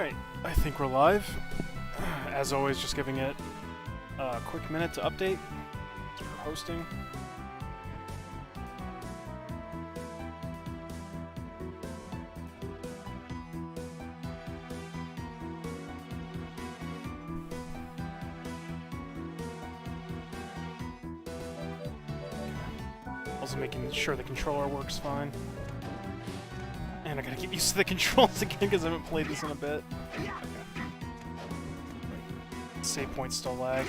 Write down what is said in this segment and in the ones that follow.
Alright, I think we're live. As always, just giving it a quick minute to update for hosting. Also making sure the controller works fine. And I gotta get used to the controls again because I haven't played this in a bit. Okay. Save points still lag.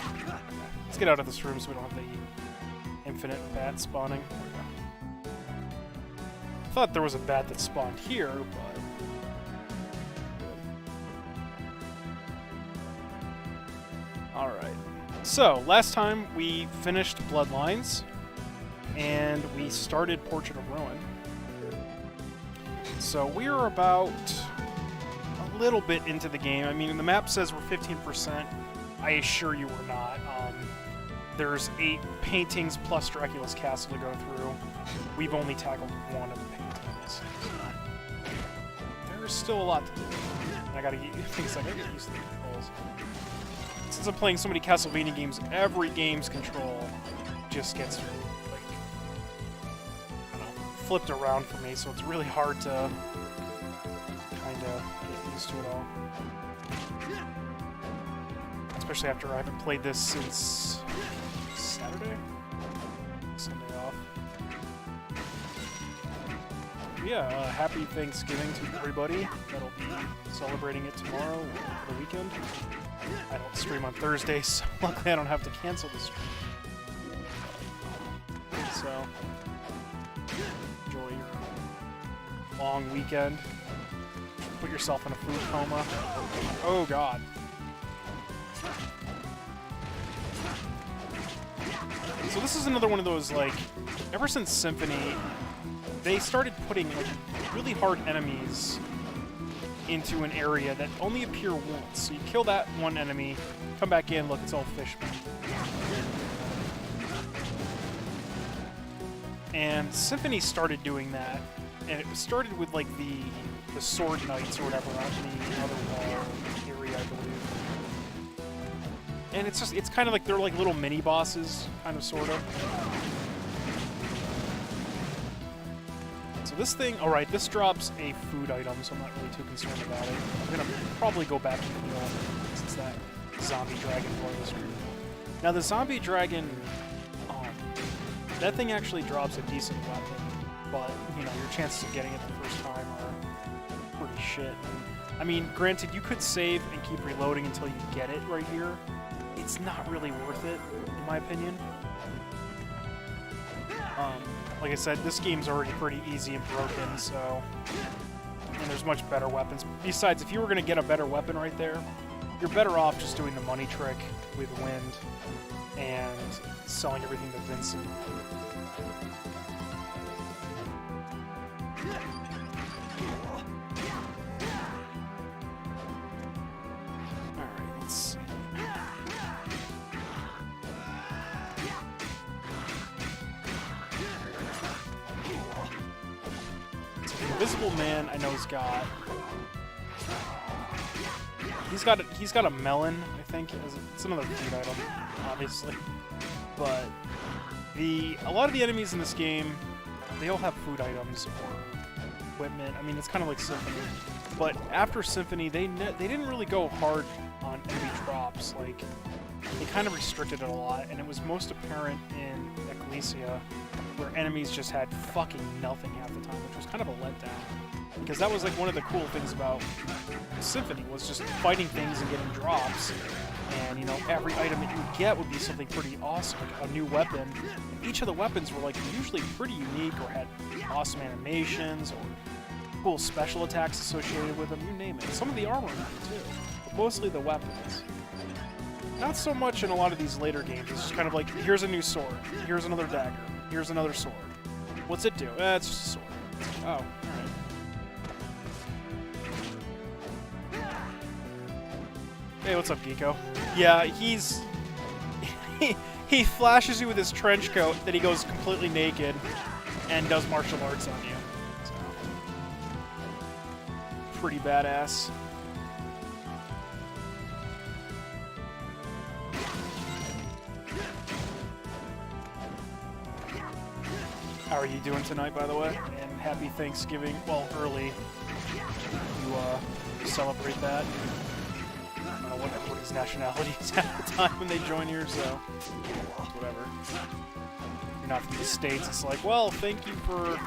Let's get out of this room so we don't have the infinite bat spawning. I thought there was a bat that spawned here, but... Alright. So, last time we finished Bloodlines, and we started Portrait of Ruin. So we're about a little bit into the game. I mean, the map says we're 15%. I assure you we're not. There's 8 paintings plus Dracula's castle to go through. We've only tackled one of the paintings. There's still a lot to do. And I gotta get used to the controls. Since I'm playing so many Castlevania games, every game's control just gets flipped around for me, so it's really hard to kind of get used to it all. Especially after I haven't played this since Saturday? Sunday off. Yeah, happy Thanksgiving to everybody that'll be celebrating it tomorrow for the weekend. I don't stream on Thursdays, so luckily I don't have to cancel the stream. So... enjoy your long weekend. Put yourself in a food coma. Oh god. So this is another one of those, like, ever since Symphony, they started putting, like, really hard enemies into an area that only appear once. So you kill that one enemy, come back in, look, it's all fishman. And Symphony started doing that, and it started with, like, the Sword Knights or whatever on the other wall area, I believe. And it's kind of like, they're like little mini-bosses, kind of, sort of. So this thing, alright, this drops a food item, so I'm not really too concerned about it. I'm gonna probably go back and heal, since that zombie dragon blows. Now the zombie dragon... that thing actually drops a decent weapon, but, you know, your chances of getting it the first time are pretty shit. I mean, granted, you could save and keep reloading until you get it right here. It's not really worth it, in my opinion. Like I said, this game's already pretty easy and broken, so... and there's much better weapons. Besides, if you were going to get a better weapon right there, you're better off just doing the money trick with Wind and selling everything to Vincent. Alright, let's see. So the Invisible Man, I know he's got a melon, I think. It's another food item, obviously. But a lot of the enemies in this game, they all have food items or equipment. I mean, it's kind of like Symphony. But after Symphony, they didn't really go hard on enemy drops. Like, they kind of restricted it a lot, and it was most apparent in Ecclesia, where enemies just had fucking nothing half the time, which was kind of a letdown. Because that was like one of the cool things about Symphony, was just fighting things and getting drops. And, you know, every item that you would get would be something pretty awesome, like a new weapon. And each of the weapons were, like, usually pretty unique or had awesome animations or cool special attacks associated with them, you name it. Some of the armor, too. But mostly the weapons. Not so much in a lot of these later games. It's just kind of like, here's a new sword. Here's another dagger. Here's another sword. What's it do? It's just a sword. Oh, alright. Hey, what's up, Geeko? Yeah, he flashes you with his trench coat, then he goes completely naked and does martial arts on you. So, pretty badass. How are you doing tonight, by the way? And happy Thanksgiving. Well, early. You celebrate that. I don't know what everybody's nationality is at the time when they join here, so whatever. You're not from the States. It's like, well, thank you for.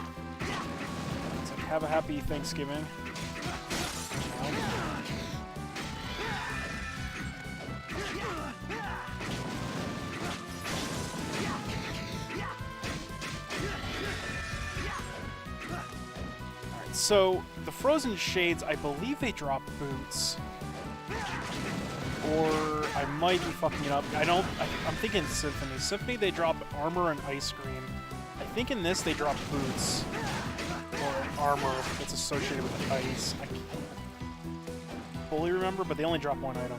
It's like, have a happy Thanksgiving. So, the Frozen Shades, I believe they drop boots. Or I might be fucking it up. I'm thinking Symphony. Symphony, they drop armor and ice cream. I think in this, they drop boots. Or armor that's associated with ice. I can't fully remember, but they only drop one item.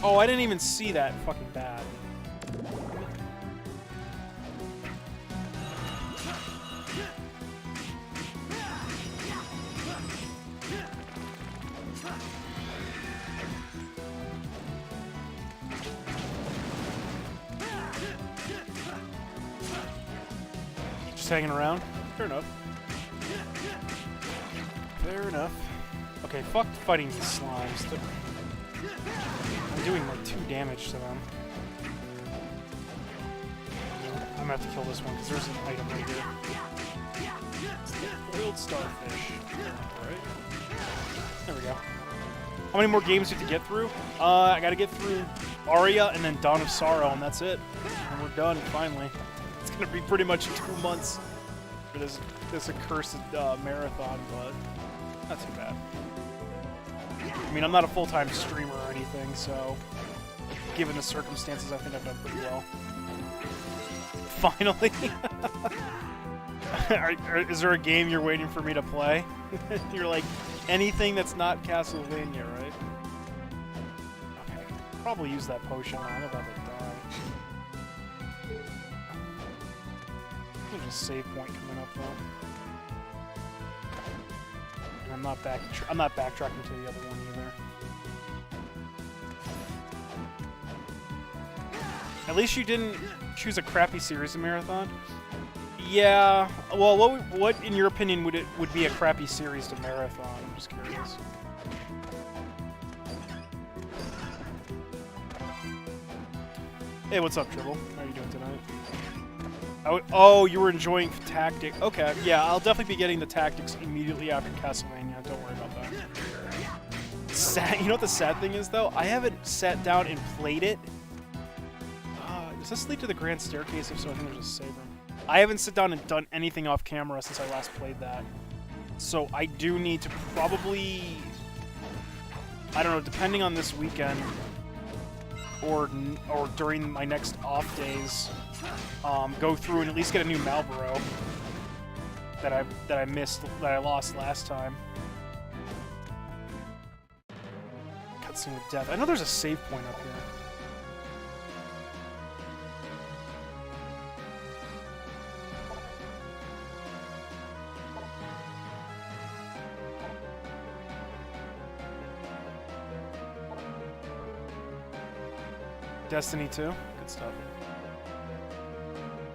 Oh, I didn't even see that. Fucking bad. Hanging around? Fair enough. Fair enough. Okay, fuck fighting these slimes. I'm doing like 2 damage to them. I'm gonna have to kill this one because there's an item right here. Boiled starfish. Alright. There we go. How many more games do you have to get through? I gotta get through Aria and then Dawn of Sorrow, and that's it. And we're done, finally. It's gonna be pretty much 2 months for this accursed marathon, but not too bad. I mean, I'm not a full-time streamer or anything, so given the circumstances, I think I've done pretty well. Finally! Is there a game you're waiting for me to play? You're like, anything that's not Castlevania, right? Okay, probably use that potion. I'm about to die. There's a save point coming up though. And I'm not backtracking to the other one either. At least you didn't choose a crappy series of marathon. Yeah. Well, what in your opinion would be a crappy series to marathon? I'm just curious. Hey, what's up, Tribble? How are you doing tonight? Oh, you were enjoying Tactics. Okay, yeah, I'll definitely be getting the Tactics immediately after Castlevania. Don't worry about that. You know what the sad thing is, though? I haven't sat down and played it. Does this lead to the Grand Staircase? If so, I think there's a save room. I haven't sat down and done anything off camera since I last played that. So I do need to probably... I don't know, depending on this weekend, or during my next off days, go through and at least get a new Malboro that I lost last time. Cutscene with death. I know there's a save point up here. Destiny 2. Good stuff.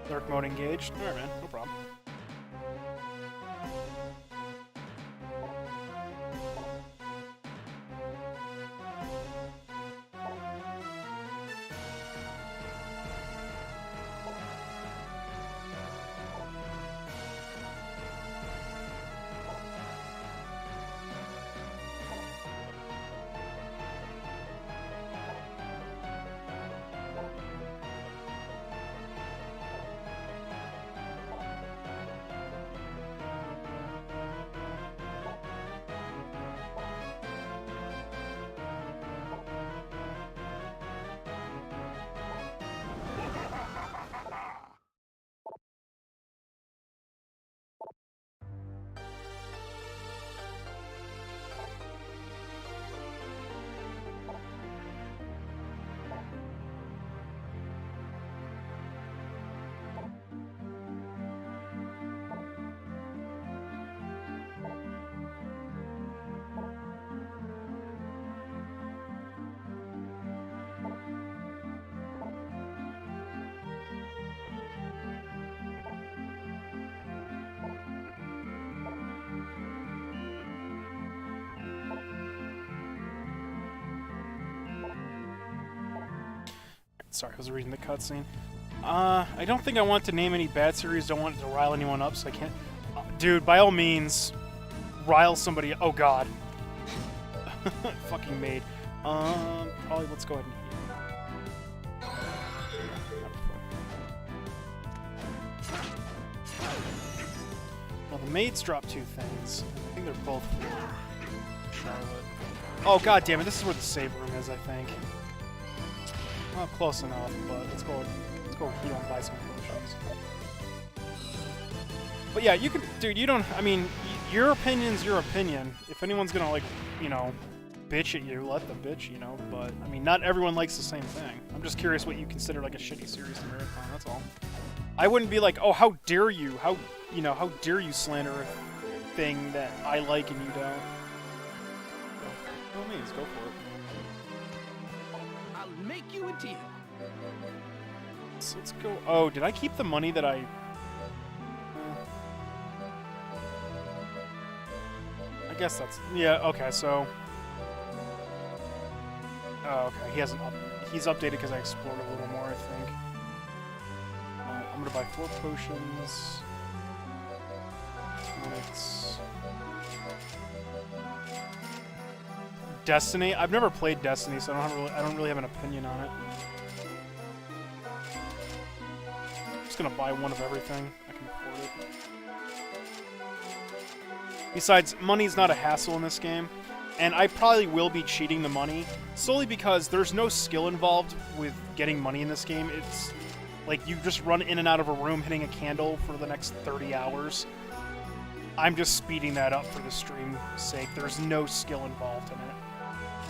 Lurk mode engaged. Alright, man. No problem. Sorry, I was reading the cutscene. I don't think I want to name any bad series. Don't want to rile anyone up, so I can't. Dude, by all means, rile somebody. Oh God. Fucking maid. Probably let's go ahead and heal. Well, the maids drop 2 things. I think they're both for Charlotte. Oh God damn it! This is where the save room is, I think. Well, close enough, but let's go heal and buy some potions. But yeah, you can, dude. You don't. I mean, your opinion's your opinion. If anyone's gonna like, you know, bitch at you, let them bitch, you know. But I mean, not everyone likes the same thing. I'm just curious what you consider like a shitty series to marathon. That's all. I wouldn't be like, oh, how dare you? How dare you slander a thing that I like and you don't? By all means, go for it. I'll make you a deal. So let's go. Oh, did I keep the money that I? I guess that's, yeah. Okay, so. Oh, okay. He hasn't. He's updated because I explored a little more, I think. I'm gonna buy 4 potions. Tonics. Destiny. I've never played Destiny, so I don't really have an opinion on it. I'm just gonna buy 1 of everything. I can afford it. Besides, money's not a hassle in this game, and I probably will be cheating the money solely because there's no skill involved with getting money in this game. It's like you just run in and out of a room hitting a candle for the next 30 hours. I'm just speeding that up for the stream's sake. There's no skill involved in it.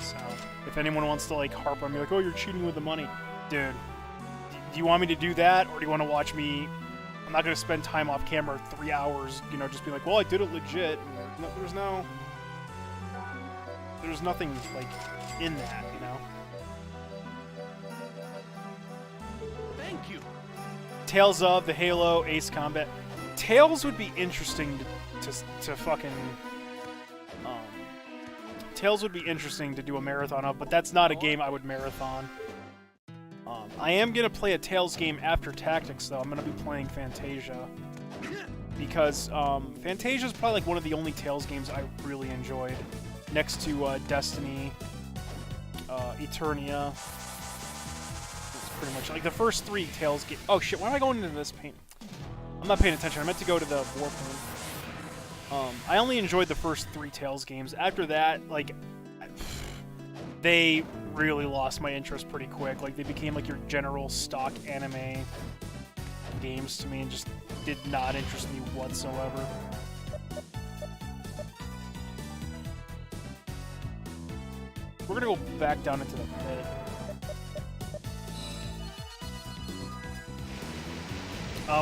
So, if anyone wants to like harp on me like, oh, you're cheating with the money, dude, do you want me to do that, or do you want to watch me? I'm not going to spend time off camera 3 hours, you know, just be like, well, I did it legit. There's nothing like in that, you know. Thank you. Tales of the Halo Ace Combat. Tales would be interesting to fucking. Tales would be interesting to do a marathon of, but that's not a game I would marathon. I am gonna play a Tales game after Tactics, though. I'm gonna be playing Fantasia because Fantasia is probably like one of the only Tales games I really enjoyed, next to Destiny, Eternia. It's pretty much like the first 3 Tales games. Oh shit! Why am I going into this paint? I'm not paying attention. I meant to go to the Warpaint. I only enjoyed the first 3 Tales games. After that, like, they really lost my interest pretty quick. Like, they became like your general stock anime games to me and just did not interest me whatsoever. We're gonna go back down into the pit.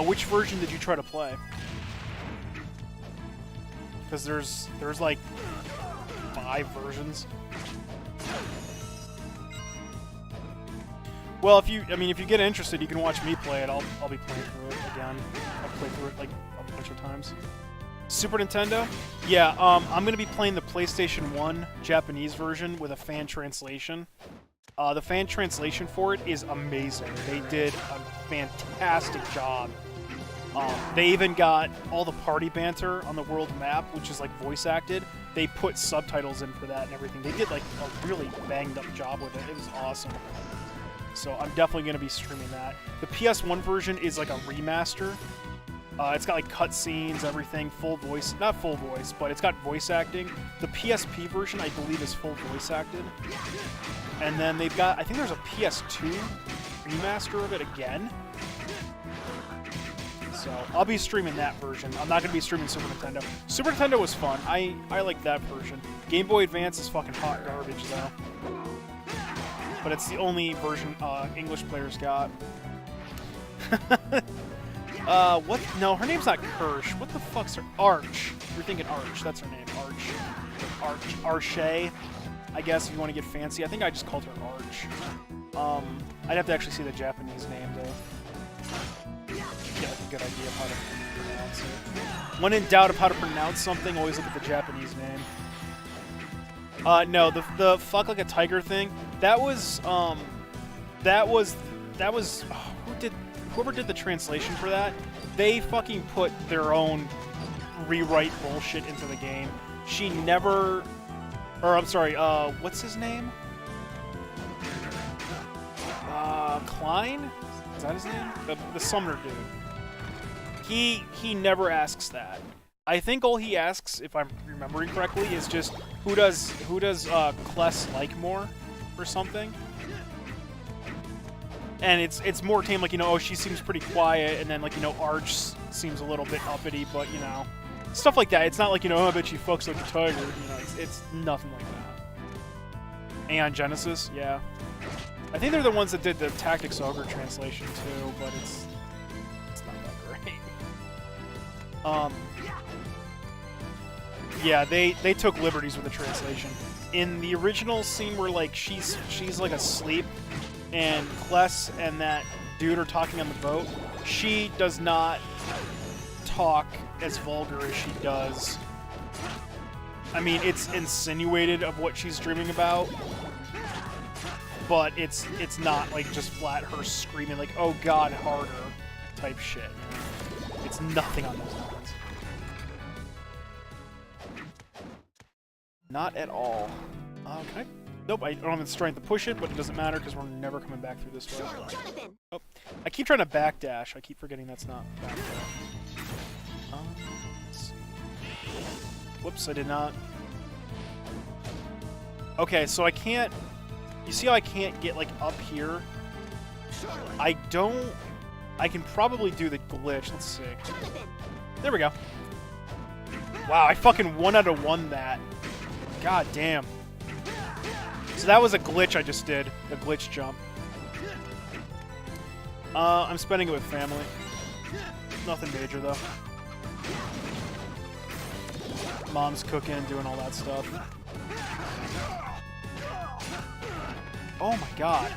Which version did you try to play? Because there's like 5 versions. Well, if you get interested, you can watch me play it. I'll be playing through it again. I've played through it like a bunch of times. Super Nintendo? Yeah, I'm gonna be playing the PlayStation 1 Japanese version with a fan translation. The fan translation for it is amazing. They did a fantastic job. They even got all the party banter on the world map, which is like voice acted. They put subtitles in for that and everything. They did like a really banged up job with it. It was awesome. So I'm definitely going to be streaming that. The PS1 version is like a remaster. It's got like cutscenes, everything, full voice. Not full voice, but it's got voice acting. The PSP version, I believe, is full voice acted. And then they've got, I think there's a PS2 remaster of it again. So I'll be streaming that version. I'm not going to be streaming Super Nintendo. Super Nintendo was fun. I like that version. Game Boy Advance is fucking hot garbage, though. But it's the only version English players got. What? No, her name's not Kirsch. What the fuck's her? Arch. You're thinking Arch. That's her name. Arch. Arche, I guess, if you want to get fancy. I think I just called her Arch. I'd have to actually see the Japanese name, though. Get like a good idea of how to pronounce it. When in doubt of how to pronounce something, always look at the Japanese name. No, the fuck like a tiger thing, that was that was whoever did the translation for that. They fucking put their own rewrite bullshit into the game. She never, or I'm sorry, what's his name? Klein? Is that his name? The summoner dude. He never asks that. I think all he asks, if I'm remembering correctly, is just who does Kless like more, or something. And it's more tame, like, you know, oh, she seems pretty quiet, and then, like, you know, Arch seems a little bit uppity, but, you know, stuff like that. It's not like, you know, oh, I bet she fucks like a tiger. You know, it's nothing like that. Aeon Genesis, yeah. I think they're the ones that did the Tactics Ogre translation, too, but it's not that great. Yeah, they took liberties with the translation. In the original scene where, like, she's like asleep, and Kless and that dude are talking on the boat, she does not talk as vulgar as she does. I mean, it's insinuated of what she's dreaming about, but it's not like just flat her screaming like, oh god, harder type shit. It's nothing on those lines. Not at all. Can I? Nope, I don't have the strength to push it, but it doesn't matter because we're never coming back through this way. Oh, I keep trying to backdash. I keep forgetting that's not backdash. Let's see. Whoops, I did not. Okay, so I can't... You see how I can't get, like, up here? I can probably do the glitch. Let's see. There we go. Wow, I fucking 1 out of 1 that. God damn. So that was a glitch I just did. The glitch jump. I'm spending it with family. Nothing major, though. Mom's cooking, doing all that stuff. Oh my god.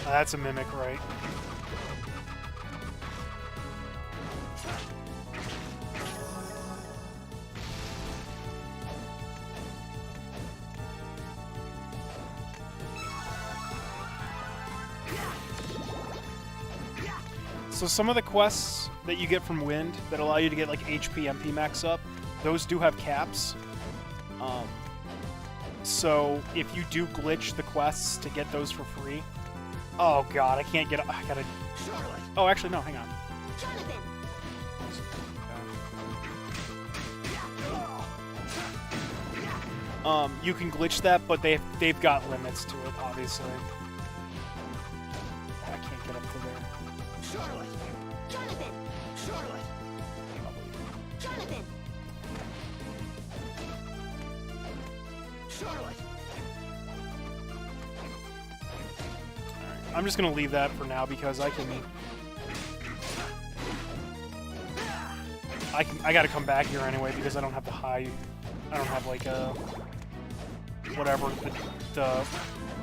That's a mimic, right? So some of the quests that you get from Wind that allow you to get like HP MP max up, those do have caps. So if you do glitch the quests to get those for free, oh god, I can't get up. I gotta. Oh, actually, no, hang on. You can glitch that, but they've got limits to it, obviously. I can't get up to there. I'm just gonna leave that for now because I gotta come back here anyway because I don't have the high, I don't have like a whatever the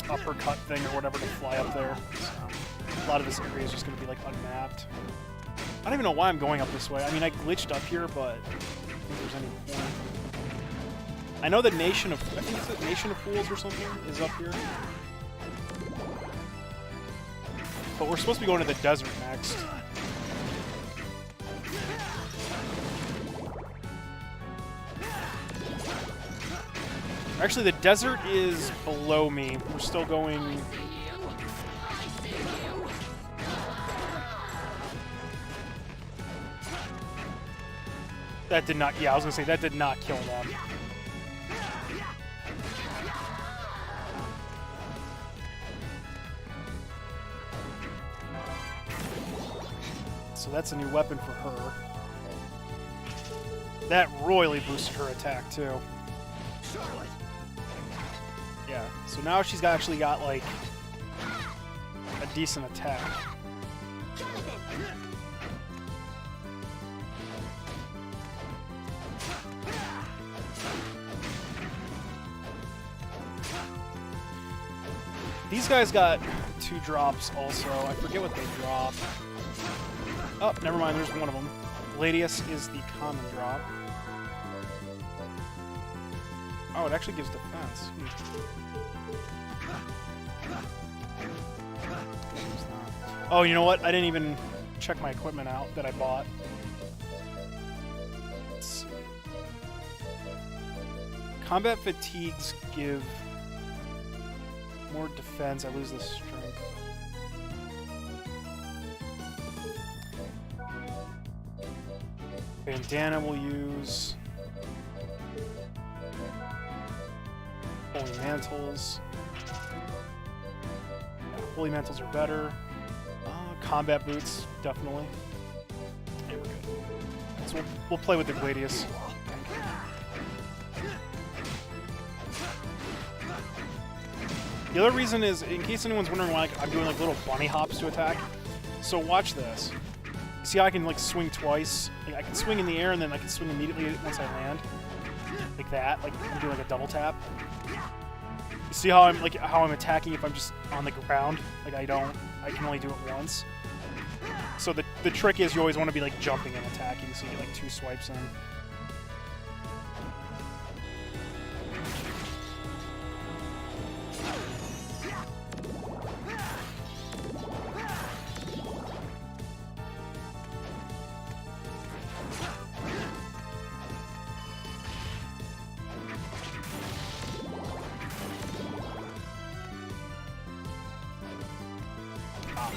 uppercut thing or whatever to fly up there. So a lot of this area is just gonna be like unmapped. I don't even know why I'm going up this way. I mean, I glitched up here, but I don't think there's any point. I know the Nation of, I think it's the Nation of Fools or something is up here. But we're supposed to be going to the desert next. Actually, the desert is below me. We're still going... That did not... Yeah, I was gonna say, that did not kill them. So that's a new weapon for her. That royally boosted her attack, too. Yeah, so now she's actually got, like, a decent attack. These guys got 2 drops also. I forget what they drop. Oh, never mind, there's one of them. Gladius is the common drop. Oh, it actually gives defense. Oh, you know what? I didn't even check my equipment out that I bought. Let's see. Combat fatigues give more defense. I lose the strength. Bandana will use. Holy Mantles. Yeah, Holy Mantles are better. Combat Boots, definitely. Yeah, we're good. So we'll play with the Gladius. The other reason is, in case anyone's wondering why I'm doing like little bunny hops to attack. So watch this. See how I can like swing twice? Like, I can swing in the air and then I can swing immediately once I land. Like that. Like I'm doing like a double tap. You see how I'm attacking if I'm just on the ground? Like I can only do it once. So the trick is you always want to be like jumping and attacking, so you get like 2 swipes in.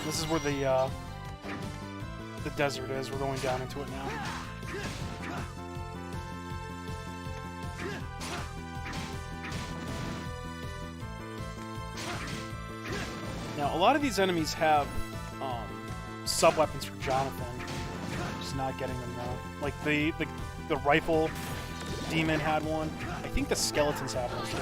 This is where the desert is. We're going down into it now. Now, a lot of these enemies have sub-weapons for Jonathan. I'm just not getting them now. Like the rifle demon had one. I think the skeletons have one too.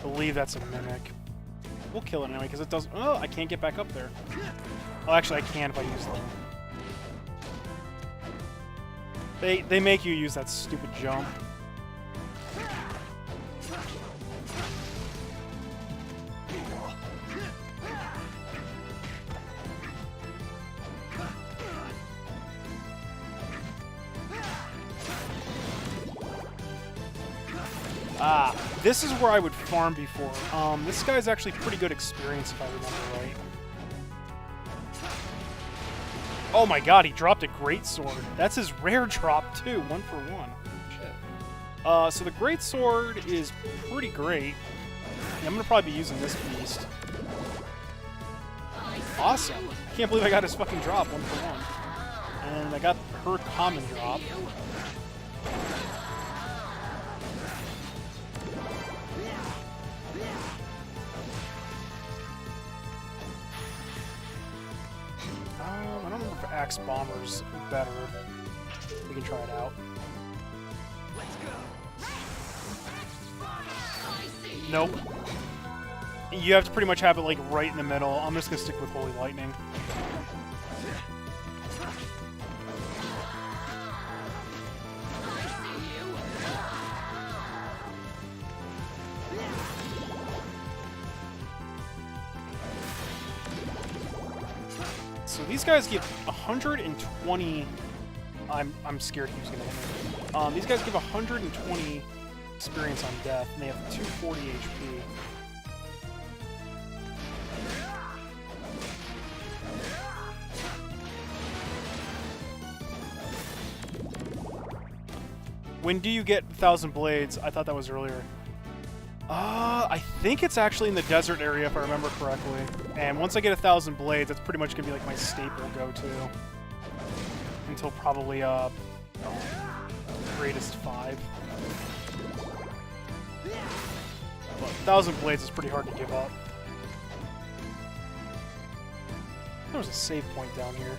I believe that's a mimic. We'll kill it anyway, because it does... Oh, I can't get back up there. Oh, actually, I can if I use them. They make you use that stupid jump. Ah, this is where I would farm before. This guy's actually pretty good experience if I remember right. Oh my god, he dropped a greatsword. That's his rare drop too, 1 for 1. Shit. So the greatsword is pretty great. Yeah, I'm gonna probably be using this beast. Awesome. Can't believe I got his fucking drop, 1 for 1. And I got her common drop. I don't remember if Axe Bomber's better. We can try it out. Nope. You have to pretty much have it like right in the middle. I'm just gonna stick with Holy Lightning. So these guys give 120. I'm scared he was gonna hit me. These guys give 120 experience on death, and they have 240 HP. When do you get 1,000 blades? I thought that was earlier. I think it's actually in the desert area if I remember correctly. And once I get 1,000 blades, that's pretty much gonna be like my staple go-to. Until probably greatest 5. But 1,000 blades is pretty hard to give up. There was a save point down here.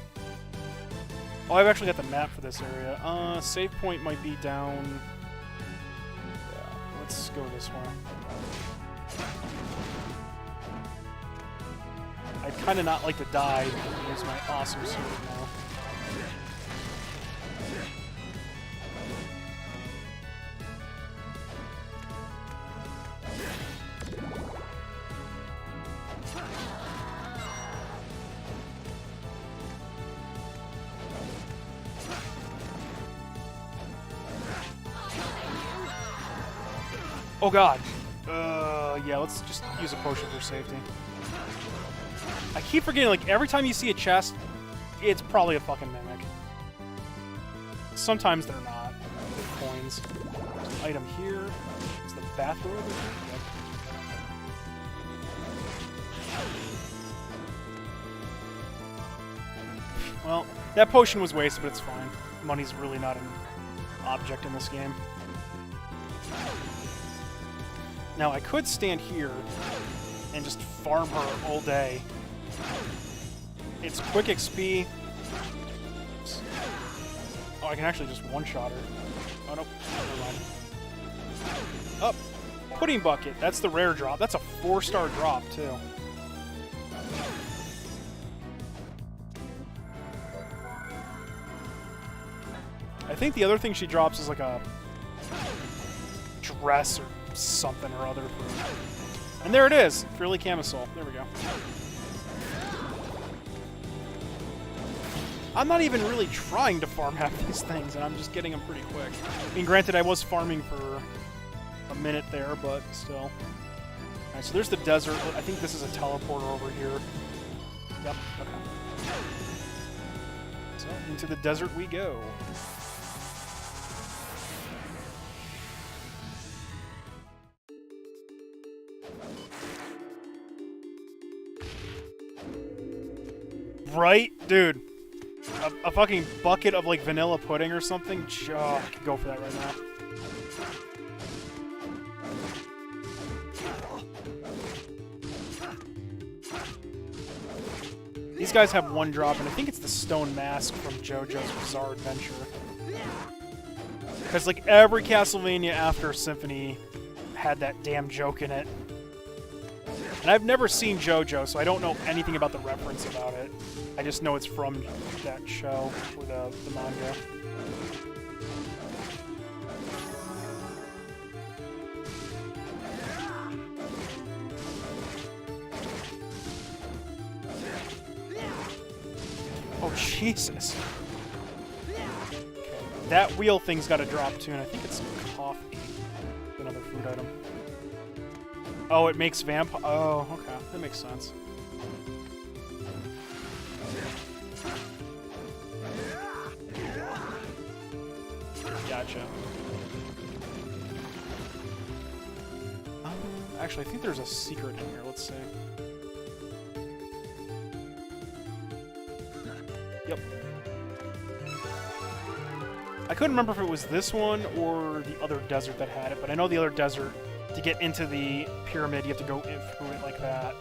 Oh, I've actually got the map for this area. Save point might be down... Yeah, let's go this way. kind of not like to die. Use my awesome sword now. Oh god. Yeah, let's just use a potion for safety. I keep forgetting, like, every time you see a chest, it's probably a fucking mimic. Sometimes they're not. They're coins. There's an item here. Is the bathrobe over here? Yep. Well, that potion was wasted, but it's fine. Money's really not an object in this game. Now, I could stand here and just farm her all day. It's quick XP. Oh, I can actually just one-shot her. Oh, nope. Never mind. Oh, Pudding Bucket. That's the rare drop. That's a 4-star drop, too. I think the other thing she drops is like a dress or something or other. And there it is. Frilly Camisole. There we go. I'm not even really trying to farm half these things, and I'm just getting them pretty quick. I mean, granted, I was farming for a minute there, but still. Alright, so there's the desert. I think this is a teleporter over here. Yep, okay. So, into the desert we go. Right? Dude. A fucking bucket of, like, vanilla pudding or something? Oh, I could go for that right now. These guys have one drop, and I think it's the stone mask from JoJo's Bizarre Adventure. Because, like, every Castlevania after Symphony had that damn joke in it. And I've never seen JoJo, so I don't know anything about the reference about it. I just know it's from that show, or the manga. Oh, Jesus. Okay. That wheel thing's got a drop, too, and I think it's coffee. Another food item. Oh, it makes vampire. Oh, okay. That makes sense. Gotcha. Actually, I think there's a secret in here. Let's see. Yep. I couldn't remember if it was this one or the other desert that had it, but I know the other desert, to get into the pyramid, you have to go through it like that.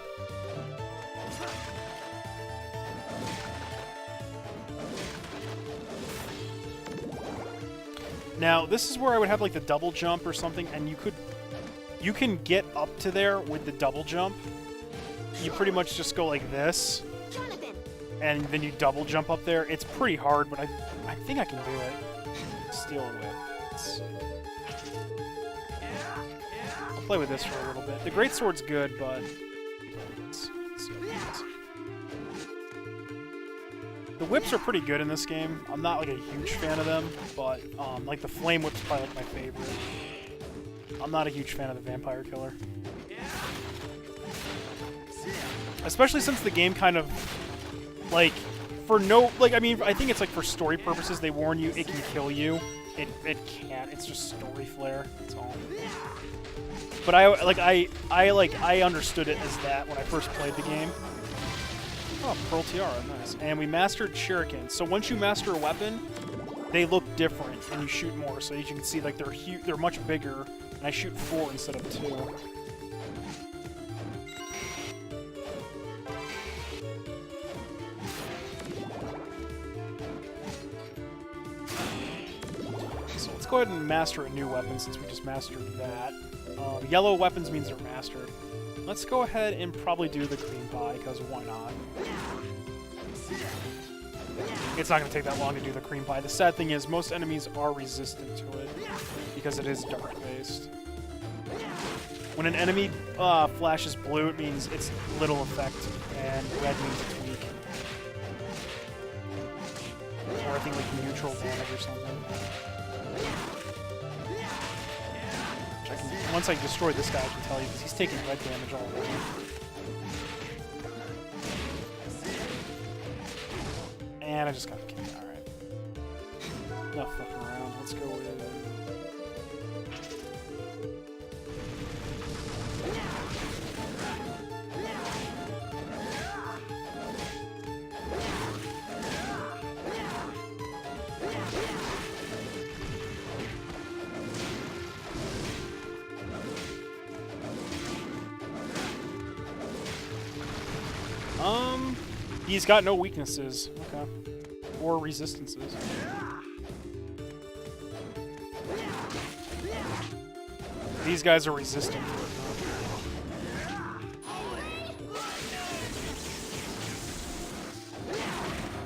Now, this is where I would have like the double jump or something, and you can get up to there with the double jump. You pretty much just go like this, and then you double jump up there. It's pretty hard, but I think I can do it. Steel whip. Let's see. I'll play with this for a little bit. The greatsword's good, but let's see what it is. The whips are pretty good in this game. I'm not like a huge fan of them, but like the flame whip's probably like my favorite. I'm not a huge fan of the vampire killer. Especially since the game kind of, like, for no, like, I mean, I think it's like for story purposes, they warn you it can kill you. It can't. It's just story flair. That's all. But I understood it as that when I first played the game. Oh, Pearl Tiara, nice. And we mastered shurikens. So once you master a weapon, they look different and you shoot more. So as you can see, like they're much bigger, and I shoot 4 instead of 2. So let's go ahead and master a new weapon since we just mastered that. Yellow weapons means they're mastered. Let's go ahead and probably do the cream pie, because why not? It's not going to take that long to do the cream pie. The sad thing is, most enemies are resistant to it, because it is dark-based. When an enemy flashes blue, it means it's little effect, and red means it's weak. Or I think like neutral damage or something. Once I destroy this guy, I can tell you, because he's taking red damage already. And I just got killed. Alright. Enough fucking around. Let's go with... He's got no weaknesses. Okay. Or resistances. These guys are resistant to it, huh?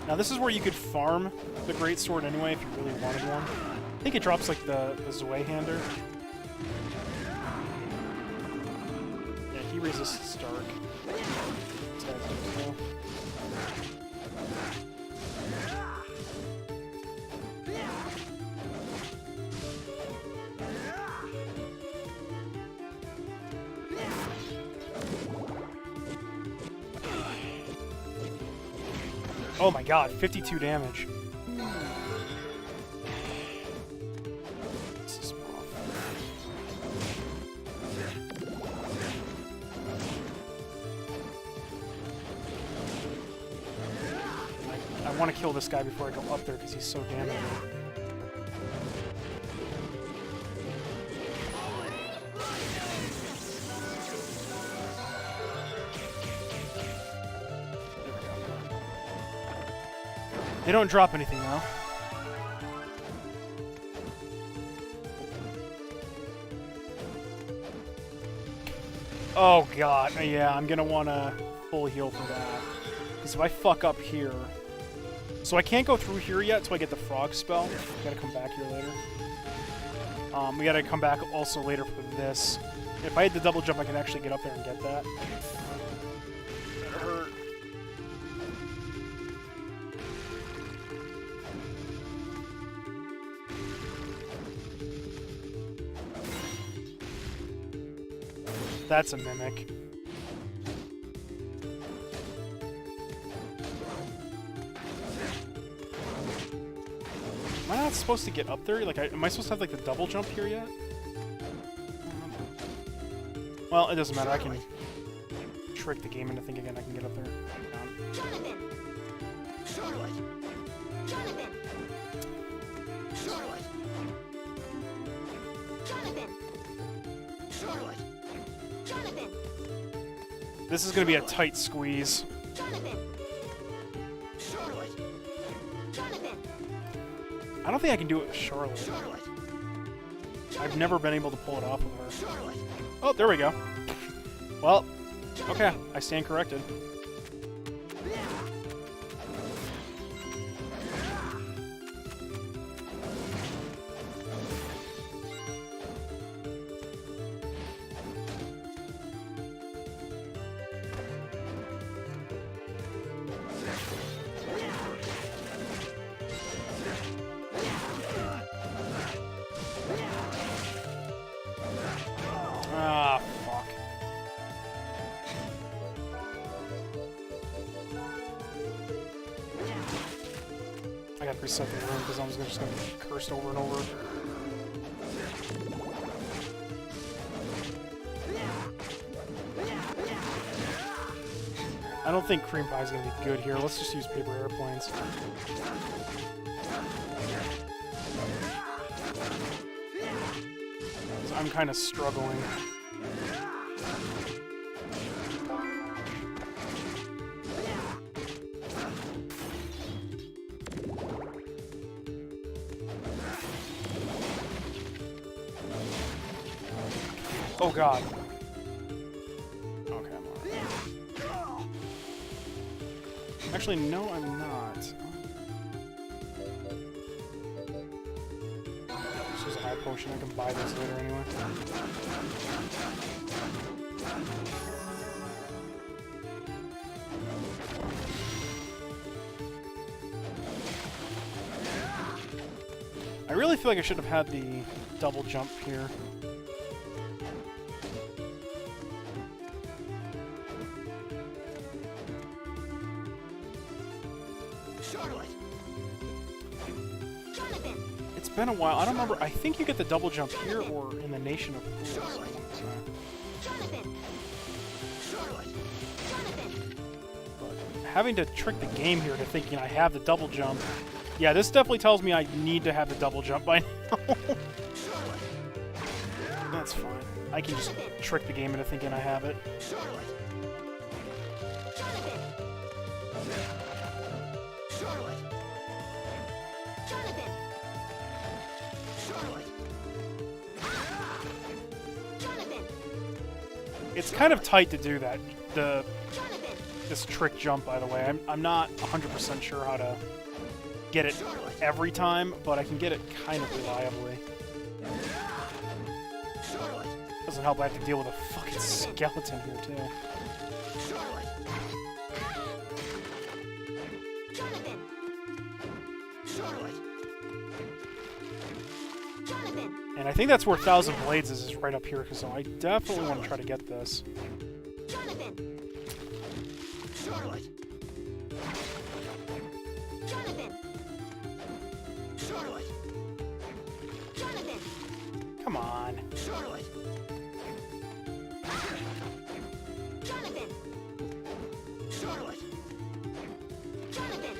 Now this is where you could farm the greatsword anyway if you really wanted one. I think it drops like the Zweihander. Yeah, he resists dark. This guy's doing well. Oh my god, 52 damage. This is rough. I want to kill this guy before I go up there because he's so damaging. They don't drop anything though. Oh god, yeah, I'm gonna want to full heal for that. Because if I fuck up here... So I can't go through here yet until I get the frog spell. Gotta come back here later. We gotta come back also later for this. If I had the double jump, I could actually get up there and get that. That hurt. That's a mimic. Am I not supposed to get up there? Like, am I supposed to have like the double jump here yet? Well, it doesn't matter. I can trick the game into thinking I can get up there. Jonathan! Charlotte! Jonathan! Charlotte! Jonathan! Charlotte! Jonathan! This is going to be a tight squeeze. Jonathan! Charlotte! Jonathan! I don't think I can do it with Charlotte. Charlotte! I've never been able to pull it off with her. Charlotte! Oh, there we go. Well, okay, I stand corrected. Ah, fuck. I gotta reset the room because I'm just gonna get cursed over and over. I don't think cream pie is gonna be good here. Let's just use paper airplanes. So I'm kind of struggling. Oh god. Okay. Actually, no, I'm not. This is a high potion. I can buy this later anyway. I really feel like I should have had the double jump here. Charlotte. Jonathan. It's been a while. I don't remember. I think you get the double jump here or in the Nation of Fools. Jonathan. Charlotte. Jonathan. But having to trick the game here to thinking I have the double jump. Yeah, this definitely tells me I need to have the double jump by now. That's fine. I can just trick the game into thinking I have it. Charlotte. Jonathan. Charlotte. Jonathan. Charlotte. Jonathan. It's kind of tight to do that. Jonathan. This trick jump, by the way. I'm not 100% sure how to get it every time, but I can get it kind of reliably. Doesn't help I have to deal with a fucking skeleton here, too. Jonathan. Charlotte. Jonathan. And I think that's where Thousand Blades is right up here, so I definitely want to try to get this. Jonathan. Charlotte. Jonathan. Charlotte. Jonathan. Come on. Charlotte. Jonathan. Charlotte. Jonathan.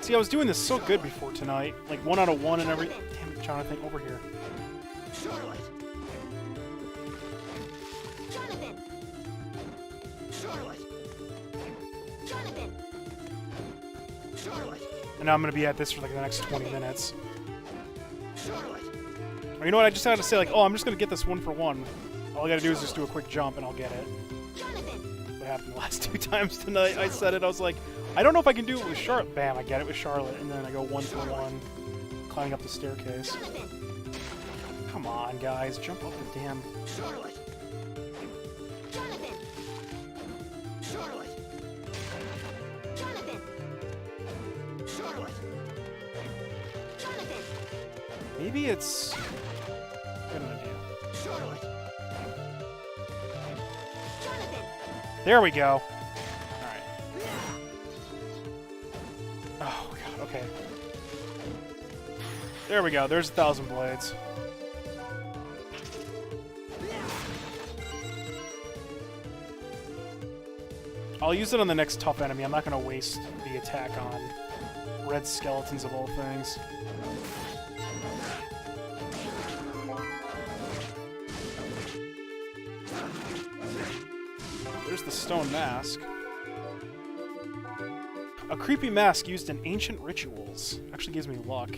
See, I was doing this so good before tonight. Like, 1 out of 1 and every... Damn it, Jonathan, over here. Charlotte. Jonathan. Charlotte. Jonathan. Charlotte. And now I'm going to be at this for, like, the next 20 minutes. Charlotte. Or you know what, I just had to say, like, oh, I'm just going to get this 1 for 1. All I got to do is just do a quick jump and I'll get it. Jonathan. What happened the last 2 times tonight? I said it, I was like, I don't know if I can do it with Charlotte. Bam, I get it with Charlotte. And then I go 1 for 1, climbing up the staircase. Jonathan. Come on, guys, jump up the damn... Charlotte. Jonathan. Charlotte. Jonathan. Charlotte. Jonathan. Maybe it's... Good idea. Charlotte. Jonathan. There we go. Alright. Oh, God, okay. There we go, there's 1,000 Blades. I'll use it on the next tough enemy. I'm not going to waste the attack on red skeletons of all things. There's the stone mask. A creepy mask used in ancient rituals. Actually gives me luck.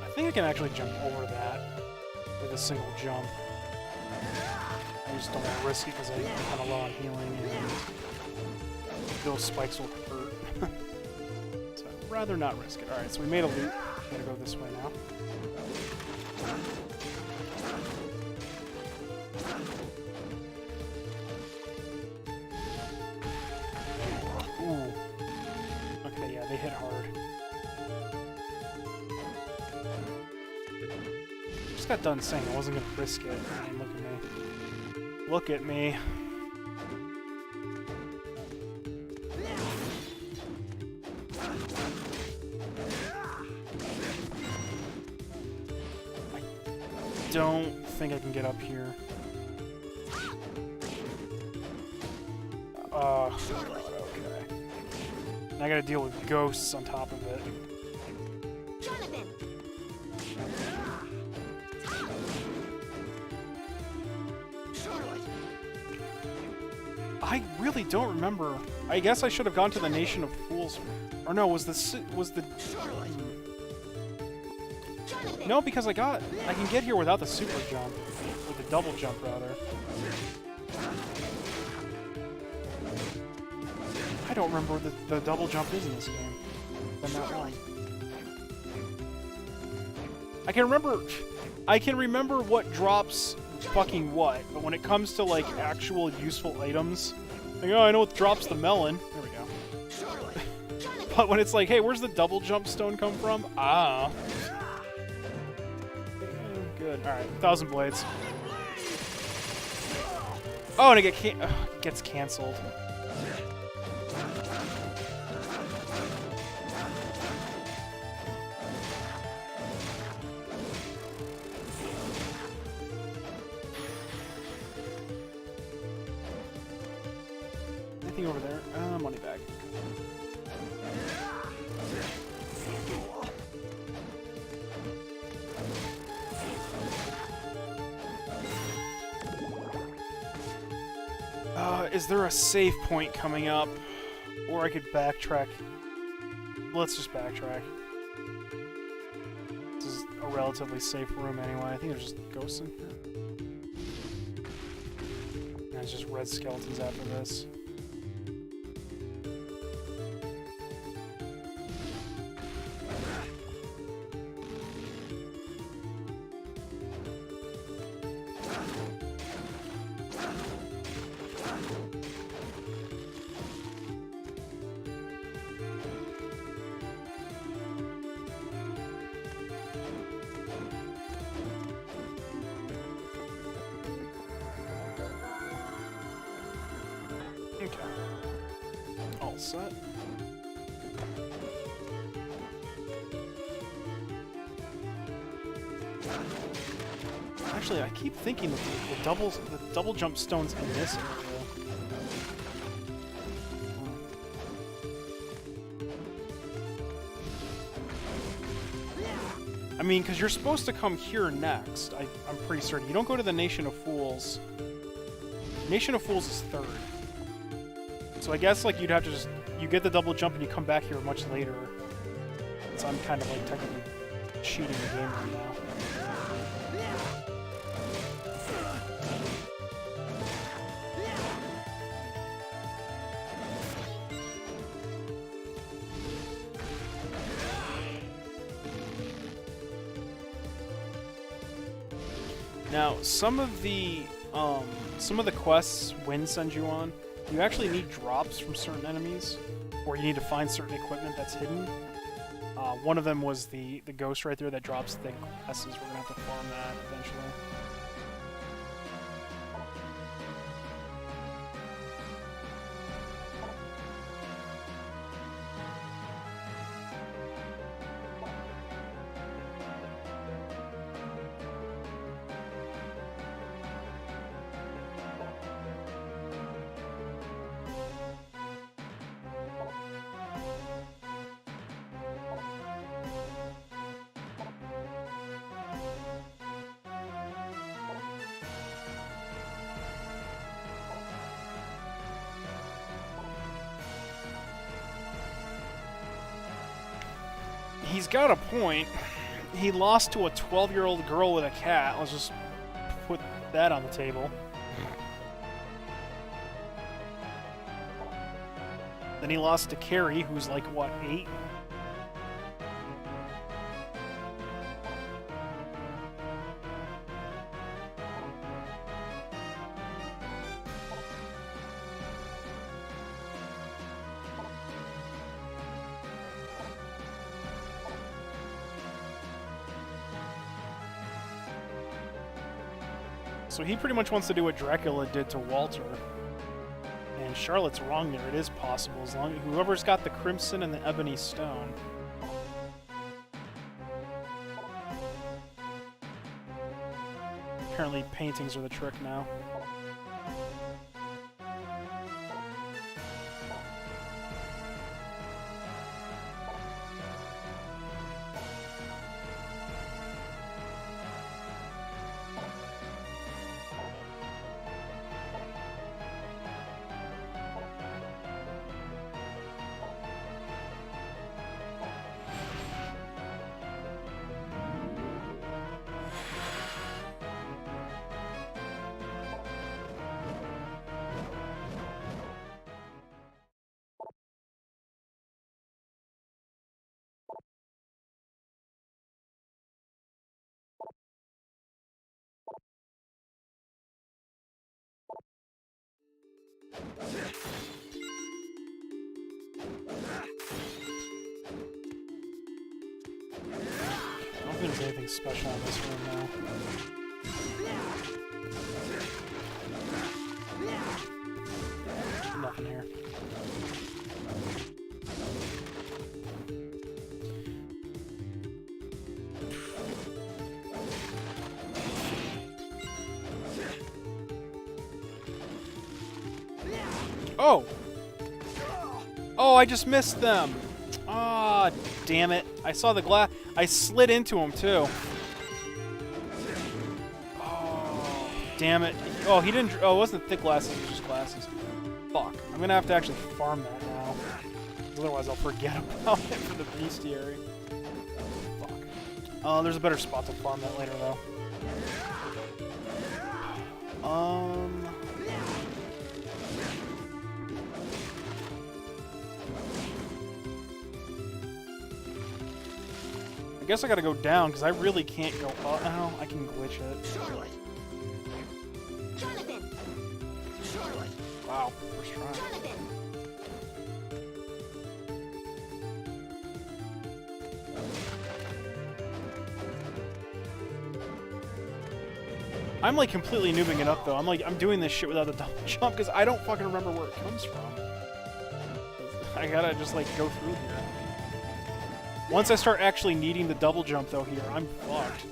I think I can actually jump over that with a single jump. I just don't want to risk it because I'm kind of low on healing and those spikes will hurt. So I'd rather not risk it. Alright, so we made a loop gotta go this way now. Ooh. Okay, yeah, they hit hard. Just got done saying I wasn't gonna risk it. I mean, look at me. Look at me. I don't think I can get up here. Okay. And I gotta deal with ghosts on top of it. Jonathan! Charlotte! I really don't remember. I guess I should have gone to the Nation of Fools. Or no, was the... Charlotte! Jonathan! No, because I can get here without the super jump. Or the double jump, rather. I don't remember what the double jump is in this game. It's been that long. I can remember what drops fucking what, but when it comes to, like, actual useful items, like, oh, I know what drops the melon. There we go. Charlotte! But when it's like, hey, where's the double jump stone come from? Ah. Good. Alright, 1,000 blades. Oh, and it gets cancelled. Anything over there? Money bag. Is there a save point coming up? Or I could backtrack. Let's just backtrack. This is a relatively safe room anyway. I think there's just ghosts in here. And it's just red skeletons after this. Okay. All set. Actually, I keep thinking that the double jump stones in this area. I mean, because you're supposed to come here next. I'm pretty certain. You don't go to the Nation of Fools. Nation of Fools is third. So I guess, like, you'd have to just... You get the double jump and you come back here much later. So I'm kind of, like, technically cheating the game right now. Now, some of the quests Wind sends you on, you actually need drops from certain enemies, or you need to find certain equipment that's hidden. One of them was the ghost right there that drops the quests. We're gonna have to farm that eventually. He's got a point. He lost to a 12-year-old girl with a cat. Let's just put that on the table. Then he lost to Carrie, who's like, what, 8? So he pretty much wants to do what Dracula did to Walter. And Charlotte's wrong there. It is possible as long as whoever's got the crimson and the ebony stone. Apparently paintings are the trick now. I don't think there's anything special in this room now. Nothing here. Oh! Oh, I just missed them! Ah, damn it. I saw the glass. I slid into him, too. Oh, damn it. Oh, he didn't... Oh, it wasn't thick glasses, it was just glasses. Fuck. I'm gonna have to actually farm that now. Otherwise, I'll forget about it for the bestiary. Fuck. There's a better spot to farm that later, though. I guess I gotta go down, because I really can't go up. Oh, I can glitch it. Charlotte. Jonathan. Charlotte. Wow, first try. Jonathan. I'm like completely noobing it up though. I'm doing this shit without the double jump because I don't fucking remember where it comes from. I gotta just like go through here. Once I start actually needing the double jump though here, I'm fucked.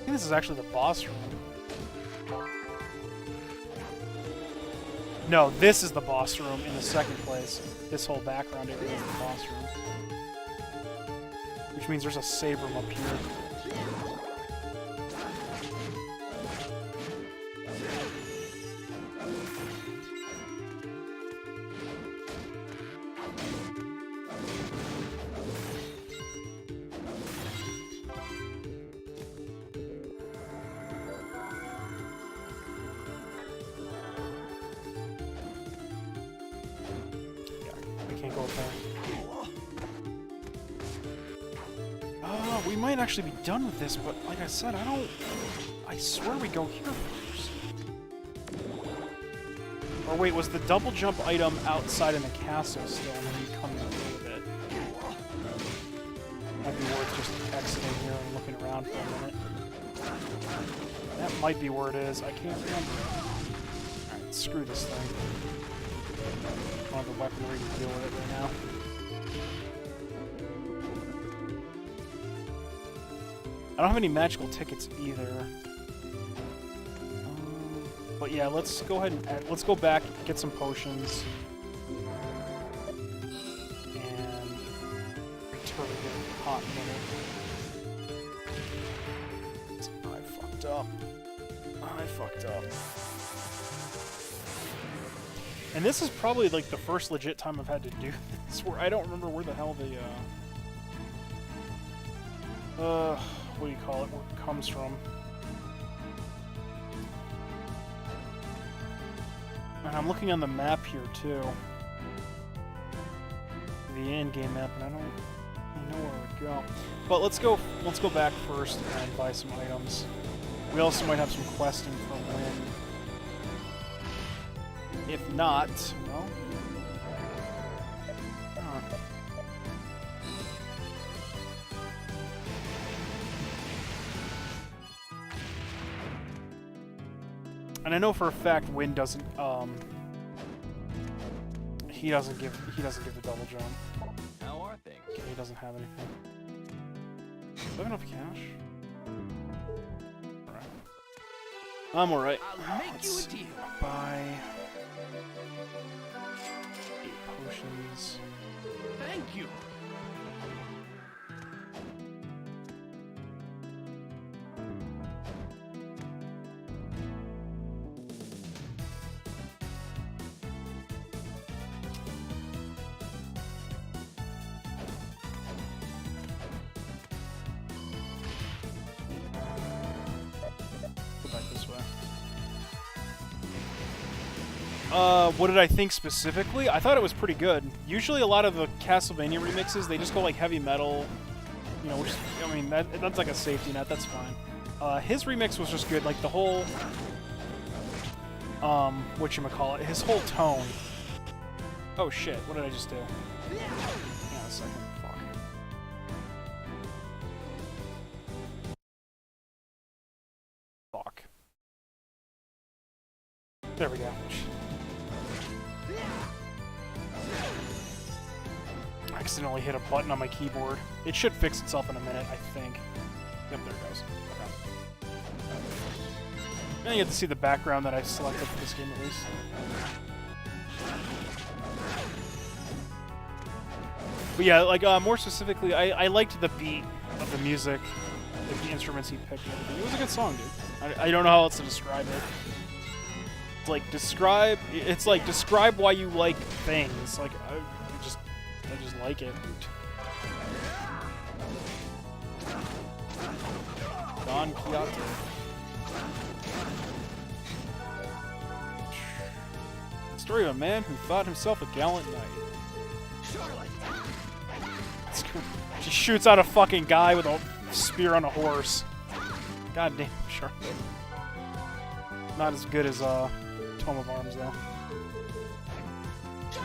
I think this is actually the boss room. No, this is the boss room in the second place. This whole background area is the boss room. Which means there's a save room up here. Can't go up there. We might actually be done with this, but like I said, I swear we go here first. Or wait, was the double jump item outside in the castle still, and then you come in with it? Might be worth just exiting here and looking around for a minute. That might be where it is. I can't remember. Alright, screw this thing. I don't have the weaponry to deal with it right now. I don't have any magical tickets either. But yeah, let's go ahead and let's go back, get some potions, and return here in a hot minute. I fucked up. I fucked up. And this is probably like the first legit time I've had to do this, where I don't remember where the hell the what do you call it, where it comes from. And I'm looking on the map here too. The in-game map, and I don't know where it would go. But let's go back first and buy some items. We also might have some questing for Wynn. If not, well... And I know for a fact Win doesn't he doesn't give the double jump. How are things? Okay, he doesn't have anything. Do I have enough cash? Alright. I'm alright. I'll make you a Let's deal. buy 8 potions. Thank you. Go back this way. What did I think specifically? I thought it was pretty good. Usually a lot of the Castlevania remixes, they just go like heavy metal, you know, which, I mean, that's like a safety net, that's fine. His remix was just good, like the whole, whatchamacallit, his whole tone. Oh shit, what did I just do? Hang on a second, fuck. Fuck. There we go. I accidentally hit a button on my keyboard. It should fix itself in a minute, I think. Yep, there it goes. Okay. Now you get to see the background that I selected for this game at least. But yeah, like, more specifically, I liked the beat of the music, like the instruments he picked and everything. It was a good song, dude. I don't know how else to describe it. It's like, describe why you like things. Like, I just like it. Don Quixote. Story of a man who thought himself a gallant knight. Charlotte. She shoots out a fucking guy with a spear on a horse. God damn, Charlotte. Not as good as Tome of Arms though.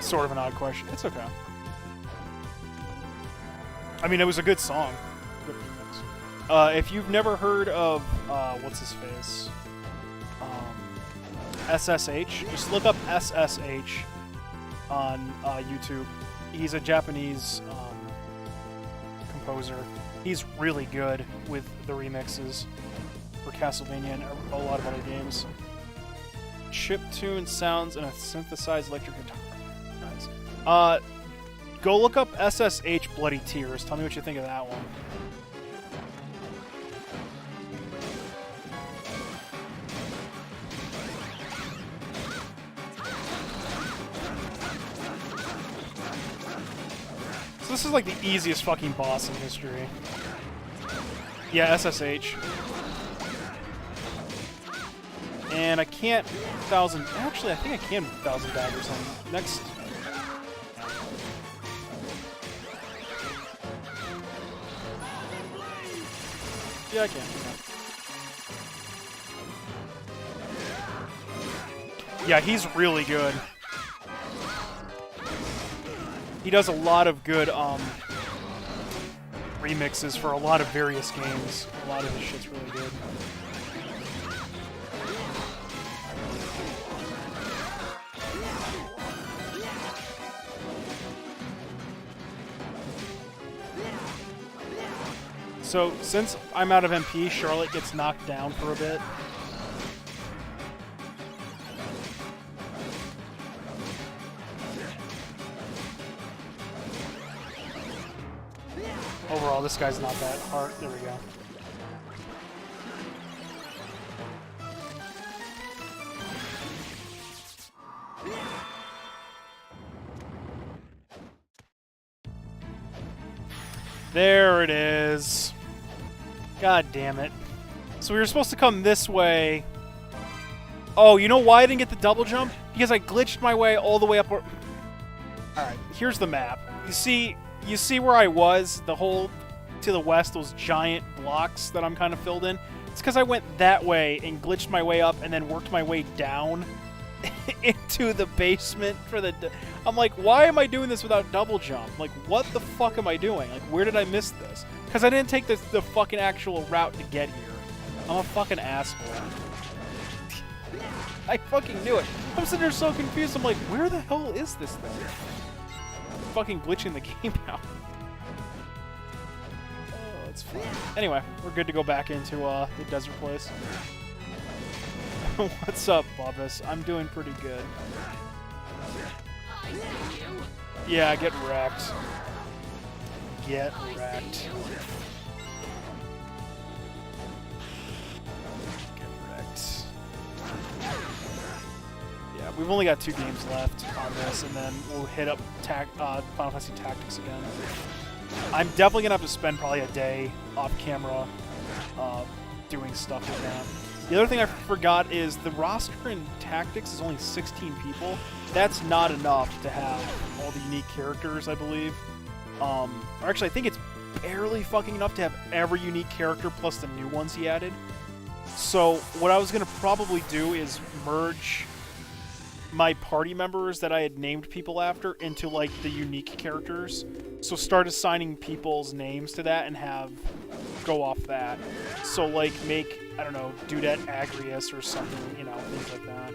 Sort of an odd question. It's okay. I mean, it was a good song. Good remix. If you've never heard of what's his face, SSH, just look up SSH on YouTube. He's a Japanese composer. He's really good with the remixes for Castlevania and a lot of other games. Chiptune sounds and a synthesized electric guitar. Nice. Go look up SSH Bloody Tears. Tell me what you think of that one. So this is like the easiest fucking boss in history. Yeah, SSH. And I can't 1,000... Actually, I think I can 1,000 daggers on next... Yeah, I can. Yeah, he's really good. He does a lot of good remixes for a lot of various games. A lot of his shit's really good. So, since I'm out of MP, Charlotte gets knocked down for a bit. Overall, this guy's not that hard. There we go. There it is. God damn it. So we were supposed to come this way. Oh, you know why I didn't get the double jump? Because I glitched my way all the way up. Alright, here's the map. You see where I was? The whole to the west, those giant blocks that I'm kind of filled in? It's because I went that way and glitched my way up and then worked my way down into the basement for the... I'm like, why am I doing this without double jump? Like, what the fuck am I doing? Like, where did I miss this? Because I didn't take the fucking actual route to get here. I'm a fucking asshole. I fucking knew it. I'm sitting there so confused. I'm like, where the hell is this thing? I'm fucking glitching the game out. Oh, it's fun. Anyway, we're good to go back into the desert place. What's up, Bubba's? I'm doing pretty good. I see you. Yeah, get wrecked. Get wrecked. Get wrecked. Yeah, we've only got 2 games left on this, and then we'll hit up Final Fantasy Tactics again. I'm definitely gonna have to spend probably a day off camera doing stuff with that. The other thing I forgot is the roster in Tactics is only 16 people. That's not enough to have all the unique characters, I believe. Or actually, I think it's barely fucking enough to have every unique character plus the new ones he added. So what I was going to probably do is merge my party members that I had named people after into, like, the unique characters. So start assigning people's names to that and have go off that. So, like, make, I don't know, Dudette Agrius or something, you know, things like that.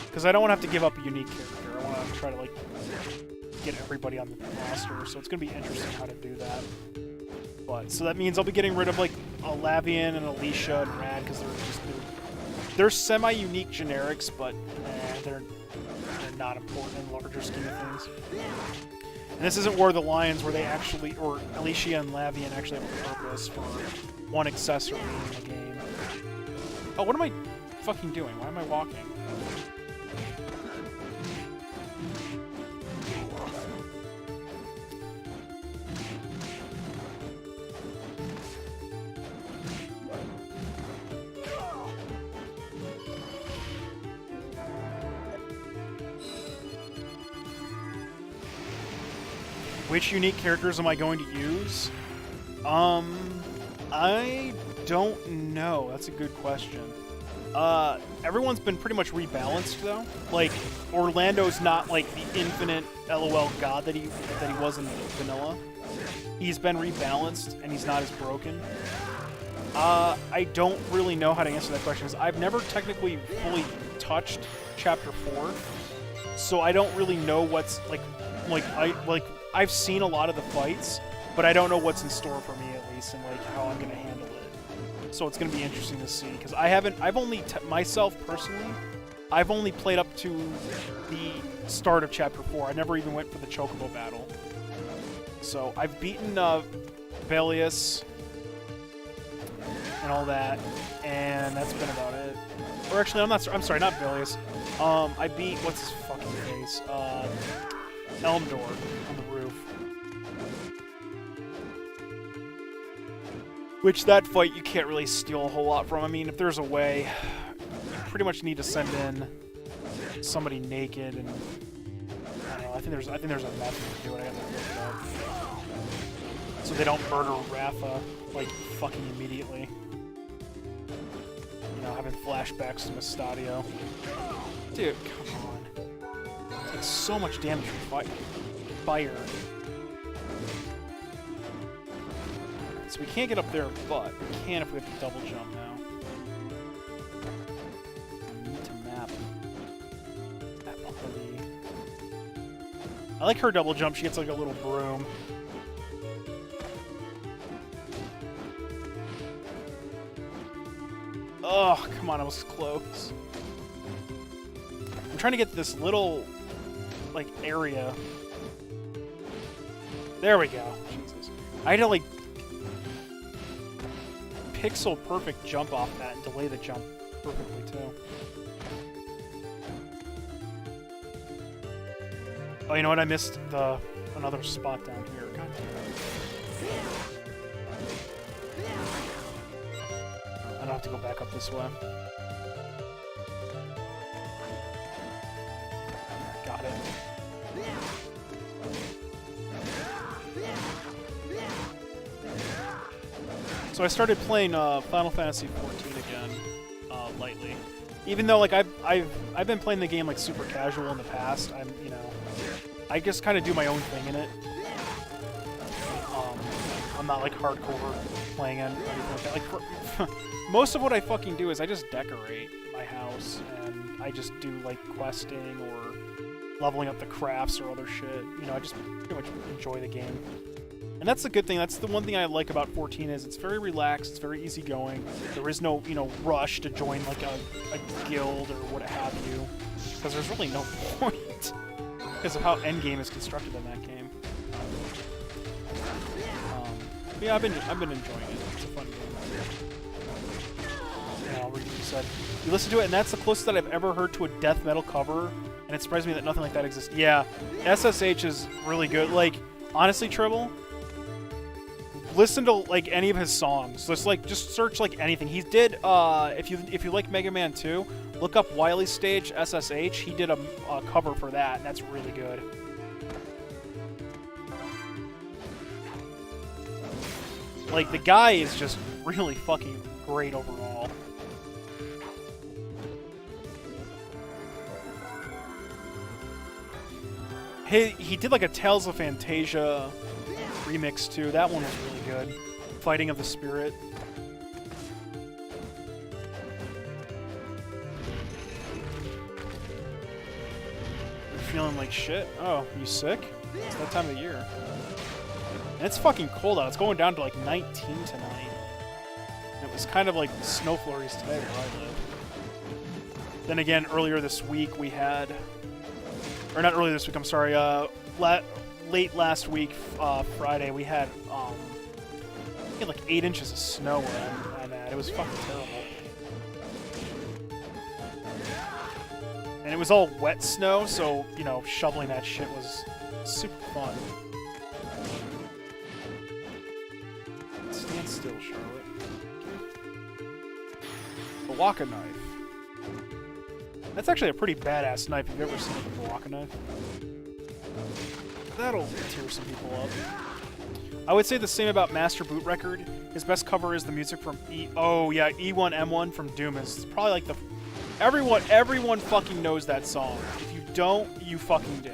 Because I don't want to have to give up a unique character. I want to try to, like, get everybody on the roster. So it's going to be interesting how to do that. But, so that means I'll be getting rid of, like, Lavian and Alicia and Rad, because they're semi-unique generics, but they're not important in the larger scheme of things. And this isn't War of the Lions, where they actually, or Alicia and Lavian actually have a purpose for one accessory in the game. Oh, what am I fucking doing? Why am I walking? Which unique characters am I going to use? I don't know. That's a good question. Everyone's been pretty much rebalanced though. Like, Orlando's not like the infinite LOL god that he was in vanilla. He's been rebalanced and he's not as broken. I don't really know how to answer that question, because I've never technically fully touched Chapter 4, so I don't really know what's I've seen a lot of the fights, but I don't know what's in store for me, at least, and like how I'm gonna handle it. So it's gonna be interesting to see, because I've only myself personally, I've only played up to the start of Chapter 4. I never even went for the Chocobo battle. So I've beaten Velius and all that, and that's been about it. Or actually, I'm sorry, not Velius. I beat, what's his fucking face? Elmdor on the roof. Which, that fight, you can't really steal a whole lot from. I mean, if there's a way, you pretty much need to send in somebody naked, and I don't know, I think there's a method to do it. I gotta look it up. So they don't murder Rafa, like, fucking immediately. You know, having flashbacks to Mustadio. Dude, come on. It's so much damage from fire. So we can't get up there, but we can if we have to double jump now. I need to map that party. I like her double jump. She gets like a little broom. Oh, come on, I was close. I'm trying to get this little, like, area. There we go. Jesus. I had to, like, pixel perfect jump off that and delay the jump perfectly, too. Oh, you know what? I missed another spot down here. God damn it. I don't have to go back up this way. Got it. So I started playing Final Fantasy XIV again, lightly. Even though, like, I've been playing the game like super casual in the past. I just kind of do my own thing in it. I'm not like hardcore playing it or anything like that. Like for, most of what I fucking do is I just decorate my house and I just do like questing or leveling up the crafts or other shit. You know, I just pretty much enjoy the game. And that's the good thing. That's the one thing I like about 14 is it's very relaxed. It's very easygoing. There is no, you know, rush to join like a guild or what have you, because there's really no point because of how endgame is constructed in that game. But yeah, I've been enjoying it. It's a fun game. Yeah, I'll read what you said. You listen to it, and that's the closest that I've ever heard to a death metal cover. And it surprised me that nothing like that exists. Yeah, SSH is really good. Like, honestly, Tribble, listen to like any of his songs. Just search like anything. He did. If you like Mega Man 2, look up Wily Stage SSH. He did a cover for that, and that's really good. Like, the guy is just really fucking great overall. He did like a Tales of Fantasia remix too. That one was really good. Fighting of the Spirit. You're feeling like shit? Oh, you sick? It's that time of year. And it's fucking cold out. It's going down to like 19 tonight. And it was kind of like snow flurries today where I live. Then again, earlier this week we had... Or not earlier this week, I'm sorry. Late last week, Friday, we had like 8 inches of snow where I'm at. It was fucking terrible. And it was all wet snow, so, you know, shoveling that shit was super fun. Stand still, Charlotte. The Waka knife. That's actually a pretty badass knife. Have you ever seen a Waka knife? That'll tear some people up. I would say the same about Master Boot Record. His best cover is the music from E1M1 from Doom. Is probably like the... Everyone fucking knows that song. If you don't, you fucking do.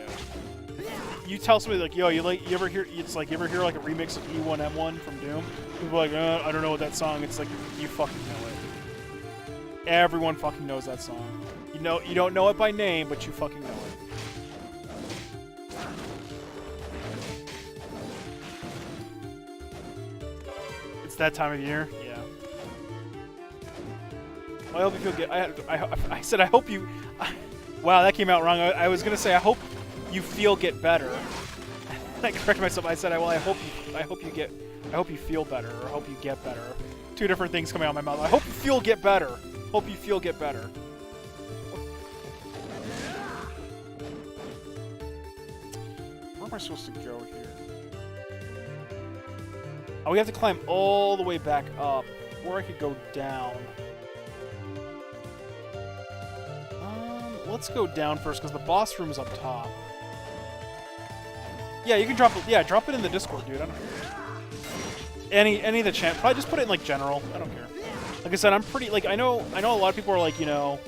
You tell somebody like, yo, you ever hear like a remix of E1M1 from Doom? People are like, I don't know what that song. It's like, you fucking know it. Everyone fucking knows that song. You don't know it by name, but you fucking know it. It's that time of year, yeah. Well, I hope you feel good. I said I hope you. Wow, that came out wrong. I was gonna say I hope you get better. I corrected myself. I said, well, I hope you feel better, or I hope you get better. Two different things coming out of my mouth. I hope you get better. Hope you get better. Where am I supposed to go here? Oh, we have to climb all the way back up. Or I could go down. Let's go down first, because the boss room is up top. Yeah, you can drop it. Yeah, drop it in the Discord, dude. I don't care. Any of the chat. Probably just put it in like general. I don't care. Like I said, I'm pretty like I know a lot of people are like, you know,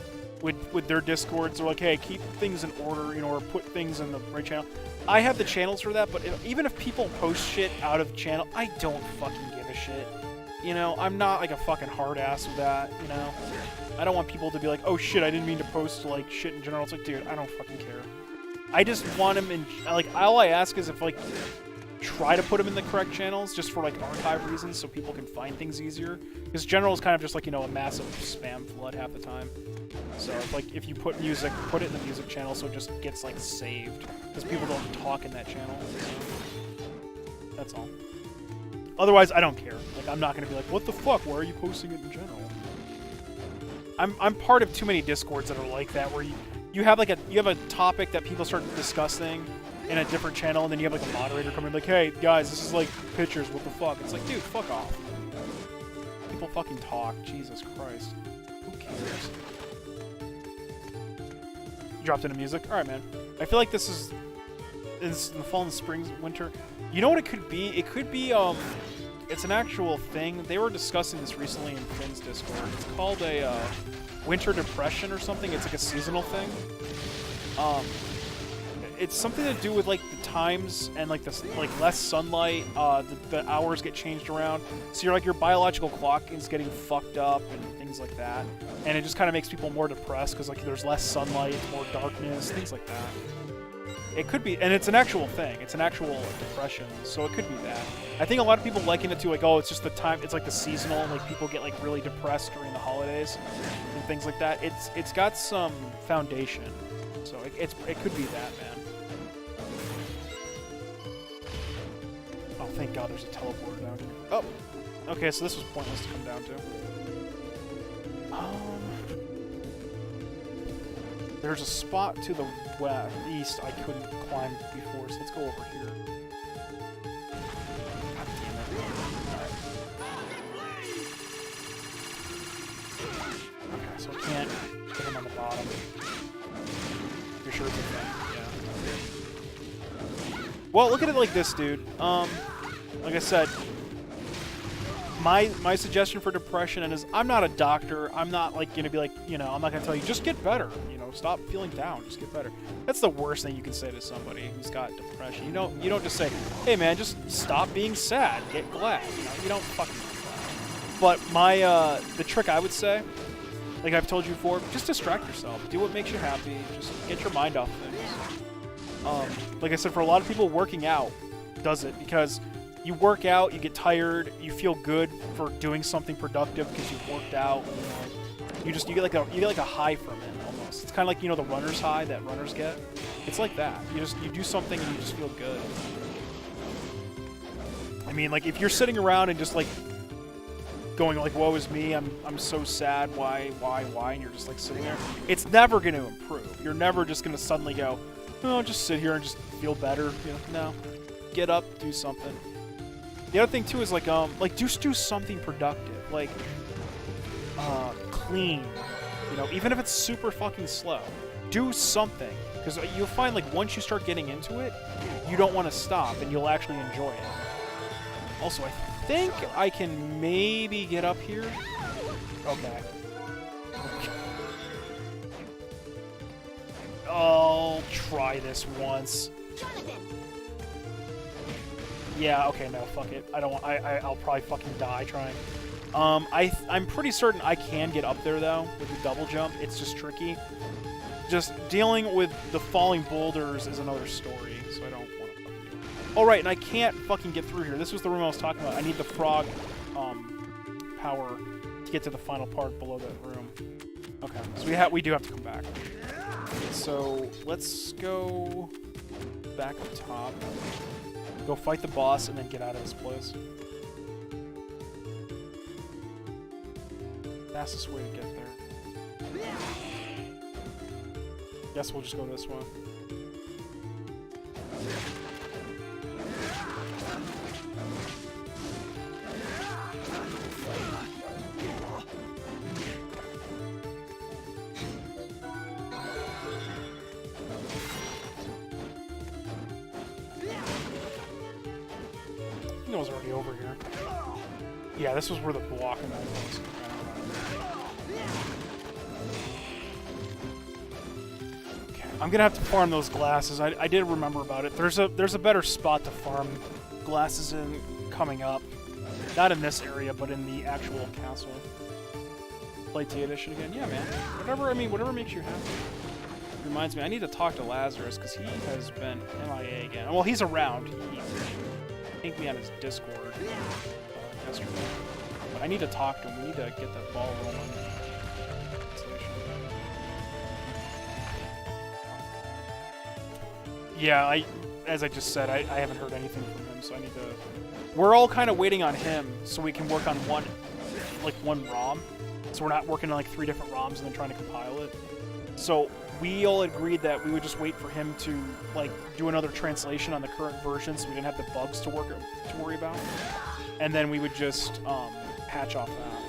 with their Discords, they're like, hey, keep things in order, you know, or put things in the right channel. I have the channels for that, but even if people post shit out of channel, I don't fucking give a shit. You know, I'm not like a fucking hard ass with that, you know? I don't want people to be like, oh shit, I didn't mean to post like shit in general. It's like, dude, I don't fucking care. I just want them in, like, all I ask is if, like, try to put them in the correct channels just for, like, archive reasons so people can find things easier. Because general is kind of just, like, you know, a massive spam flood half the time. So, if you put music, put it in the music channel so it just gets, like, saved. Because people don't talk in that channel. So that's all. Otherwise, I don't care. Like, I'm not going to be like, what the fuck? Why are you posting it in general? I'm part of too many Discords that are like that, where you have a topic that people start discussing in a different channel, and then you have like a moderator come in like, hey guys, this is like pictures, what the fuck? It's like, dude, fuck off. People fucking talk. Jesus Christ. Who cares? You dropped into music? Alright, man. I feel like this is in the fall and spring, winter. You know what it could be? It could be it's an actual thing. They were discussing this recently in Finn's Discord. It's called a winter depression or something. It's like a seasonal thing. it's something to do with like the times and like the less sunlight. The hours get changed around, so your biological clock is getting fucked up and things like that. And it just kind of makes people more depressed because like there's less sunlight, more darkness, things like that. It could be, and it's an actual thing. It's an actual depression, so it could be that. I think a lot of people liken it to like, oh, it's just the time. It's like the seasonal, like people get like really depressed during the holidays and things like that. It's got some foundation, so it could be that, man. Oh, thank God, there's a teleporter down here. Oh, okay, so this was pointless to come down to. There's a spot to the east I couldn't climb before, so let's go over here. God damn it. Alright. Okay, so I can't get him on the bottom. You're sure it's a thing? Yeah. Well, look at it like this, dude. Like I said, my suggestion for depression is I'm not a doctor. I'm not like gonna be like, I'm not gonna tell you just get better. Stop feeling down. Just get better. That's the worst thing you can say to somebody who's got depression. You don't just say, hey man, just stop being sad. Get glad. You don't fucking do that. But the trick I would say, like I've told you before, just distract yourself. Do what makes you happy. Just get your mind off things. Like I said, for a lot of people, working out does it because you work out, you get tired, you feel good for doing something productive because you've worked out. You get like a high from it almost. It's kind of like the runner's high that runners get. It's like that. You do something and you just feel good. I mean, like if you're sitting around and just like going like, woe is me, I'm so sad, why, and you're just like sitting there, it's never going to improve. You're never just going to suddenly go, oh, just sit here and just feel better. No. Get up, do something. The other thing too is like just do something productive, like clean, even if it's super fucking slow, do something, because you'll find like once you start getting into it, you don't want to stop and you'll actually enjoy it. Also, I think I can maybe get up here. Okay. I'll try this once. Yeah, okay, no, fuck it. I'll probably fucking die trying. I'm pretty certain I can get up there, though, with the double jump. It's just tricky. Just dealing with the falling boulders is another story, so I don't want to fucking do it. Oh, right, and I can't fucking get through here. This was the room I was talking about. I need the frog, power to get to the final part below that room. Okay, so we do have to come back. So, let's go back up top. Go fight the boss and then get out of this place. Fastest way to get there. Guess we'll just go this way. I was already over here. Yeah, this was where the block and that was. Okay, I'm gonna have to farm those glasses. I did remember about it. There's a better spot to farm glasses in coming up. Not in this area, but in the actual castle. Play T edition again. Yeah, man. Whatever makes you happy. Reminds me, I need to talk to Lazarus because he has been MIA again. Well, he's around. He pinged me on his Discord yesterday. But I need to talk to him. We need to get that ball rolling. Yeah, as I just said, I haven't heard anything from him, so I need to... We're all kind of waiting on him so we can work on one ROM. So we're not working on like 3 different ROMs and then trying to compile it. So we all agreed that we would just wait for him to like do another translation on the current version so we didn't have the bugs to worry about. And then we would just patch off that.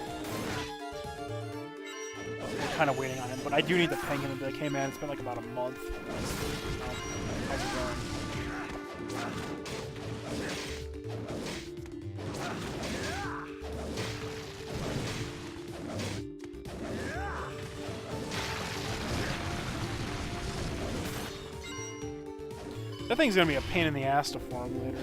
We're kind of waiting on him, but I do need to ping him and be like, hey man, it's been like about a month. How's it going? That thing's gonna be a pain in the ass to farm later.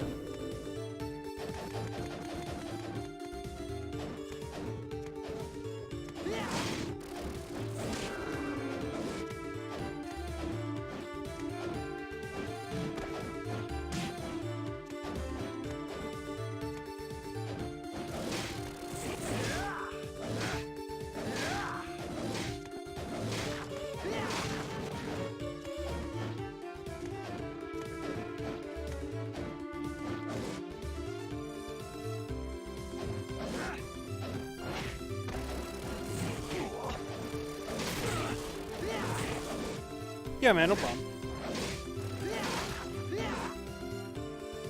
Yeah, man, no problem.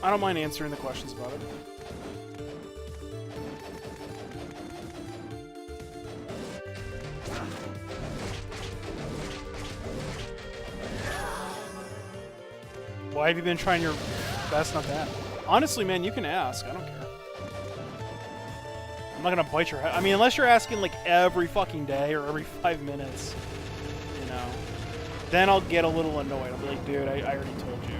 I don't mind answering the questions about it. Why have you been trying your best? Not that. Honestly, man, you can ask. I don't care. I'm not gonna bite your head. I mean, unless you're asking like every fucking day or every 5 minutes, you know. Then I'll get a little annoyed. I'll be like, dude, I already told you.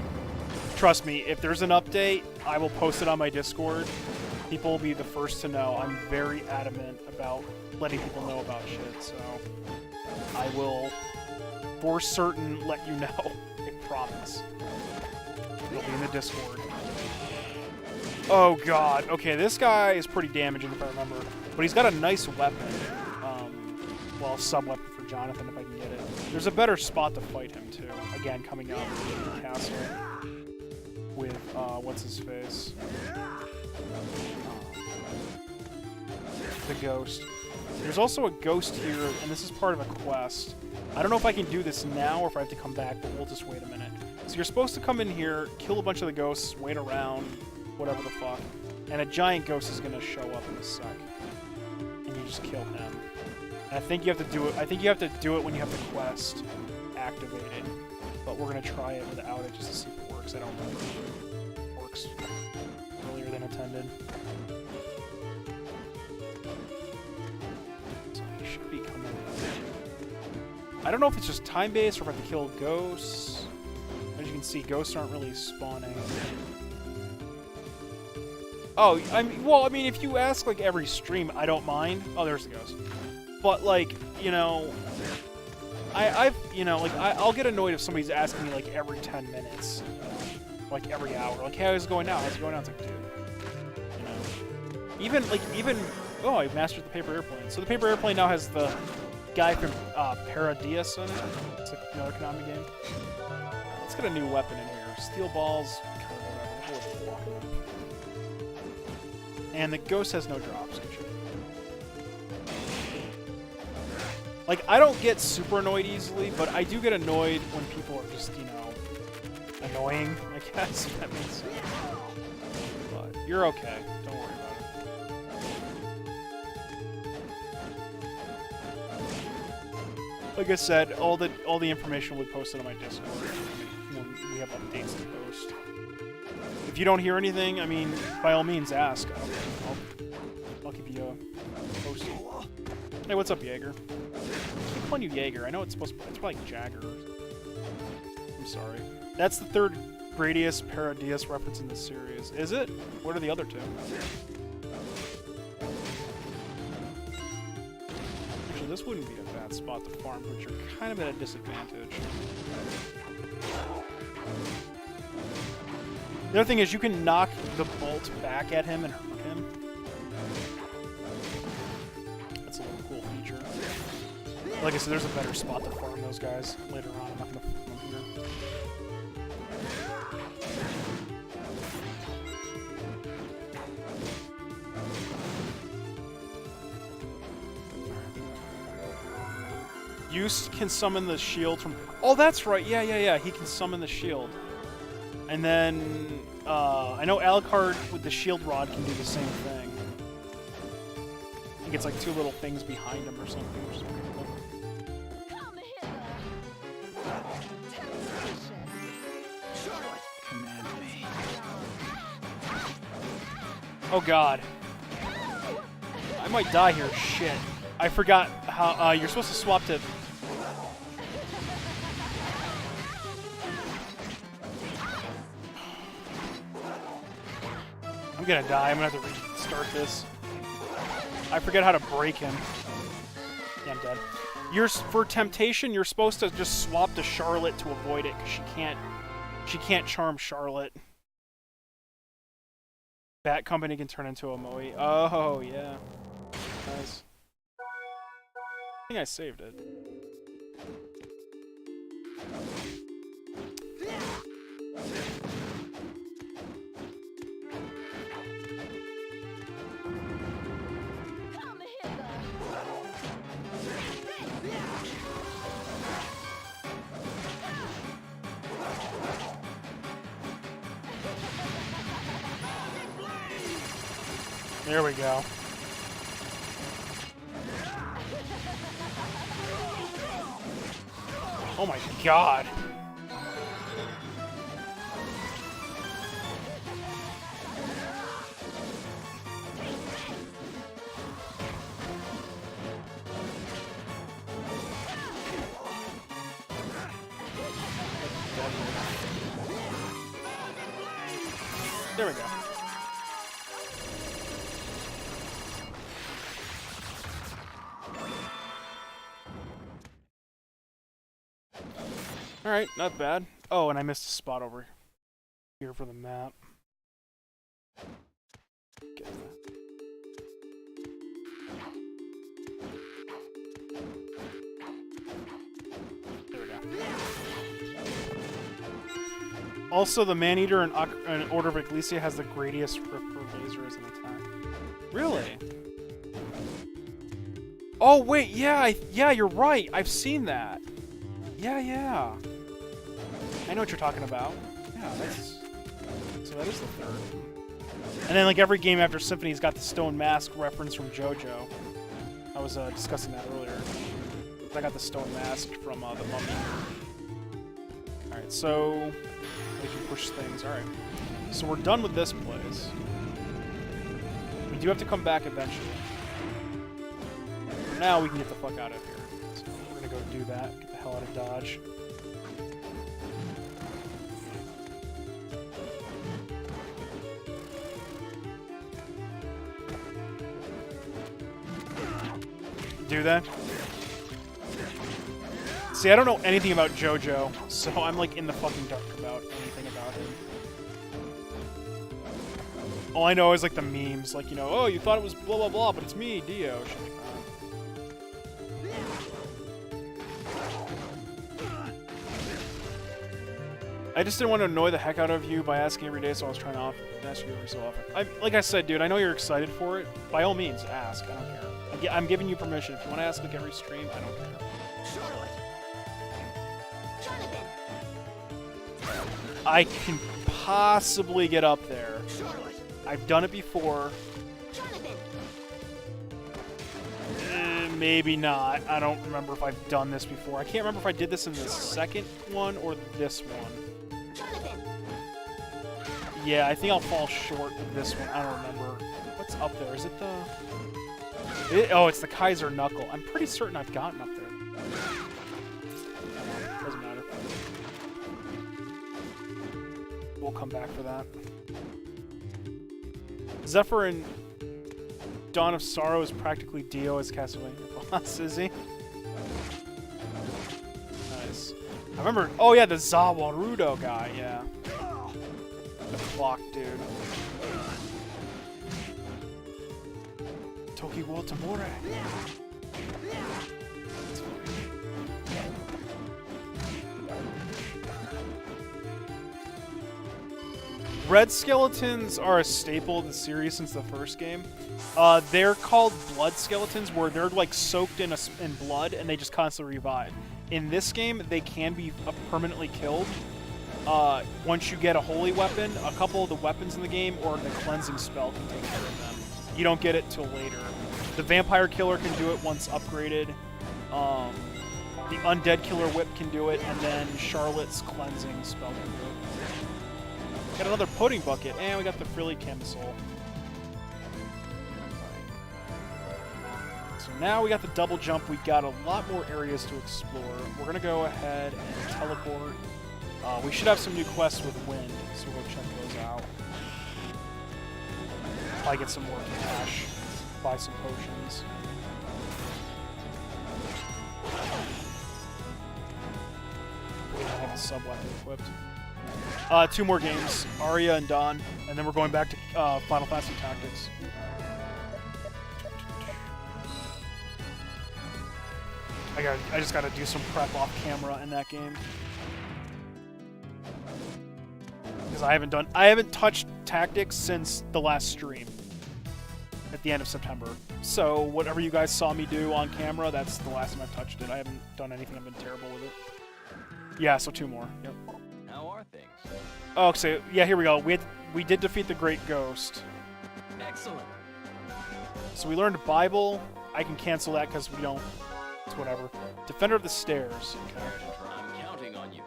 Trust me, if there's an update, I will post it on my Discord. People will be the first to know. I'm very adamant about letting people know about shit, so I will, for certain, let you know. I promise. It'll be in the Discord. Oh god. Okay, this guy is pretty damaging if I remember. But he's got a nice weapon. Well, sub-weapon for Jonathan if I can get it. There's a better spot to fight him, too. Again, coming out of the castle with, what's-his-face? The ghost. There's also a ghost here, and this is part of a quest. I don't know if I can do this now or if I have to come back, but we'll just wait a minute. So you're supposed to come in here, kill a bunch of the ghosts, wait around, whatever the fuck, and a giant ghost is going to show up in a sec. And you just kill him. And I think you have to do it. I think you have to do it when you have the quest activated. But we're gonna try it without it just to see if it works. I don't know if it works earlier than intended. So he should be coming in. I don't know if it's just time-based or if I have to kill ghosts. As you can see, ghosts aren't really spawning. Oh, I mean, if you ask like every stream, I don't mind. Oh, there's the ghost. But, like, you know, I'll get annoyed if somebody's asking me, like, every 10 minutes, you know, like, every hour. Like, hey, how's it going now? How's it going now? It's like, dude, you know. Even, oh, I mastered the paper airplane. So the paper airplane now has the guy from Paradias on it. It's like another Konami game. Let's get a new weapon in here. Steel balls, kind of whatever. And the ghost has no drops. Like, I don't get super annoyed easily, but I do get annoyed when people are just, you know, annoying, I guess, if that makes sense. But you're okay. Don't worry about it. Like I said, all the information will be posted on my Discord when we have updates to post. If you don't hear anything, I mean, by all means, ask. I'll keep you posted. Hey, what's up, Jaeger? I keep calling you Jaeger. I know it's supposed to be, it's probably Jagger. I'm sorry. That's the third Gradius Paradias reference in this series. Is it? What are the other two? Actually, this wouldn't be a bad spot to farm, but you're kind of at a disadvantage. The other thing is you can knock the bolt back at him and hurt him. That's a little cool feature. Like I said, there's a better spot to farm those guys later on. I'm not going to farm them here. Use can summon the shield from... Oh, that's right. Yeah. He can summon the shield. And then, I know Alucard with the shield rod can do the same thing. I think it's like two little things behind him or something, which is pretty cool. Come hither. Temptation. Charlotte, command me. Oh god. I might die here. Shit. I forgot how, you're supposed to swap to... I'm gonna die. I'm gonna have to restart this. I forget how to break him. Yeah, I'm dead. For Temptation, you're supposed to just swap to Charlotte to avoid it, because she can't charm Charlotte. Bat Company can turn into a Moe. Oh, yeah. Nice. I think I saved it. Come hither. There we go. Oh my god. There we go. Alright, not bad. Oh, and I missed a spot over here for the map. Get that. There we go. Also, the Maneater in Order of Ecclesia has the greatest Ripper laser as an attack. Really? Oh, wait, yeah, yeah, you're right. I've seen that. Yeah. I know what you're talking about. Yeah, that's... So that is the third. And then, like, every game after Symphony's got the Stone Mask reference from JoJo. I was discussing that earlier. I got the Stone Mask from the Mummy. Alright, so... We can push things. Alright. So we're done with this place. We do have to come back eventually. For now, we can get the fuck out of here. So we're gonna go do that. Get the hell out of Dodge. Do that. See, I don't know anything about JoJo, so I'm like in the fucking dark about anything about him. All I know is like the memes, like, you know, oh, you thought it was blah blah blah, but it's me, Dio. Shit like that. I just didn't want to annoy the heck out of you by asking every day, so I was trying to ask you every so often. Like I said, dude, I know you're excited for it. By all means, ask. I don't care. I'm giving you permission. If you want to ask like every stream, I don't care. I can possibly get up there. I've done it before. Maybe not. I don't remember if I've done this before. I can't remember if I did this in the second one or this one. Yeah, I think I'll fall short with this one. I don't remember. What's up there? Is it the... oh, it's the Kaiser Knuckle. I'm pretty certain I've gotten up there. Doesn't matter. We'll come back for that. Zephyr and Dawn of Sorrow is practically Dio as Castlevania boss, is he? Nice. I remember... Oh yeah, the Zawarudo guy, yeah. The clock dude. Toki wo Tamore. Red skeletons are a staple of the series since the first game. They're called blood skeletons, where they're like soaked in blood and they just constantly revive. In this game, they can be permanently killed. Once you get a holy weapon, a couple of the weapons in the game or the cleansing spell can take care of them. You don't get it till later. The Vampire Killer can do it once upgraded. The Undead Killer Whip can do it, and then Charlotte's cleansing spell can do it. Got another pudding bucket, and we got the Frilly Camisole. So now we got the double jump. We got a lot more areas to explore. We're gonna go ahead and teleport. We should have some new quests with wind, so we'll check those out. Probably get some more cash, buy some potions. We don't have a sub-weapon equipped. 2 more games, Arya and Dawn, and then we're going back to Final Fantasy Tactics. I just gotta do some prep off camera in that game. Because I haven't touched Tactics since the last stream. At the end of September. So, whatever you guys saw me do on camera, that's the last time I've touched it. I haven't done anything, I've been terrible with it. Yeah, so 2 more, yep. How are things? Oh, so, yeah, here we go. We did defeat the Great Ghost. Excellent. So we learned Bible. I can cancel that because we don't... It's whatever. Defender of the Stairs. Okay. I'm counting on you.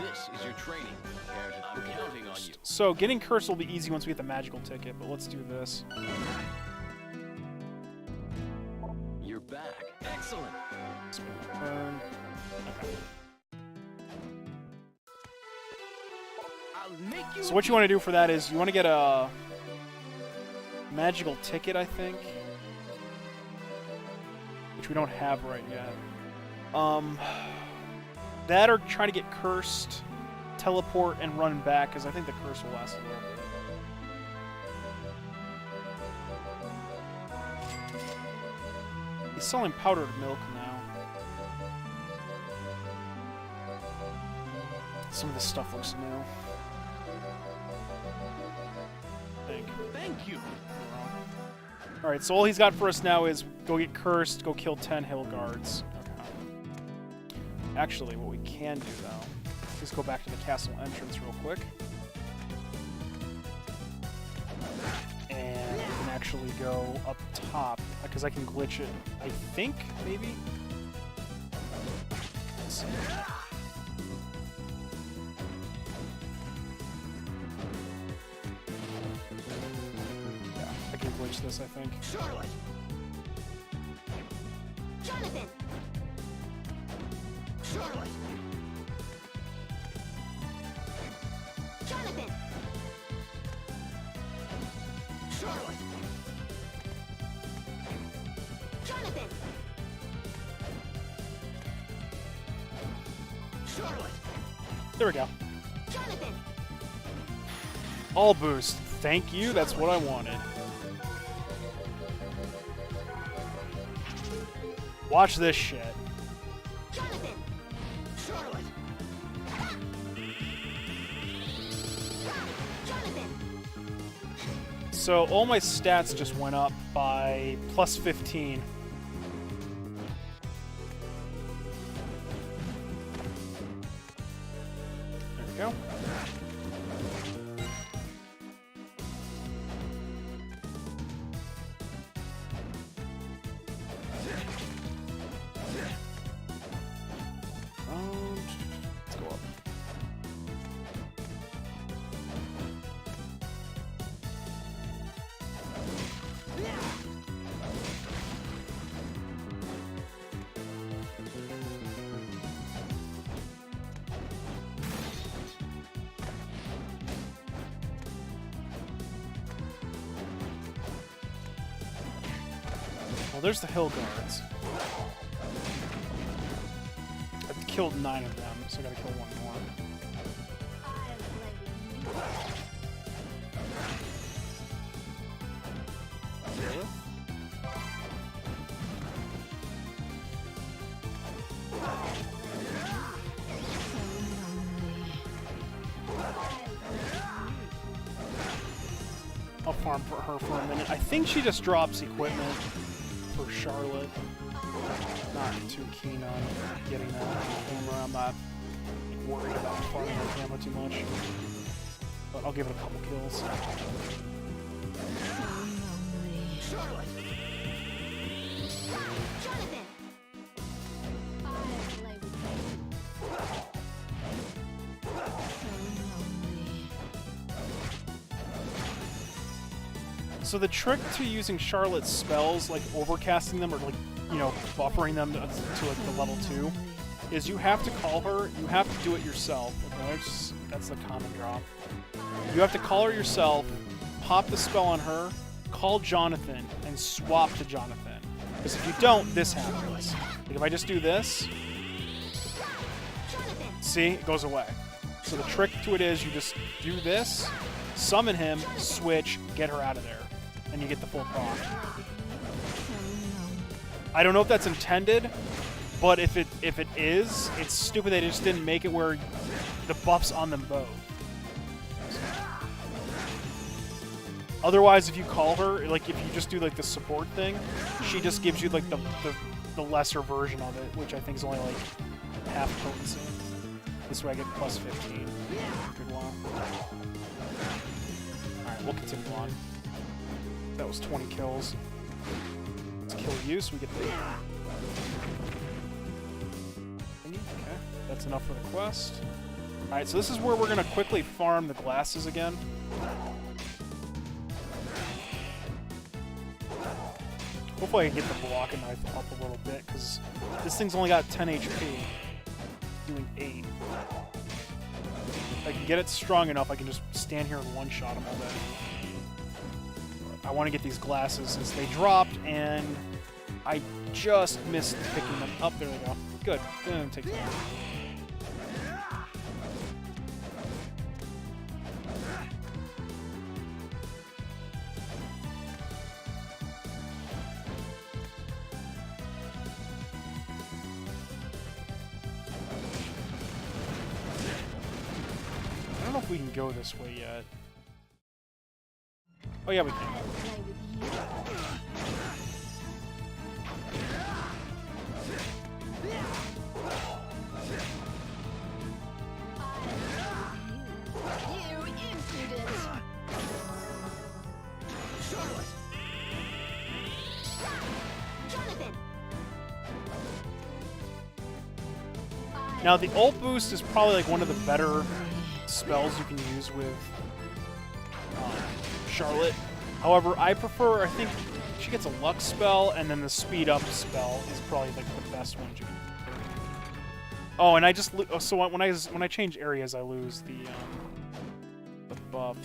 This is your training. I'm counting on you. So getting Curse will be easy once we get the magical ticket, but let's do this. You're back. Excellent. Burn. Okay. I'll make you. So what you want to do for that is you want to get a magical ticket, I think, which we don't have right yet. That or try to get cursed, teleport, and run back, because I think the curse will last a little bit. He's selling powdered milk now. Some of this stuff looks new. Thank you. Alright, so all he's got for us now is go get cursed, go kill 10 hill guards. Okay. Actually, what we can do, though, is go back to the castle entrance real quick. And we can actually go up top, because I can glitch it, I think, maybe? Let's see. Glitch this, I think. Charlotte! Jonathan! Charlotte! Jonathan! Charlotte! Jonathan! Charlotte! There we go. Jonathan! All boost. Thank you, that's what I wanted. Watch this shit. Jonathan! Charlotte! Jonathan! So all my stats just went up by plus 15. There we go. Let's go up. Well, there's the hill guards. I've killed 9 of them, so I gotta kill 1 more. Really? I'll farm for her for a minute. I think she just drops equipment for Charlotte. Not too keen on getting that on camera. I'm not worried about farming on camera too much. But I'll give it a couple kills. Charlotte! Jonathan! So the trick to using Charlotte's spells, like overcasting them or like, you know, buffering them to like the level 2, is you have to call her. You have to do it yourself. Okay, that's the common drop. You have to call her yourself, pop the spell on her, call Jonathan, and swap to Jonathan. Because if you don't, this happens. Like if I just do this, see, it goes away. So the trick to it is you just do this, summon him, switch, get her out of there, and you get the full proc. I don't know if that's intended, but if it is, it's stupid they just didn't make it where the buff's on them both. Otherwise, if you call her, like if you just do like the support thing, she just gives you like the lesser version of it, which I think is only like half potency. This way I get plus 15. Good one. Alright, we'll continue on. That was 20 kills. Let's kill you so we get the... Okay, that's enough for the quest. Alright, so this is where we're going to quickly farm the glasses again. Hopefully I can get the blocking knife up a little bit, because this thing's only got 10 HP. Doing 8. If I can get it strong enough, I can just stand here and one-shot him all day. I want to get these glasses since they dropped, and I just missed picking them up. There we go. Good. Didn't take time. I don't know if we can go this way yet. Oh yeah, we can. Now the ult boost is probably like one of the better spells you can use with Charlotte. However, I prefer, I think she gets a luck spell, and then the speed up spell is probably like the best one you can do. Oh, and I just so when I change areas, I lose the buff.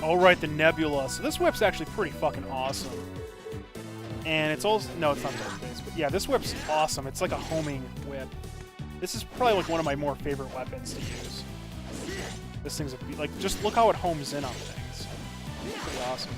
Oh, right, the Nebula. So this whip's actually pretty fucking awesome. And it's also... No, it's not Dark Base. But yeah, this whip's awesome. It's like a homing whip. This is probably like one of my more favorite weapons to use. This thing's a... Like, just look how it homes in on things. It's pretty awesome.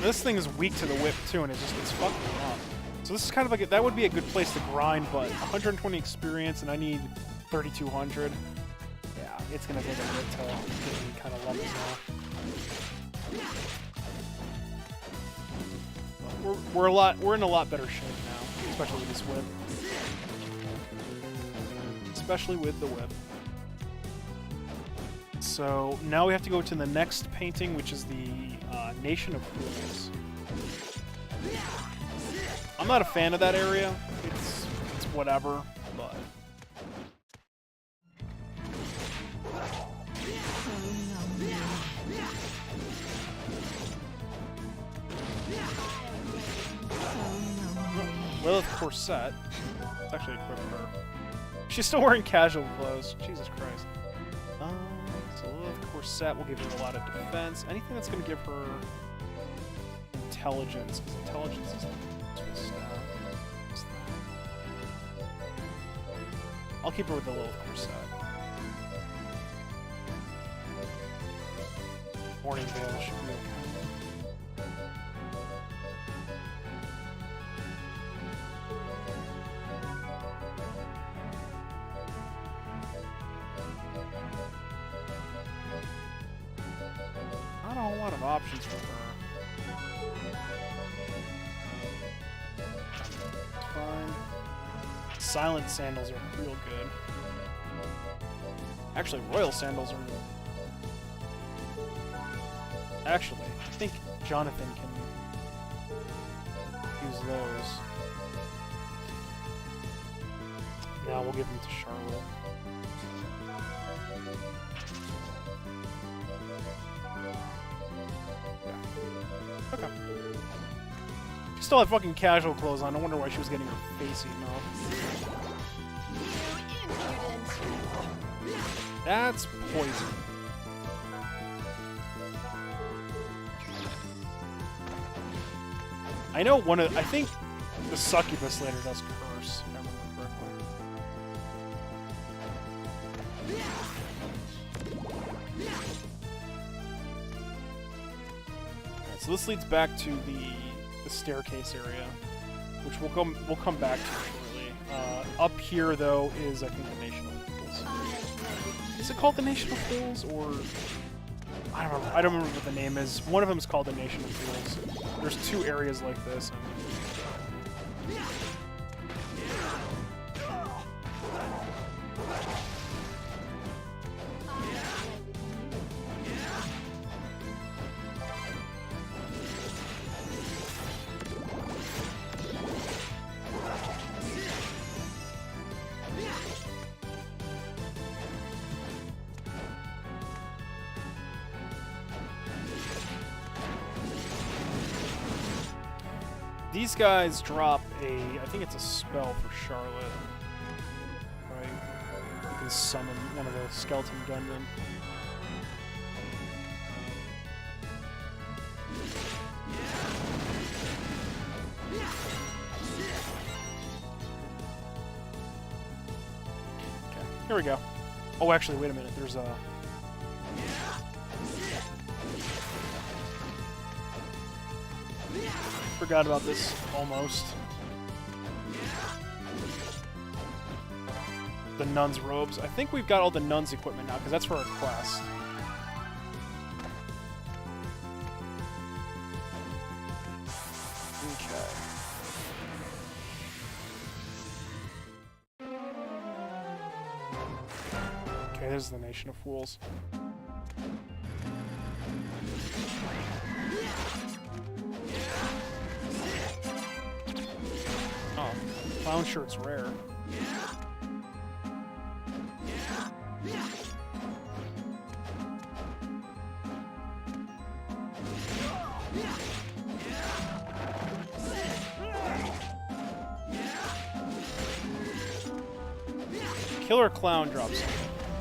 This thing is weak to the whip too, and it's fucking up. So this is kind of like that would be a good place to grind, but 120 experience, and I need 3,200. Yeah, it's gonna take a bit to get me kind of levels now. We're in a lot better shape now, especially with this whip. Especially with the whip. So now we have to go to the next painting, which is the Nation of Fools. I'm not a fan of that area. It's whatever, but... Lilith Corset. It's actually equipped her. She's still wearing casual clothes. Jesus Christ. So So Lilith Corset will give her a lot of defense. Anything that's going to give her intelligence, because intelligence is twist out. What's that? I'll keep her with the Lilith Corset. Morning Veil should be okay. Not a whole lot of options for her. Fine. Silent Sandals are real good. Actually, Royal Sandals are... Actually, I think Jonathan can use those. Now we'll give them to Charlotte. Yeah. Okay. She still had fucking casual clothes on. I wonder why she was getting her face eaten off. That's poison. I know I think the Succubus later does curse, if I remember correctly. Alright, so this leads back to the staircase area, which we'll come back to shortly. Up here, though, is, I think, the Nation of Fools. Is it called the Nation of Fools, or... I don't remember what the name is. One of them is called the Nation of Fools. There's two areas like this. And... These guys drop I think it's a spell for Charlotte. Right? You can summon one of the skeleton gunmen. Okay, here we go. Oh, actually, wait a minute. There's a... Forgot about this, almost. The nun's robes. I think we've got all the nun's equipment now, because that's for our quest. Okay, there's the Nation of Fools. Oh, clown shirt's rare. Killer Clown drops.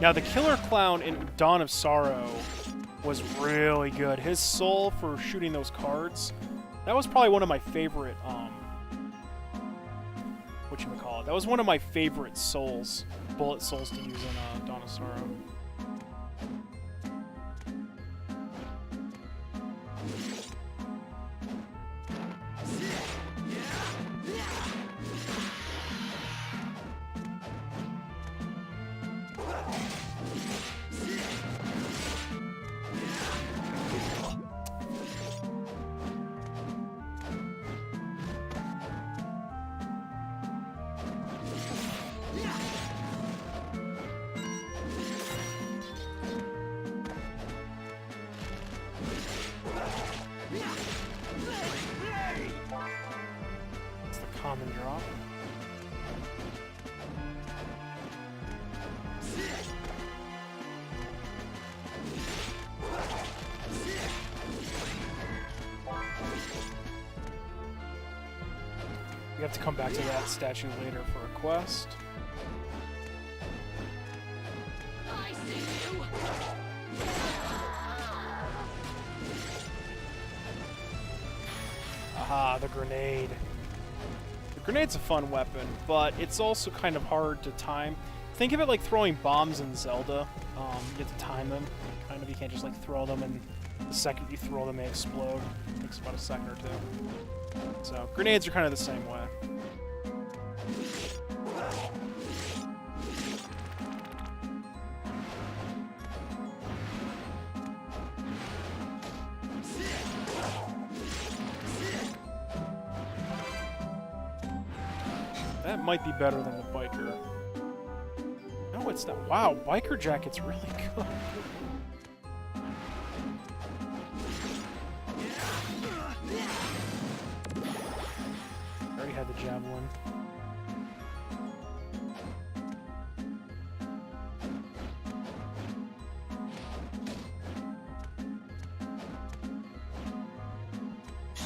Now, the Killer Clown in Dawn of Sorrow was really good. His soul for shooting those cards, that was probably one of my favorite, whatchamacallit. That was one of my favorite souls, bullet souls to use in Dawn of Sorrow. Common drop. We have to come back to that statue later for a quest. I see you. Aha, the grenade. The grenade's a fun weapon, but it's also kind of hard to time. Think of it like throwing bombs in Zelda. You have to time them. Kind of, you can't just like throw them and the second you throw them they explode. It takes about a second or two. So, grenades are kind of the same way. That might be better than the biker. No, it's not. Wow, biker jacket's really good. I already had the javelin.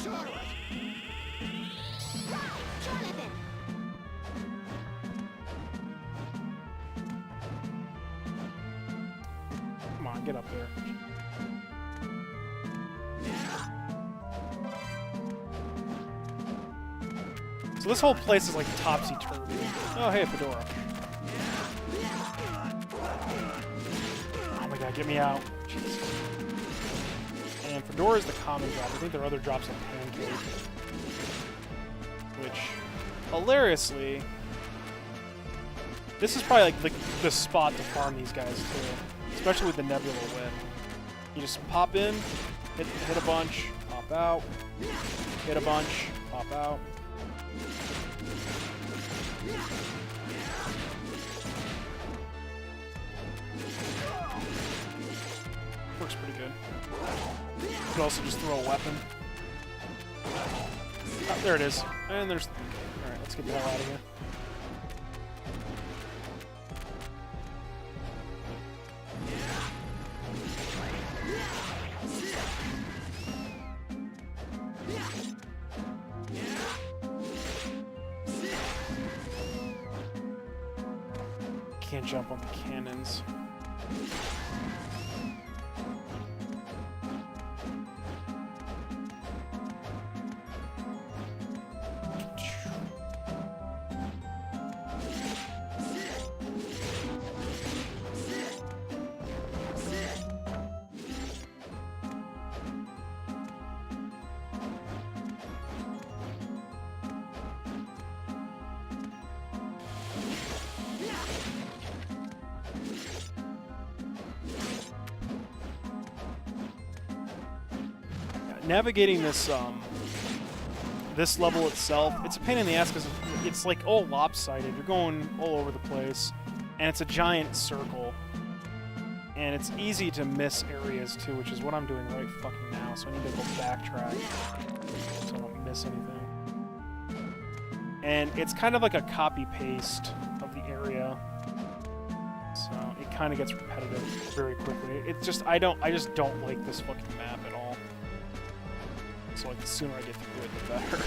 Jonathan! Come on, get up there. So this whole place is like topsy-turvy. Oh, hey, Fedora. Oh my god, get me out. Jesus. And Fedora is the common drop. I think there are other drops like Pancake. Which, hilariously, this is probably like the spot to farm these guys too. Especially with the Nebula Whip. You just pop in, hit a bunch, pop out, hit a bunch, pop out. Works pretty good. You can also just throw a weapon. Oh, there it is. And there's... Alright, let's get the hell out of here. Can't jump on the cannons. Navigating this this level itself, it's a pain in the ass because it's like all lopsided. You're going all over the place, and it's a giant circle, and it's easy to miss areas too, which is what I'm doing right fucking now. So I need to go backtrack so I don't miss anything. And it's kind of like a copy paste of the area, so it kind of gets repetitive very quickly. It's just I just don't like this fucking map at all. So like the sooner I get through it, the better.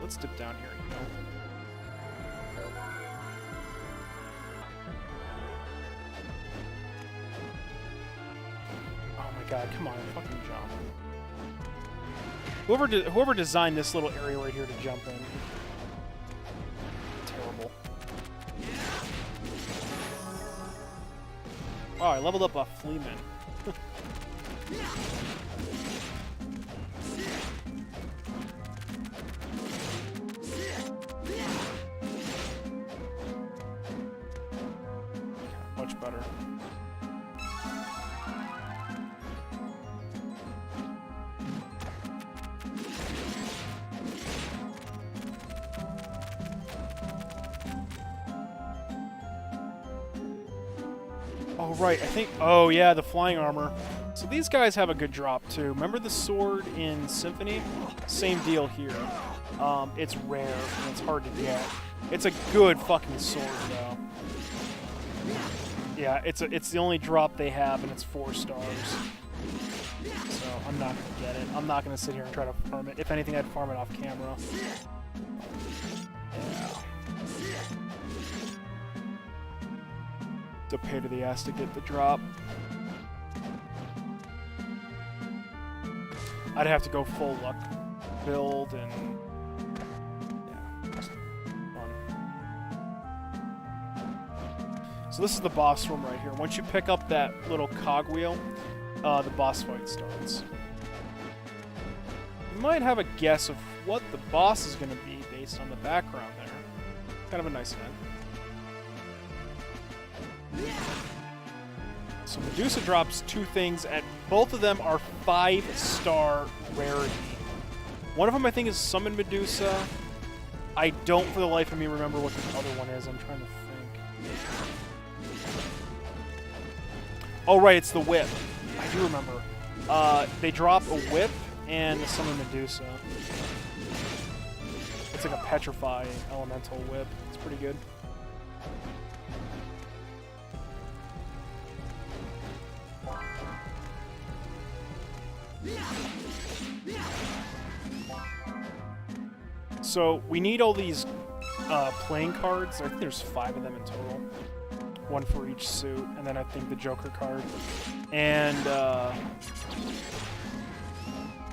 Let's dip down here, you know. Oh my god, come on, fucking jump. Whoever designed this little area right here to jump in. Terrible. Wow, I leveled up a Fleeman. Much better. Oh, right, I think... Oh, yeah, the flying armor. So these guys have a good drop, too. Remember the sword in Symphony? Same deal here. It's rare, and it's hard to get. It's a good fucking sword, though. Yeah, it's the only drop they have, and it's 4 stars. So I'm not gonna get it. I'm not gonna sit here and try to farm it. If anything, I'd farm it off camera. Yeah. It's a pain in the ass to get the drop. I'd have to go full luck build and yeah, just fun. So this is the boss room right here. Once you pick up that little cogwheel, the boss fight starts. You might have a guess of what the boss is going to be based on the background there. Kind of a nice hint. So Medusa drops 2 things, and both of them are 5-star rarity. One of them I think is Summon Medusa. I don't for the life of me remember what the other one is. I'm trying to think. Oh right, it's the whip. I do remember. They drop a whip and a Summon Medusa. It's like a Petrify elemental whip. It's pretty good. So we need all these playing cards. I think there's 5 of them in total. 1 for each suit, and then I think the Joker card. And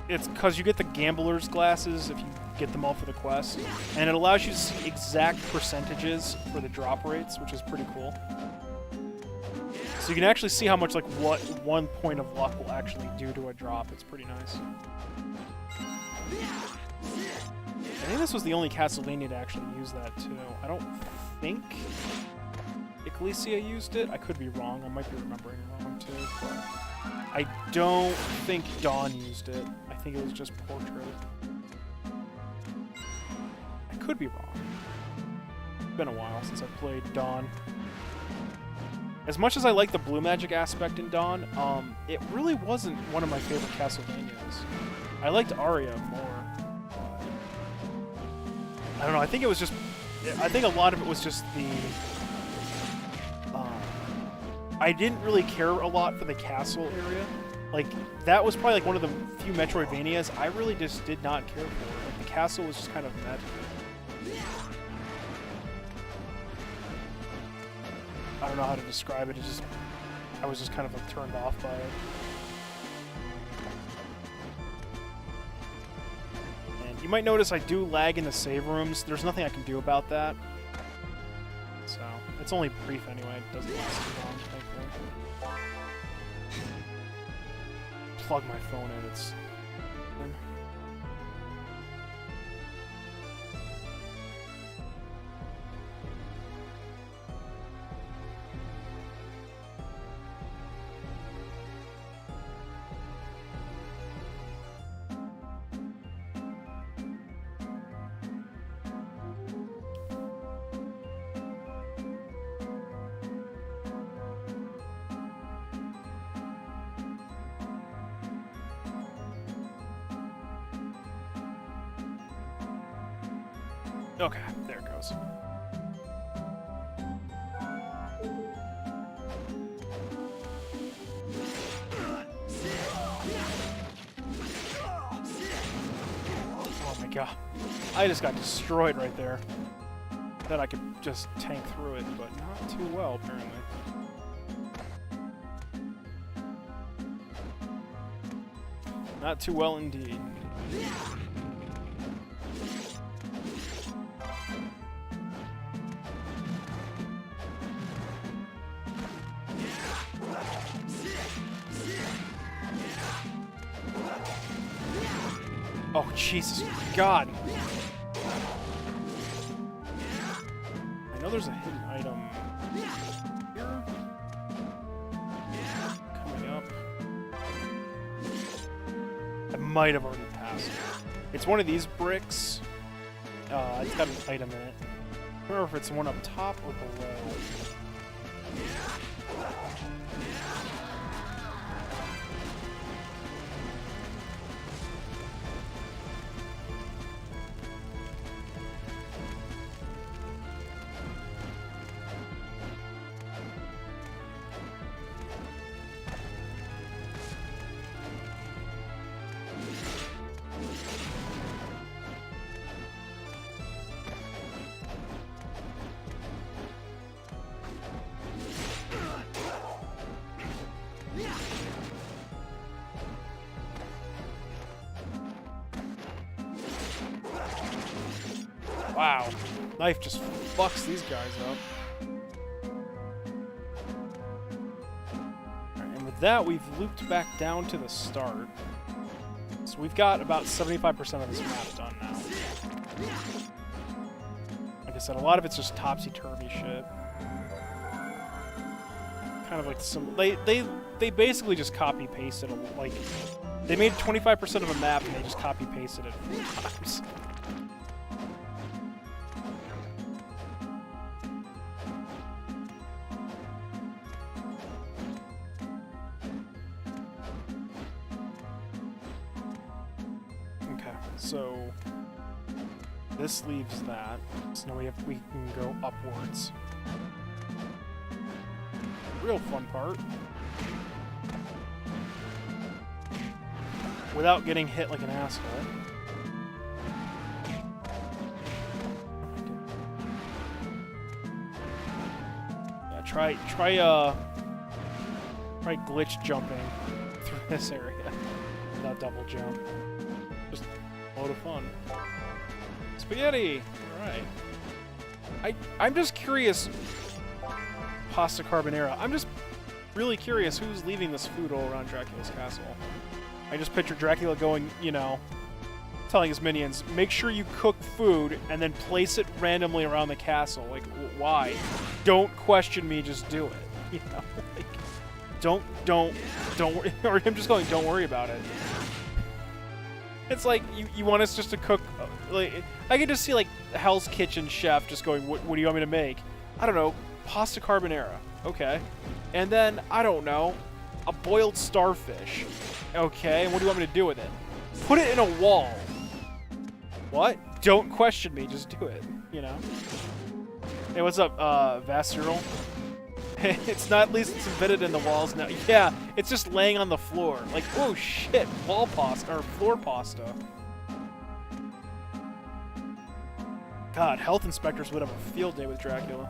it's because you get the gambler's glasses if you get them all for the quest, and it allows you to see exact percentages for the drop rates, which is pretty cool. So you can actually see how much, like, what 1 point of luck will actually do to a drop. It's pretty nice. I think this was the only Castlevania to actually use that, too. I don't think Ecclesia used it. I could be wrong. I might be remembering it wrong, too. But I don't think Dawn used it. I think it was just Portrait. I could be wrong. It's been a while since I played Dawn. As much as I like the blue magic aspect in Dawn, it really wasn't one of my favorite Castlevanias. I liked Aria more. I don't know, I think it was just... I think a lot of it was just the... I didn't really care a lot for the castle area. Like, that was probably like one of the few Metroidvanias I really just did not care for. Like, the castle was just kind of meh. I don't know how to describe it. It just... I was just kind of like, turned off by it. You might notice I do lag in the save rooms. There's nothing I can do about that. So, it's only brief anyway. It doesn't last too long, thankfully. Plug my phone in. It's... Okay, there it goes. Oh my god. I just got destroyed right there. Thought I could just tank through it, but not too well, apparently. Not too well indeed. Oh, Jesus God. I know there's a hidden item here. Coming up. I might have already passed. It's one of these bricks. It's got an item in it. I don't remember if it's one up top or below. Wow. Knife just fucks these guys up. Alright, and with that, we've looped back down to the start. So we've got about 75% of this map done now. Like I said, a lot of it's just topsy-turvy shit. Kind of like some... They basically just copy-pasted, like... They made 25% of a map and they just copy-pasted it 4 times. So this leaves that. So now we can go upwards. Real fun part. Without getting hit like an asshole. Yeah, try glitch jumping through this area without double jump. Just a load of fun. Spaghetti! Alright. I'm just curious, Pasta Carbonara, I'm just really curious who's leaving this food all around Dracula's castle. I just picture Dracula going, you know, telling his minions, make sure you cook food and then place it randomly around the castle. Like, why? Don't question me, just do it. You know, like, don't worry. Or him just going, don't worry about it. It's like, you want us just to cook, like, I can just see, like, Hell's Kitchen chef just going, what do you want me to make? I don't know, pasta carbonara. Okay. And then, I don't know, a boiled starfish. Okay, and what do you want me to do with it? Put it in a wall. What? Don't question me, just do it, you know? Hey, what's up, Vasterl? It's not, at least it's embedded in the walls now. Yeah, it's just laying on the floor. Like, oh shit, wall pasta, or floor pasta. God, health inspectors would have a field day with Dracula.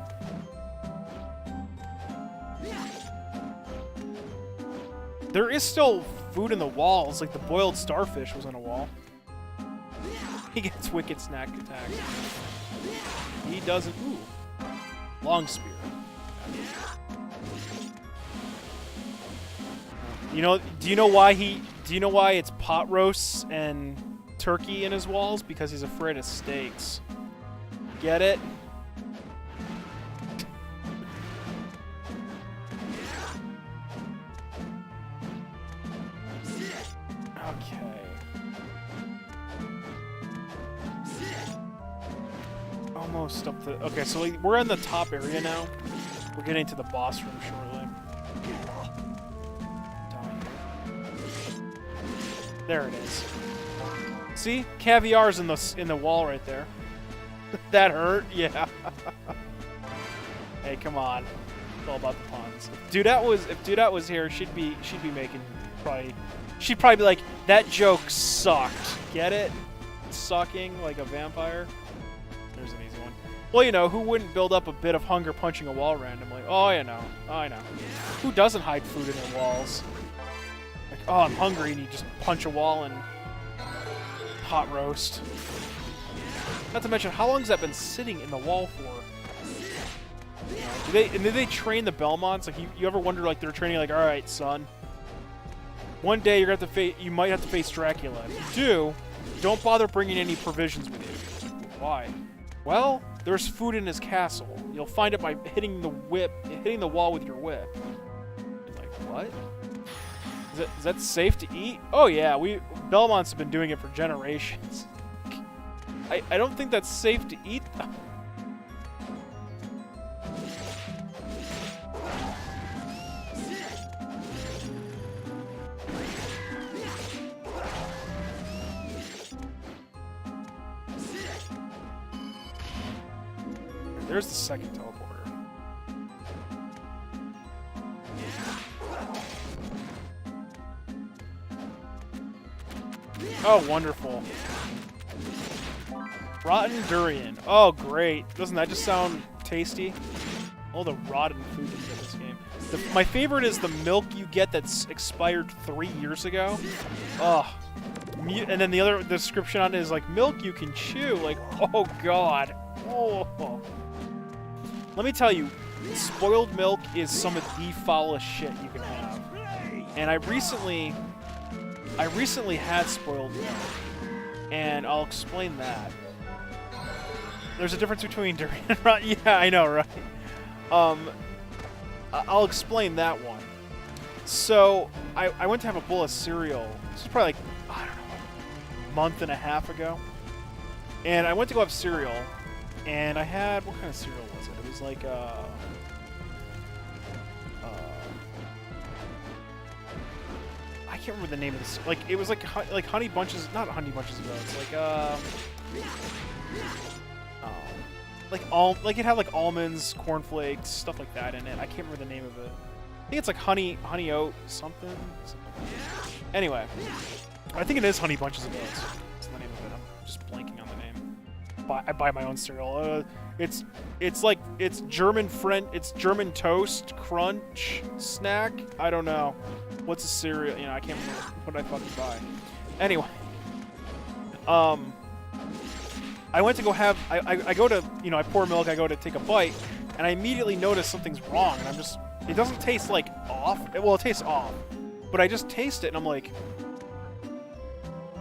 There is still food in the walls, like the boiled starfish was on a wall. He gets wicked snack attack. He doesn't. Ooh, long spear. You know? Do you know why Do you know why it's pot roasts and turkey in his walls? Because he's afraid of steaks. Get it? Almost up the... Okay, so we're in the top area now. We're getting to the boss room shortly. There it is. See? Caviar's in the wall right there. That hurt? Yeah. Hey, come on. It's all about the puns. If Dudette was here, she'd be making she'd probably be like, that joke sucked. Get it? Sucking like a vampire? There's an easy one. Well, you know, who wouldn't build up a bit of hunger punching a wall randomly? Oh, you know. I know. Who doesn't hide food in their walls? Like, oh, I'm hungry, and you just punch a wall and hot roast. Not to mention, how long has that been sitting in the wall for? Do they train the Belmonts? Like, you ever wonder, like, they're training, like, all right, son, one day you're gonna have to you might have to face Dracula. If you do, don't bother bringing any provisions with you. Why? Well, there's food in his castle. You'll find it by hitting the wall with your whip. Like, what? Is that safe to eat? Oh yeah, Belmonts have been doing it for generations. I don't think that's safe to eat though. There's the second teleporter. Oh, wonderful. Rotten durian. Oh, great. Doesn't that just sound tasty? All the rotten food you get in this game. My favorite is the milk you get that's expired 3 years ago. Ugh. And then the other description on it is like, milk you can chew. Like, oh god. Oh. Let me tell you, spoiled milk is some of the foulest shit you can have. And I recently had spoiled milk. And I'll explain that. There's a difference between durian and rotten. Yeah, I know, right? I'll explain that one. So, I went to have a bowl of cereal. This was probably like, I don't know, a month and a half ago. And I went to go have cereal, and I had, what kind of cereal was it? It was like, I can't remember the name of this. Like, it was like Honey Bunches, not Honey Bunches of Oats. Like it had like almonds, cornflakes, stuff like that in it. I can't remember the name of it. I think it's like honey oat something. Anyway, I think it is Honey Bunches of Oats. That's the name of it. I'm just blanking on the name. I buy my own cereal. It's German German toast crunch snack. I don't know. What's a cereal? You know, I can't remember what I fucking buy. Anyway, I went to go have, I go to, you know, I pour milk, I go to take a bite, and I immediately notice something's wrong, and I'm just, it doesn't taste like off, well, it tastes off, but I just taste it, and I'm like,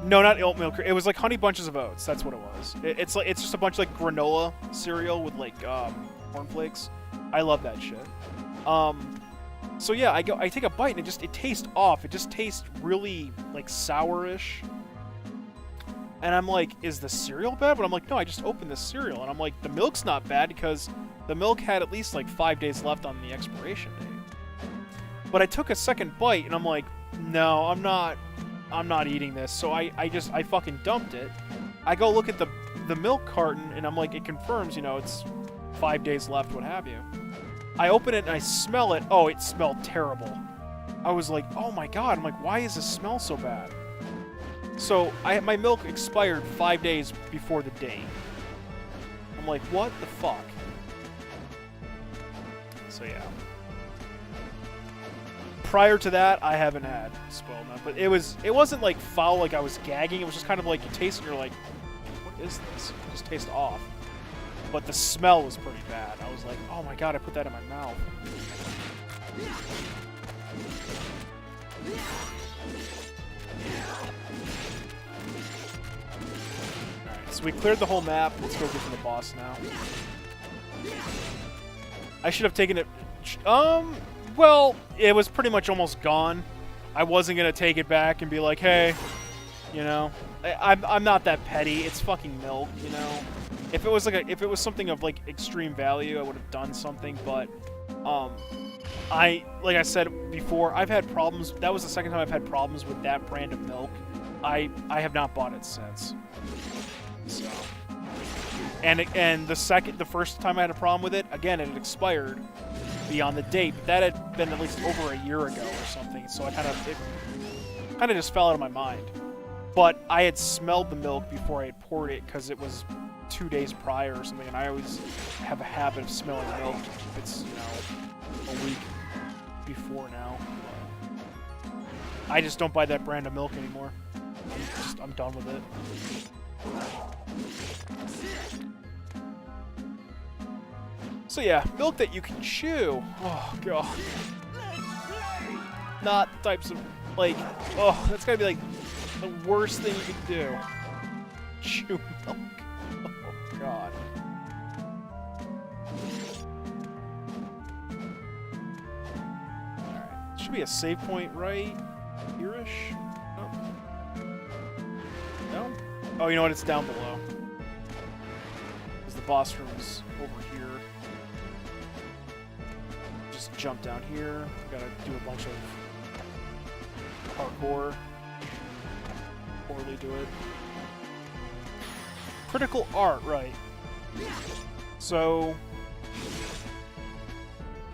no, not oat milk, it was like Honey Bunches of Oats, that's what it was. It's just a bunch of like granola cereal with like, cornflakes. I love that shit. So yeah, I take a bite, and it tastes off, it just tastes really, like, sourish. And I'm like, is the cereal bad? But I'm like, no, I just opened the cereal. And I'm like, the milk's not bad because the milk had at least like 5 days left on the expiration date. But I took a second bite and I'm like, no, I'm not eating this. So I fucking dumped it. I go look at the milk carton and I'm like, it confirms, you know, it's 5 days left, what have you. I open it and I smell it. Oh, it smelled terrible. I was like, oh my god. I'm like, why does this smell so bad? So, my milk expired 5 days before the date. I'm like, what the fuck? So, yeah. Prior to that, I haven't had spoiled milk. But it wasn't, like, foul, like I was gagging. It was just kind of like, you taste it and you're like, what is this? It just tastes off. But the smell was pretty bad. I was like, oh my god, I put that in my mouth. So we cleared the whole map. Let's go get to the boss now. I should have taken it... well, it was pretty much almost gone. I wasn't going to take it back and be like, hey, you know, I'm not that petty. It's fucking milk, you know. If it was like if it was something of like extreme value, I would have done something, but like I said before, I've had problems. That was the second time I've had problems with that brand of milk. I have not bought it since. So, and the first time I had a problem with it, again, it had expired beyond the date, but that had been at least over a year ago or something. So it kind of just fell out of my mind. But I had smelled the milk before I had poured it because it was 2 days prior or something, and I always have a habit of smelling milk if it's, you know, a week before now. I just don't buy that brand of milk anymore. I'm done with it. So yeah, milk that you can chew. Oh god. Not types of, like, oh, that's gotta be like the worst thing you could do. Chew milk. Oh god. Alright. Should be a save point right here-ish? No? No? Oh, you know what? It's down below. Because the boss room's over here. Just jump down here. Gotta do a bunch of parkour. Poorly do it. Critical art, right. So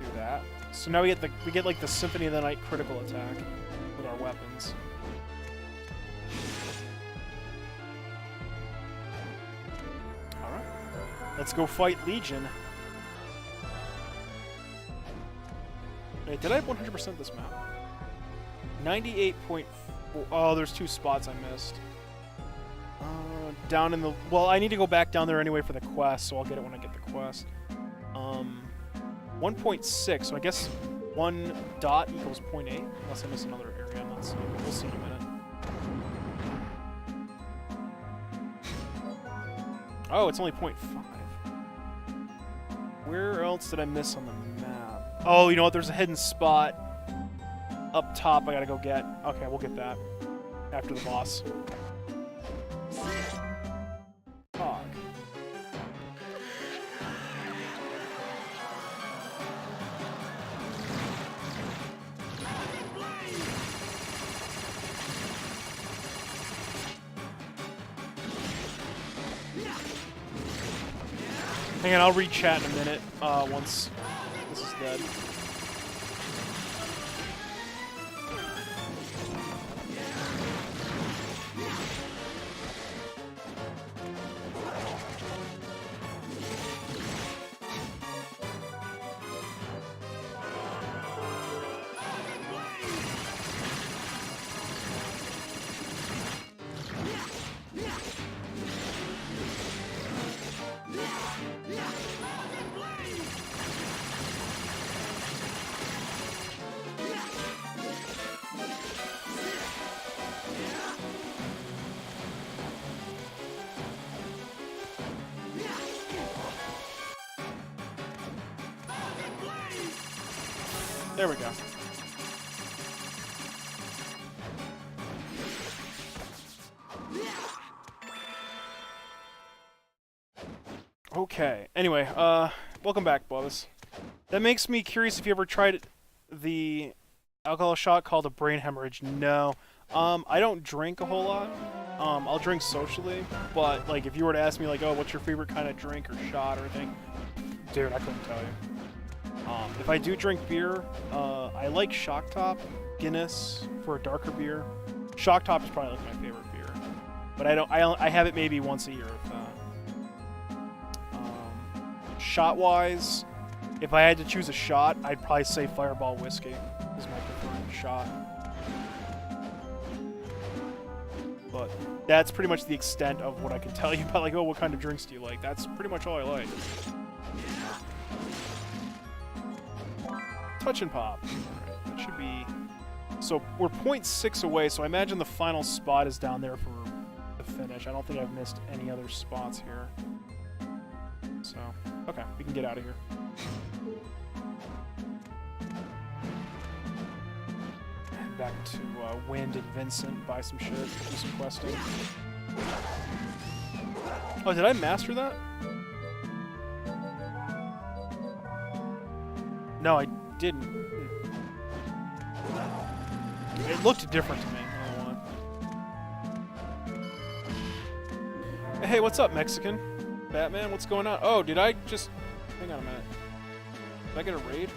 do that. So now we get like the Symphony of the Night critical attack with our weapons. Alright. Let's go fight Legion. Wait, did I 100% this map? 98.4. Oh, there's 2 spots I missed. Down in the... Well, I need to go back down there anyway for the quest, so I'll get it when I get the quest. 1.6, so I guess 1 dot equals 0.8, unless I miss another area. I'm not seeing it. We'll see in a minute. Oh, it's only 0.5. Where else did I miss on the map? Oh, you know what? There's a hidden spot up top I gotta go get. Okay, we'll get that after the boss. Fog. Hang on, I'll read chat in a minute, once this is dead. There we go. Okay. Anyway, welcome back, Bubba's. That makes me curious if you ever tried the alcohol shot called a brain hemorrhage. No. I don't drink a whole lot. I'll drink socially, but like if you were to ask me like, oh, what's your favorite kind of drink or shot or anything, dude, I couldn't tell you. If I do drink beer, I like Shock Top, Guinness for a darker beer. Shock Top is probably like my favorite beer, but I have it maybe once a year. Shot-wise, if I had to choose a shot, I'd probably say Fireball Whiskey is my preferred shot. But that's pretty much the extent of what I can tell you about, like, oh, what kind of drinks do you like? That's pretty much all I like. Touch and pop. Alright, that should be... So, we're 0.6 away, so I imagine the final spot is down there for the finish. I don't think I've missed any other spots here. So, okay, we can get out of here. Head back to Wind and Vincent, buy some shit, do some questing. Oh, did I master that? No, I didn't. It looked different to me. Hey, what's up, Mexican? Batman, what's going on? Oh, did I just... Hang on a minute. Did I get a raid?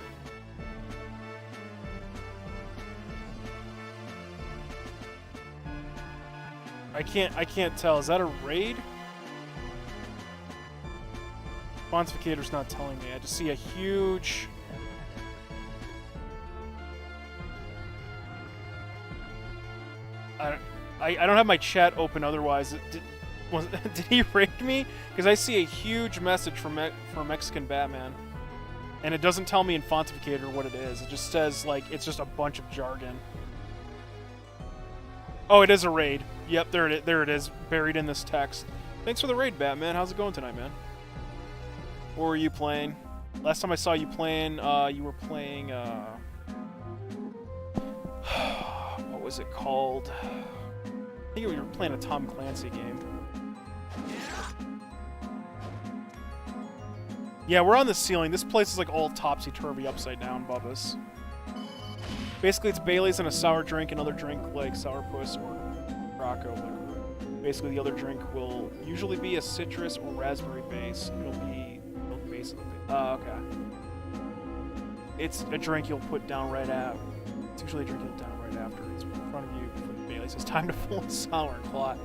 I can't tell. Is that a raid? Pontificator's not telling me. I just see a huge... I don't have my chat open otherwise. Did he raid me? Because I see a huge message from Mexican Batman. And it doesn't tell me in Pontificator what it is. It just says, like, it's just a bunch of jargon. Oh, it is a raid. Yep, there it is, buried in this text. Thanks for the raid, Batman. How's it going tonight, man? What were you playing? Last time I saw you playing, you were playing, what was it called? I think you were playing a Tom Clancy game. Yeah, we're on the ceiling. This place is like all topsy-turvy, upside down, Bubba's. Basically, it's Bailey's and a sour drink, another drink like Sourpuss or Rocco liquor. Basically, the other drink will usually be a citrus or raspberry base. It'll be milk base. Okay. It's a drink you'll put down right after. It's usually a drink you'll down right after. It's in front of you before the Bailey's. It's time to full and sour and clot.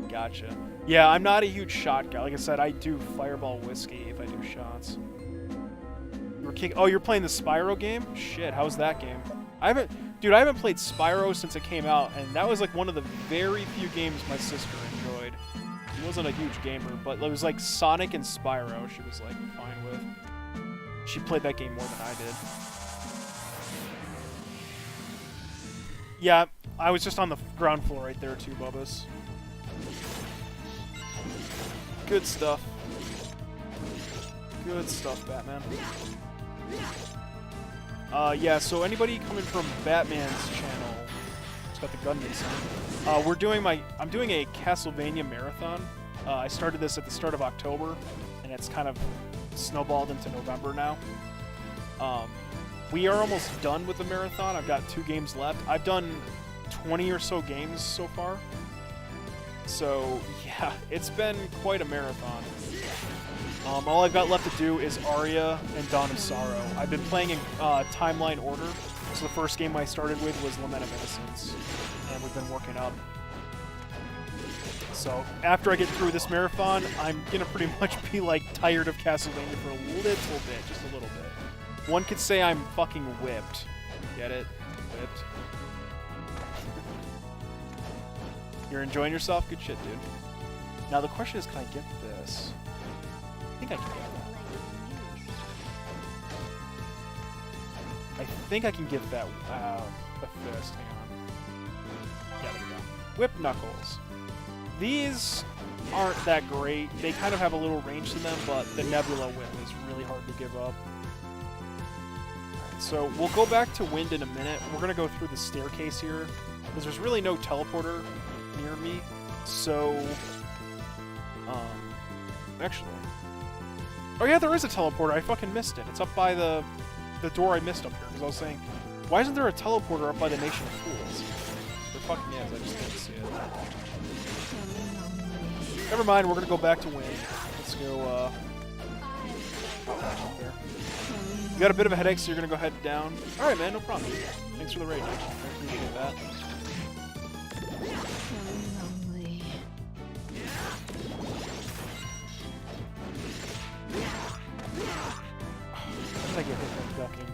Gotcha. Yeah, I'm not a huge shot guy. Like I said, I do Fireball whiskey if I do shots. Oh, you're playing the Spyro game? Shit, how's that game? Dude, I haven't played Spyro since it came out, and that was like one of the very few games my sister enjoyed. She wasn't a huge gamer, but it was like Sonic and Spyro she was like fine with. She played that game more than I did. Yeah, I was just on the ground floor right there too, Bubbas. Good stuff. Good stuff, Batman. Yeah, so anybody coming from Batman's channel, it's got the gun missing. I'm doing a Castlevania marathon. I started this at the start of October, and it's kind of snowballed into November now. We are almost done with the marathon. I've got 2 games left. I've done 20 or so games so far. So, yeah, it's been quite a marathon. All I've got left to do is Aria and Dawn of Sorrow. I've been playing in timeline order. So the first game I started with was Lament of Innocence, and we've been working up. So after I get through this marathon, I'm gonna pretty much be like tired of Castlevania for a little bit, just a little bit. One could say I'm fucking whipped. Get it? Whipped. You're enjoying yourself? Good shit, dude. Now the question is, can I get this? I think I can get that. I think I can get that. The fist. Hang on. Yeah, there we go. Whip Knuckles. These aren't that great. They kind of have a little range to them, but the Nebula Whip is really hard to give up. Alright, so we'll go back to Wind in a minute. We're going to go through the staircase here, because there's really no teleporter near me. So, actually... Oh yeah, there is a teleporter. I fucking missed it. It's up by the door I missed up here. Because I was saying, why isn't there a teleporter up by the Nation of Fools? There fucking is. I just didn't see it. Never mind. We're gonna go back to Wind. Let's go. Up there. You got a bit of a headache, so you're gonna go head down. All right, man. No problem. Thanks for the raid. I appreciate that. How did I get hit from ducking?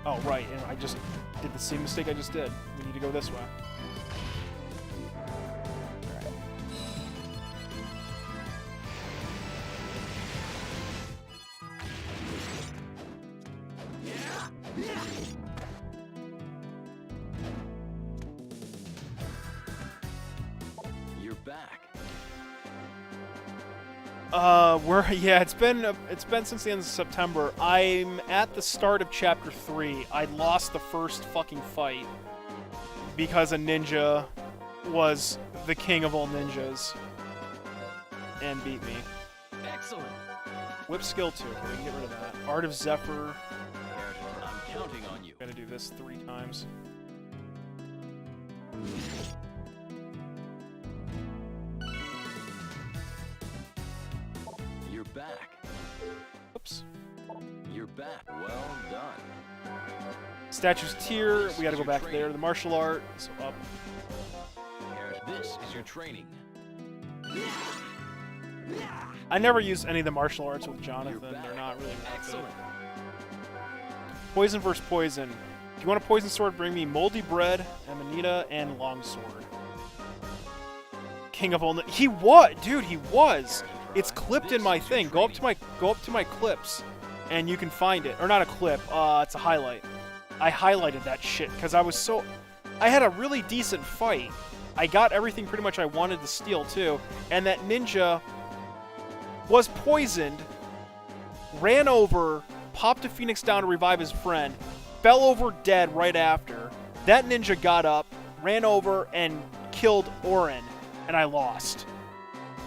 Oh, right, and I just did the same mistake I just did. We need to go this way. Alright. You're back. Yeah, it's been since the end of September. I'm at the start of Chapter 3. I lost the first fucking fight because a ninja was the king of all ninjas and beat me. Excellent. Whip skill 2. Okay, we can get rid of that. Art of Zephyr. I'm counting on you. I'm gonna do this 3 times. You're back. Oops. You're back. Well done. Statue's Tier. We gotta go back there. The martial art. So up. This is your training. I never use any of the martial arts with Jonathan. They're not really worth Excellent. it. Poison versus poison. If you want a poison sword, bring me Moldy Bread, Amanita, and Longsword. King of all... He was! Dude, he was! It's clipped in my thing. Go up to my clips, and you can find it. Or not a clip, it's a highlight. I highlighted that shit, because I had a really decent fight. I got everything pretty much I wanted to steal, too. And that ninja was poisoned, ran over, popped a phoenix down to revive his friend, fell over dead right after. That ninja got up, ran over, and killed Orin, and I lost.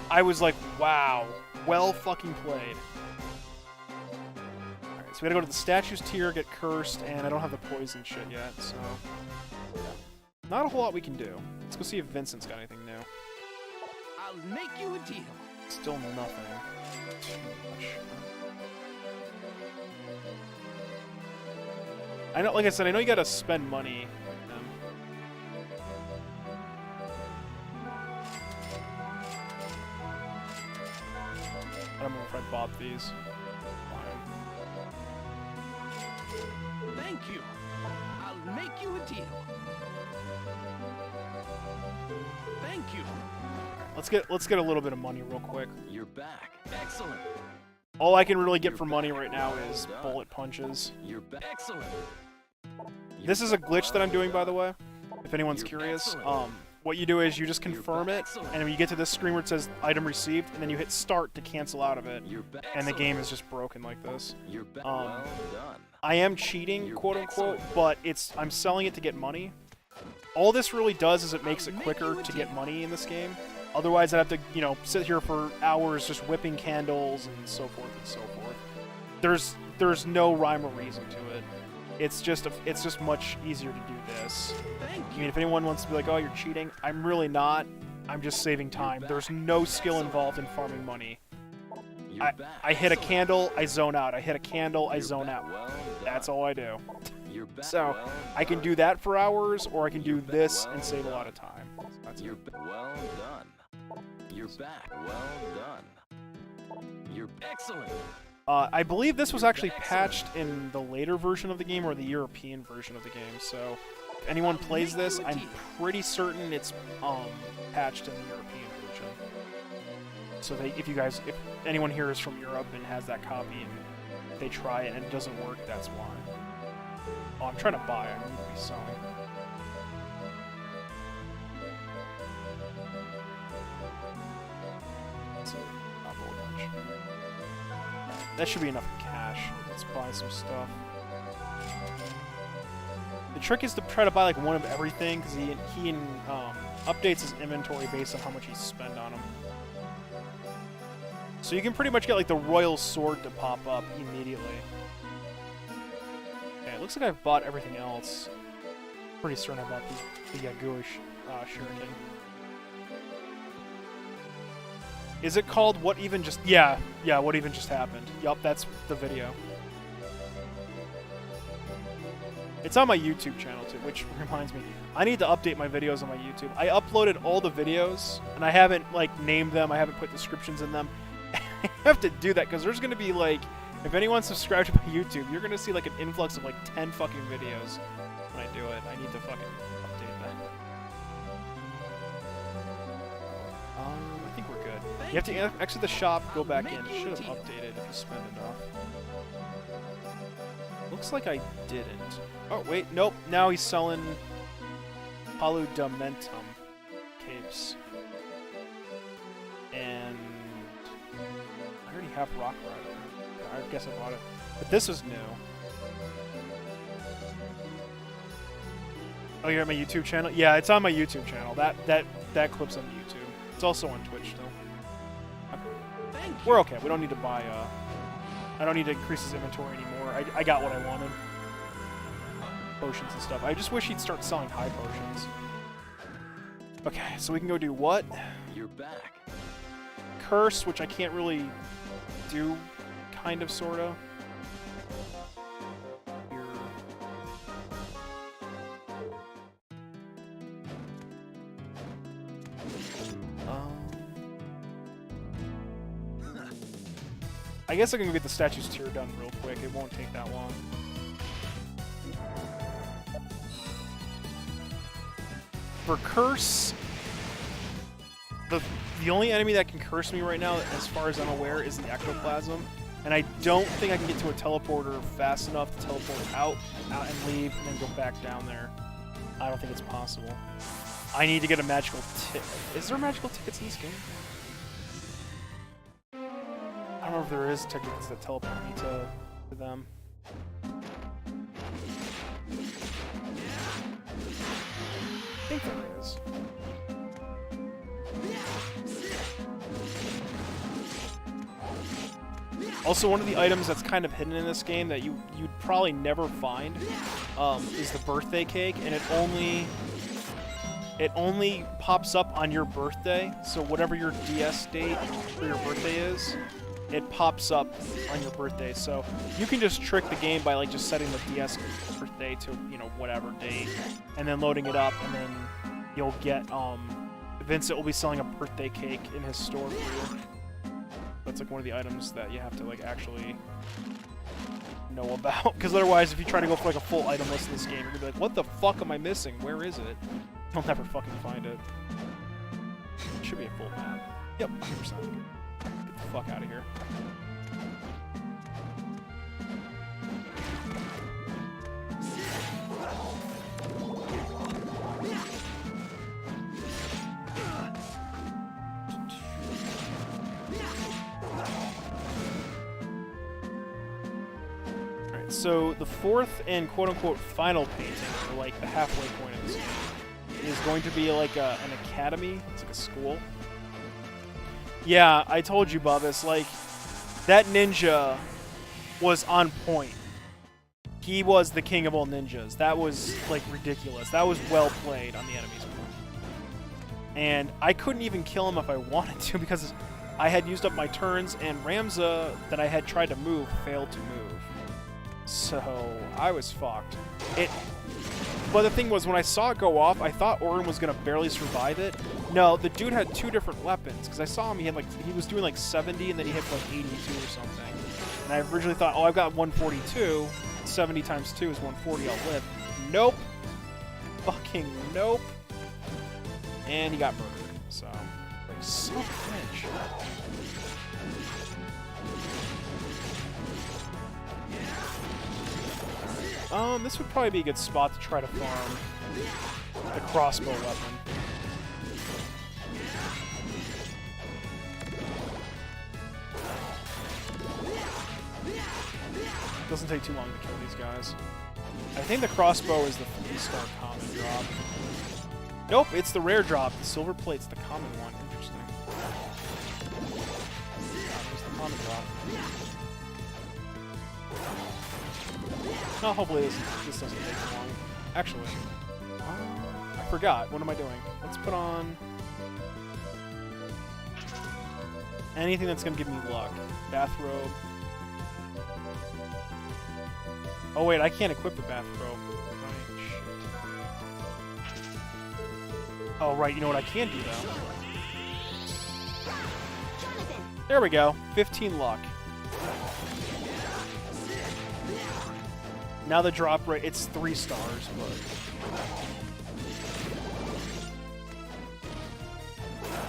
I was like, wow, well fucking played. Alright, so we gotta go to the statues tier, get cursed, and I don't have the poison shit yet, so... not a whole lot we can do. Let's go see if Vincent's got anything new. I'll make you a deal. Still nothing. Too much. I know, like I said, I know you gotta spend money. I don't know if I bought these. Thank you. I'll make you a deal. Thank you. Let's get a little bit of money real quick. You're back. Excellent. All I can really get for money right now is bullet punches. You're back. Excellent. This is a glitch that I'm doing, by the way, if anyone's You're curious. excellent. What you do is you just confirm it, excellent. and when you get to this screen where it says item received, and then you hit start to cancel out of it, You're back. and the game is just broken like this. You're back. Um, Well done. I am cheating, You're quote unquote, excellent. but I'm selling it to get money. All this really does is it makes it I'll make quicker you a to get deal. money in this game. Otherwise, I'd have to, sit here for hours just whipping candles and so forth and so forth. There's no rhyme or reason to it. It's just much easier to do this. Thank I you. mean, if anyone wants to be like, "Oh, you're cheating," I'm really not. I'm just saving time. There's no skill involved in farming money. You're back. I hit a Excellent. candle, I zone out. I hit a candle, I You're zone back. out. Well done. That's all I do. You're back. So, Well I can done. do that for hours, or I can do You're back. this Well and save a done. lot of time. That's You're it. well done. You're back. Well done. You're excellent. I believe this was actually Excellent. patched in the later version of the game, or the European version of the game. So, if anyone plays make this, you a I'm deal. pretty certain it's patched in the European version. So if anyone here is from Europe and has that copy and they try it and it doesn't work, that's why. Oh, I'm trying to buy. I need to be selling. So, not bullet punch. That should be enough cash. Let's buy some stuff. The trick is to try to buy like one of everything, because he updates his inventory based on how much he's spent on them. So you can pretty much get like the royal sword to pop up immediately. Okay, it looks like I've bought everything else. Pretty certain I bought the Yaguish shuriken. Is it called What Even Just... Yeah, What Even Just Happened. Yup, that's the video. It's on my YouTube channel too, which reminds me, I need to update my videos on my YouTube. I uploaded all the videos, and I haven't, named them, I haven't put descriptions in them. I have to do that, because there's going to be, if anyone's subscribed to my YouTube, you're going to see, an influx of, 10 fucking videos when I do it. I need to fucking update that. I think we're good. You have to exit the shop, go back in. It should have updated if you spend enough. Looks like I didn't. Oh, wait, nope. Now he's selling Paludamentum capes. And I already have Rock Rider. I guess I bought it. But this is new. Oh, you're at my YouTube channel? Yeah, it's on my YouTube channel. That clip's on YouTube. It's also on Twitch still. Okay. We're okay. We don't need to buy I don't need to increase his inventory anymore. I got what I wanted. Potions and stuff. I just wish he'd start selling high potions. Okay, so we can go do what? You're back. Curse, which I can't really do, kind of, sorta. Here. I guess I can go get the statue's tier done real quick. It won't take that long. For Curse, the only enemy that can curse me right now, as far as I'm aware, is the Ectoplasm. And I don't think I can get to a teleporter fast enough to teleport out and leave, and then go back down there. I don't think it's possible. I need to get a magical ticket. Is there magical tickets in this game? I don't know if there is tickets that teleport me to them. I think there is. Also, one of the items that's kind of hidden in this game that you'd probably never find is the birthday cake, and it only pops up on your birthday. So whatever your DS date for your birthday is, it pops up on your birthday. So you can just trick the game by just setting the DS birthday to whatever date, and then loading it up, and then you'll get Vincent will be selling a birthday cake in his store for you. That's one of the items that you have to actually know about. Because otherwise, if you try to go for like a full item list in this game, you're gonna be like, what the fuck am I missing? Where is it? You'll never fucking find it. It should be a full map. Yep, 100%. Get the fuck out of here. Alright, so the fourth and quote-unquote final painting, or like the halfway point of this game, is going to be like an academy. It's like a school. Yeah, I told you, Bubba's, like, that ninja was on point. He was the king of all ninjas. That was, like, ridiculous. That was well played on the enemy's part. And I couldn't even kill him if I wanted to because I had used up my turns, and Ramza that I had tried to move failed to move. So I was fucked. But the thing was, when I saw it go off, I thought Orin was gonna barely survive it. No, the dude had two different weapons, because I saw him, he was doing like 70, and then he hit like 82 or something. And I originally thought, oh, I've got 142, 70 times 2 is 140, I'll live. Nope. Fucking nope. And he got murdered, so, like, so cringe. This would probably be a good spot to try to farm the crossbow weapon. Doesn't take too long to kill these guys. I think the crossbow is the 3-star common drop. Nope, it's the rare drop. The silver plate's the common one. Interesting. There's the common drop. Oh, hopefully this doesn't take too long. Actually, I forgot. What am I doing? Let's put on anything that's going to give me luck. Bathrobe. Oh wait, I can't equip the bathrobe. Right, shit. Oh right, you know what I can do though? There we go. 15 luck. Now the drop rate, it's 3 stars, but...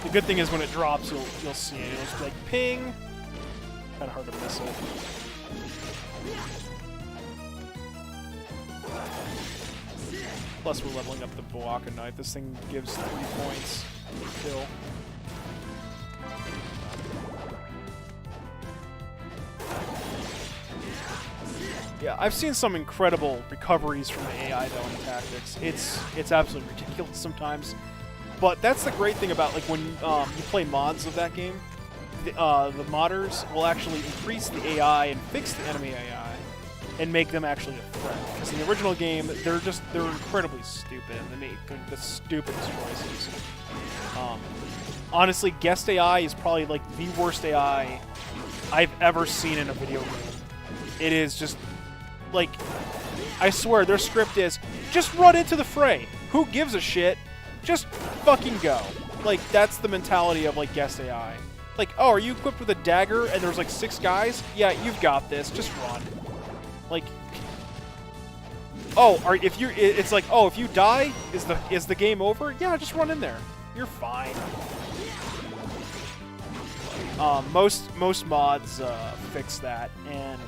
The good thing is when it drops, you'll see it. It'll just be like, ping! Kinda hard to miss it. Plus we're leveling up the Boaka Knight. This thing gives 3 points per kill. Yeah, I've seen some incredible recoveries from the AI though in tactics. It's absolutely ridiculous sometimes. But that's the great thing about like when you play mods of that game. The modders will actually increase the AI and fix the enemy AI and make them actually a threat. Because in the original game, they're incredibly stupid. They make the stupidest choices. Honestly, guest AI is probably like the worst AI I've ever seen in a video game. It is just like, I swear their script is just run into the fray. Who gives a shit? Just fucking go. Like that's the mentality of like guest AI. Like, oh, are you equipped with a dagger and there's like 6 guys? Yeah, you've got this. Just run. Like, oh, it's like, oh, if you die, is the game over? Yeah, just run in there. You're fine. Most mods fix that, and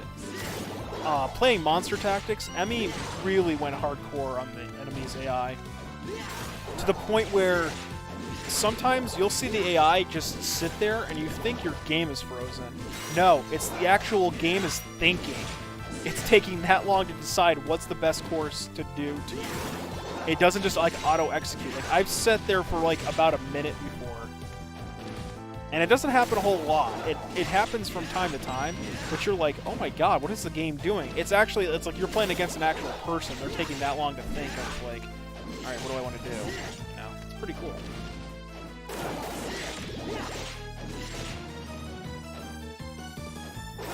playing Monster Tactics, Emmy really went hardcore on the enemy's AI to the point where sometimes you'll see the AI just sit there and you think your game is frozen. No, it's the actual game is thinking. It's taking that long to decide what's the best course to do to you. It doesn't just like auto-execute. Like I've sat there for like about a minute before. And it doesn't happen a whole lot. It happens from time to time, but you're like, oh my god, what is the game doing? It's like you're playing against an actual person. They're taking that long to think of like, alright, what do I want to do? You know, it's pretty cool.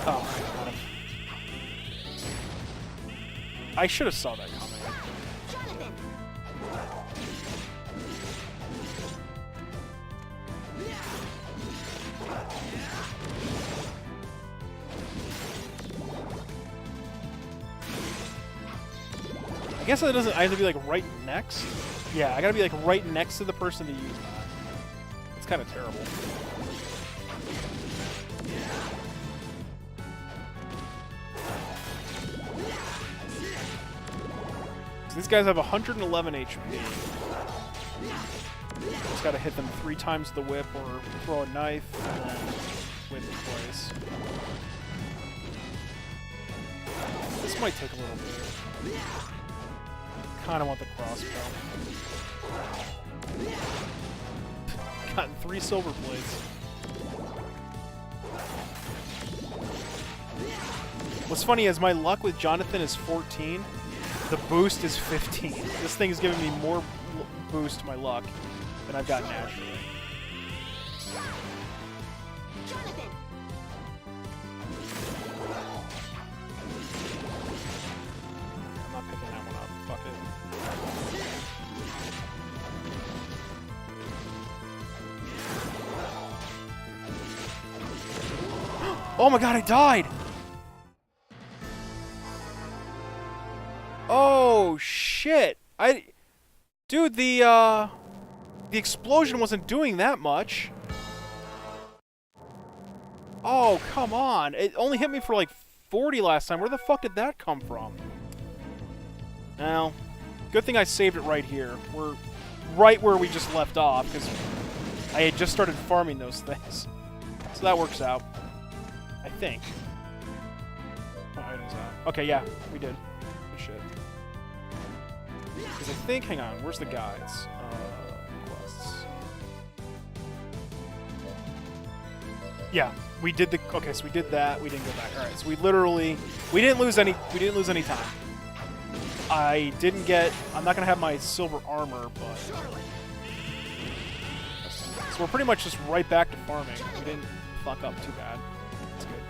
Oh my god. I should have saw that coming. guess that doesn't. I have to be like right next. Yeah, I gotta be like right next to the person to use that. It's kind of terrible. So these guys have 111 HP. Just gotta hit them 3 times the whip or throw a knife and then whip twice. This might take a little bit. Kinda want the crossbow. Gotten 3 silver blades. What's funny is my luck with Jonathan is 14. The boost is 15. This thing is giving me more boost to my luck than I've got naturally. Jonathan. I'm not picking that one up. Fuck it. Oh my god, I died! Oh shit! Dude, the explosion wasn't doing that much. Oh, come on. It only hit me for like 40 last time. Where the fuck did that come from? Well, good thing I saved it right here. We're right where we just left off, because I had just started farming those things. So that works out. I think. What item's that? Okay, yeah, we did. Good shit. Because I think, hang on, where's the guides? Quests. Yeah, we did the, okay, so we did that, we didn't go back. Alright, so we didn't lose any time. I didn't get, I'm not gonna have my silver armor, but... So we're pretty much just right back to farming. We didn't fuck up too bad. That's good.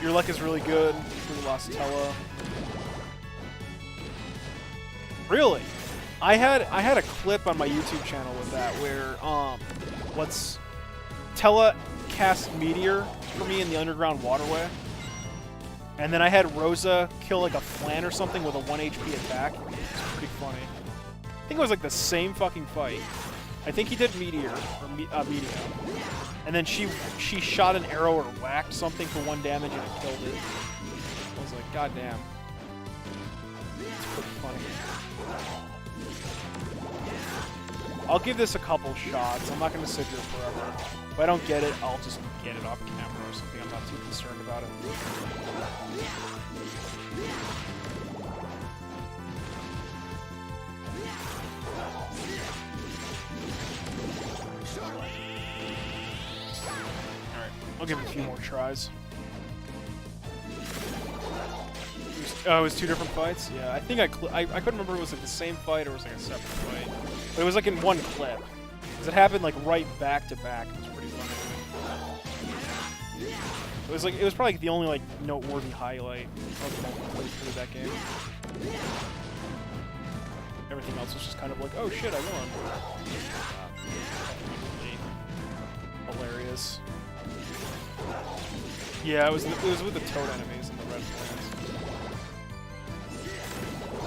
Your luck is really good. We lost Tella. Really? I had a clip on my YouTube channel with that where Tella cast Meteor for me in the underground waterway. And then I had Rosa kill like a flan or something with a 1 HP attack. It's pretty funny. I think it was like the same fucking fight. I think he did Meteor, or Meteor. And then she shot an arrow or whacked something for 1 damage and it killed it. I was like, god damn. It's pretty funny. I'll give this a couple shots. I'm not going to sit here forever. If I don't get it, I'll just get it off camera or something. I'm not too concerned about it. Alright, I'll give it a few more tries. Oh, it was 2 different fights? Yeah, I think I couldn't remember if it was like the same fight or it was like a separate fight. But it was like in one clip. Because it happened like right back to back. It was pretty funny. It was probably like the only like noteworthy highlight of my playthrough of that game. Everything else was just kind of like, oh shit, I won. Hilarious. Yeah, it was with the toad enemies in the red plants.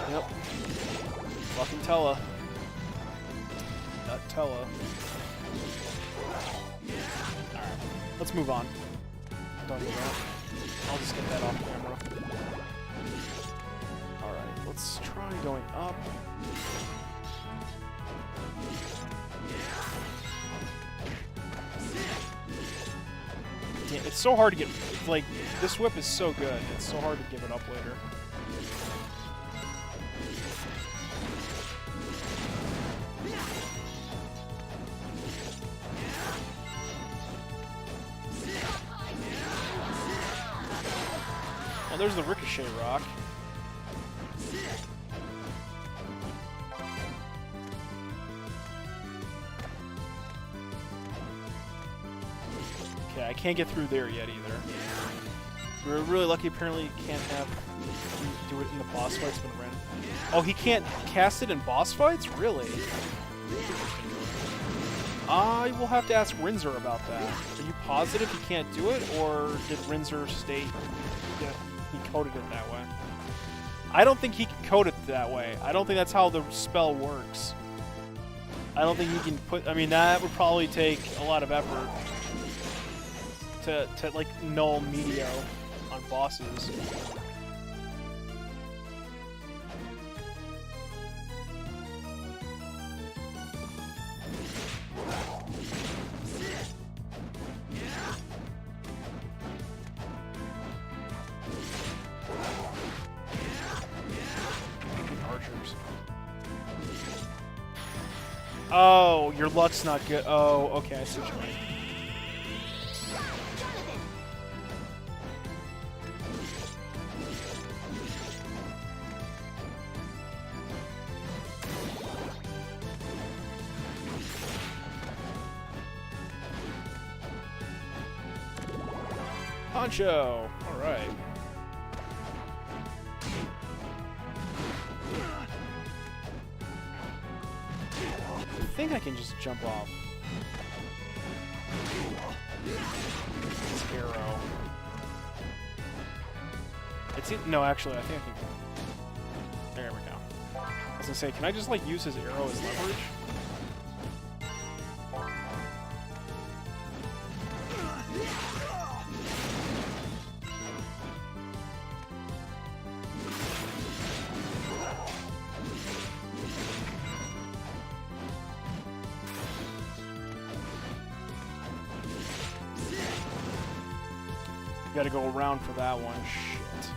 Yep. Fucking Tella. Not Tella. Alright, let's move on. Done with that. I'll just get that off camera. Alright, let's try going up. Yeah, it's so hard to get, like, this whip is so good, it's so hard to give it up later. Oh, there's the ricochet rock. Okay, I can't get through there yet either. We're really lucky. Apparently, you can't do it in the boss fights when Ren. Oh, he can't cast it in boss fights? Really? I will have to ask Rinzer about that. Are you positive he can't do it, or did Rinzer state that he coded it that way? I don't think he can code it that way. I don't think that's how the spell works. I don't think he can put... I mean, that would probably take a lot of effort to like, null Meteo on bosses. Archers. Oh, your luck's not good. Oh, okay, I see what you mean. Poncho! Alright. I think I can just jump off. This arrow. No, actually, I think I can... There we go. I was gonna say, can I just, like, use his arrow as leverage? Gotta go around for that one. Shit.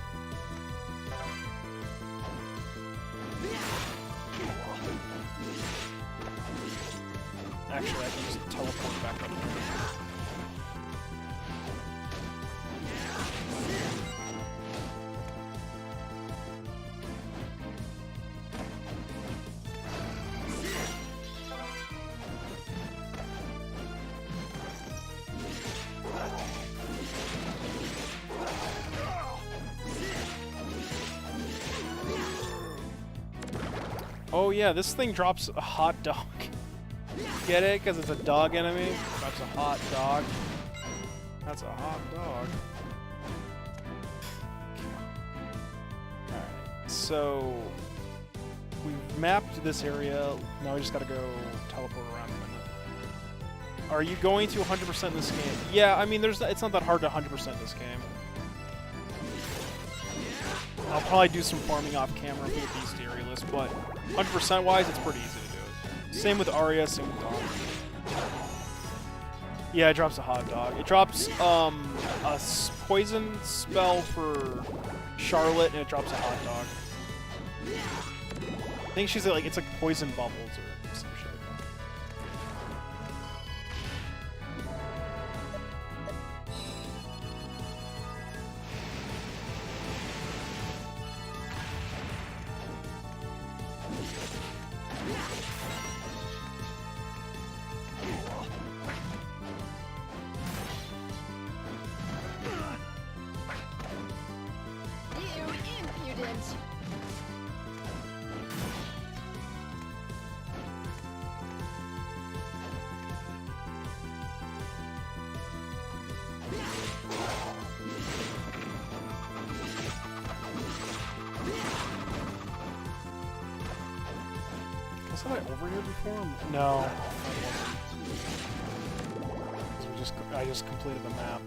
Actually, I can just teleport back up there. Oh yeah, this thing drops a hot dog. Get it? Because it's a dog enemy? Drops a hot dog. That's a hot dog. Alright, so... we've mapped this area. Now we just gotta go teleport around a minute. Are you going to 100% this game? Yeah, I mean, it's not that hard to 100% this game. I'll probably do some farming off camera for the bestiary list, but 100% wise, it's pretty easy to do it. Same with Arya, same with Dawn. Yeah, it drops a hot dog. It drops a poison spell for Charlotte, and it drops a hot dog. I think she's like, it's like poison bubbles or some shit like that. Was I over here before? No. So I just completed the map.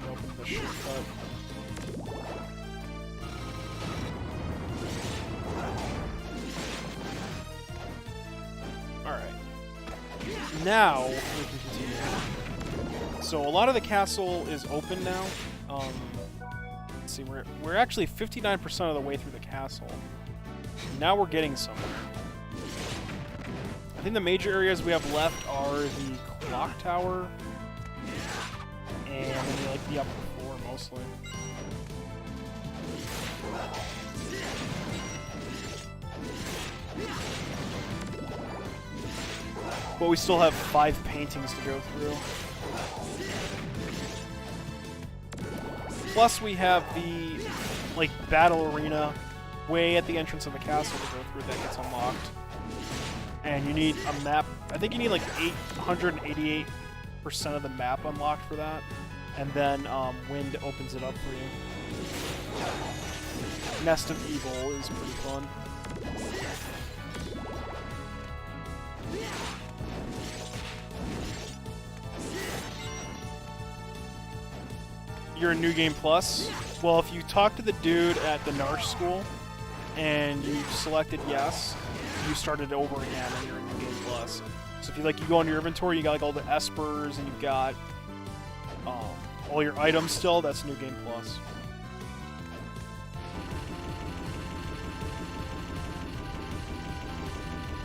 Opened the shortcut. Alright. Now, we can continue. So a lot of the castle is open now. Let's see, we're actually 59% of the way through the castle. Now we're getting somewhere. I think the major areas we have left are the clock tower and like the upper floor mostly. But we still have 5 paintings to go through. Plus we have the like battle arena way at the entrance of the castle to go through that gets unlocked. And you need a map I think you need like 888% of the map unlocked for that, and then Wind opens it up for you. Nest of Evil is pretty fun. You're in New Game Plus? Well, if you talk to the dude at the Narsh school and you selected yes, you started over again and you're in New Game Plus. So if you like, you go into your inventory, you got like all the espers and you've got all your items still. That's New Game Plus.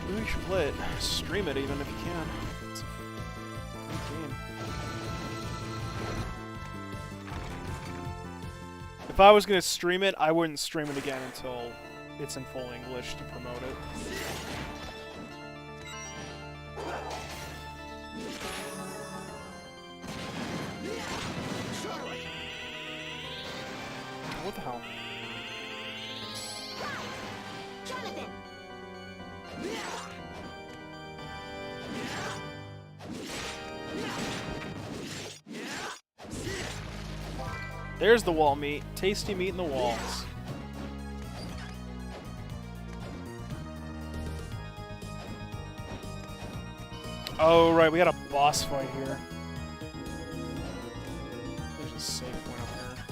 Maybe you should play it. Stream it even if you can. It's a great game. If I was going to stream it, I wouldn't stream it again until it's in full English to promote it. What the hell? Jonathan! There's the wall meat. Tasty meat in the walls. Oh, right. We got a boss fight here. There's a safe point up here.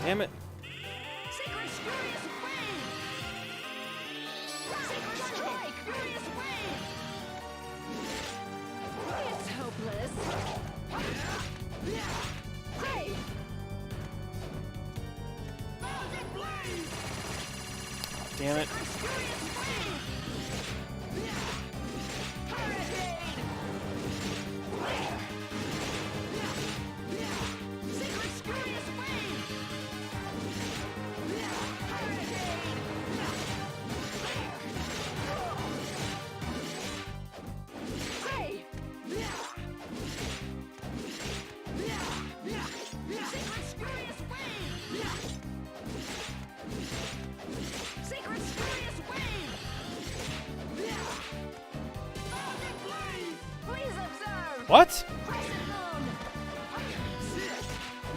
Damn it. Secret Furious Wave! Secret Strike! Furious Wave! It's hopeless. Hey! Damn it. Secret Furious Wave! Hurricane! Secret Furious Wave! What?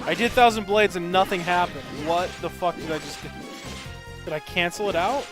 I did 1,000 Blades and nothing happened. What the fuck did I just do? Did I cancel it out?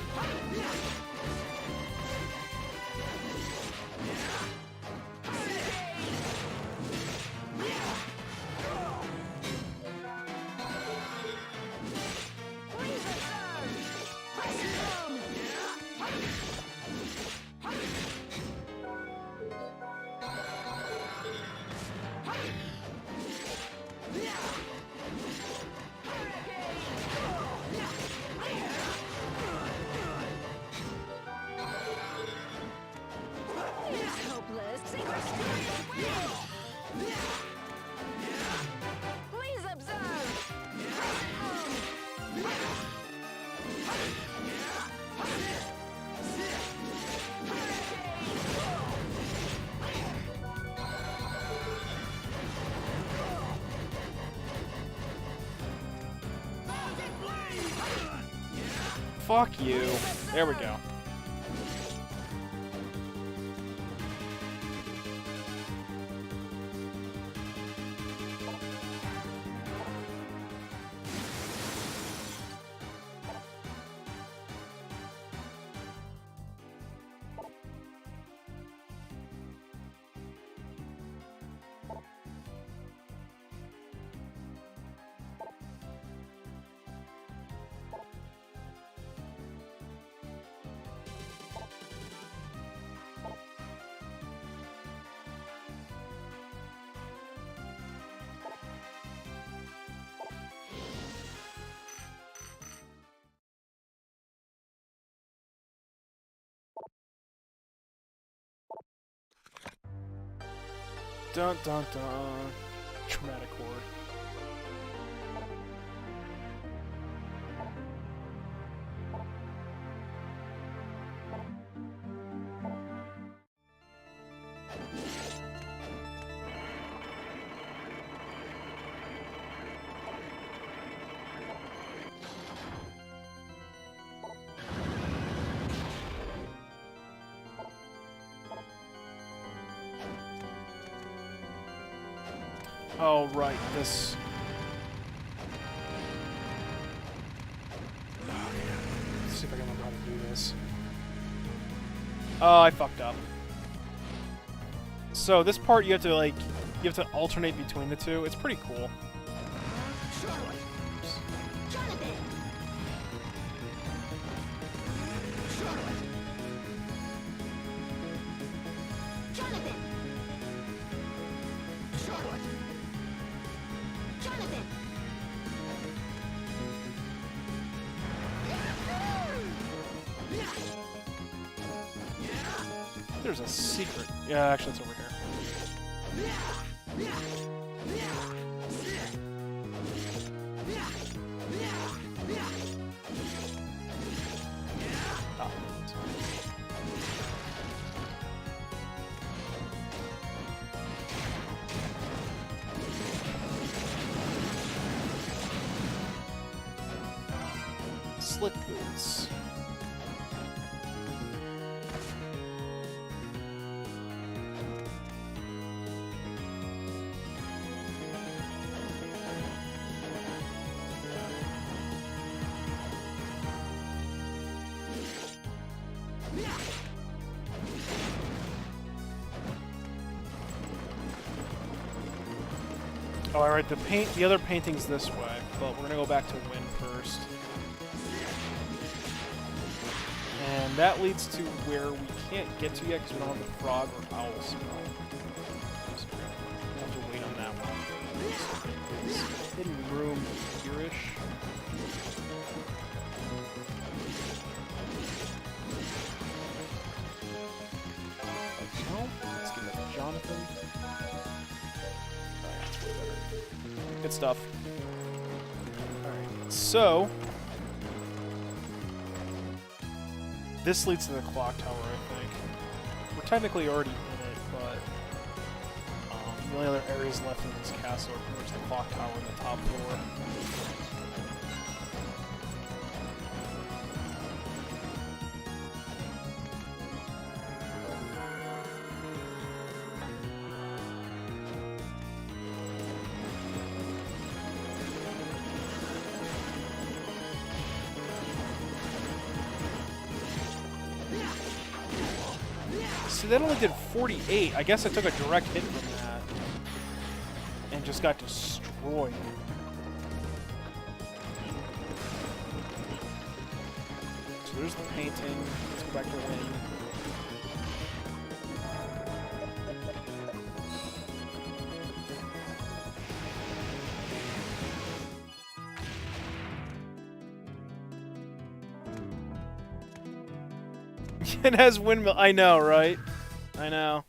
Fuck you. There we go. Dun dun dun. Traumatic horde. Oh, right, this... Let's see if I can remember how to do this. Oh, I fucked up. So this part you have to, like, you have to alternate between the two. It's pretty cool. Charlotte. Jonathan. Charlotte. Jonathan. Charlotte. Jonathan. There's a secret. Yeah, actually, it's over here. Ah. Slick boots. Oh, alright, the other painting's this way, but we're gonna go back to Win first. And that leads to where we can't get to yet because we don't have the frog or owl spell. So we'll have to wait on that one. Hidden room here-ish. No, let's give that to Jonathan. Good stuff. Alright, so... this leads to the clock tower, I think. We're technically already in it, but... the only other areas left in this castle are pretty much the clock tower and the top floor. See, that only did 48. I guess I took a direct hit from that. And just got destroyed. So there's the painting. Let's go back to Win. It has windmill. I know, right? I know.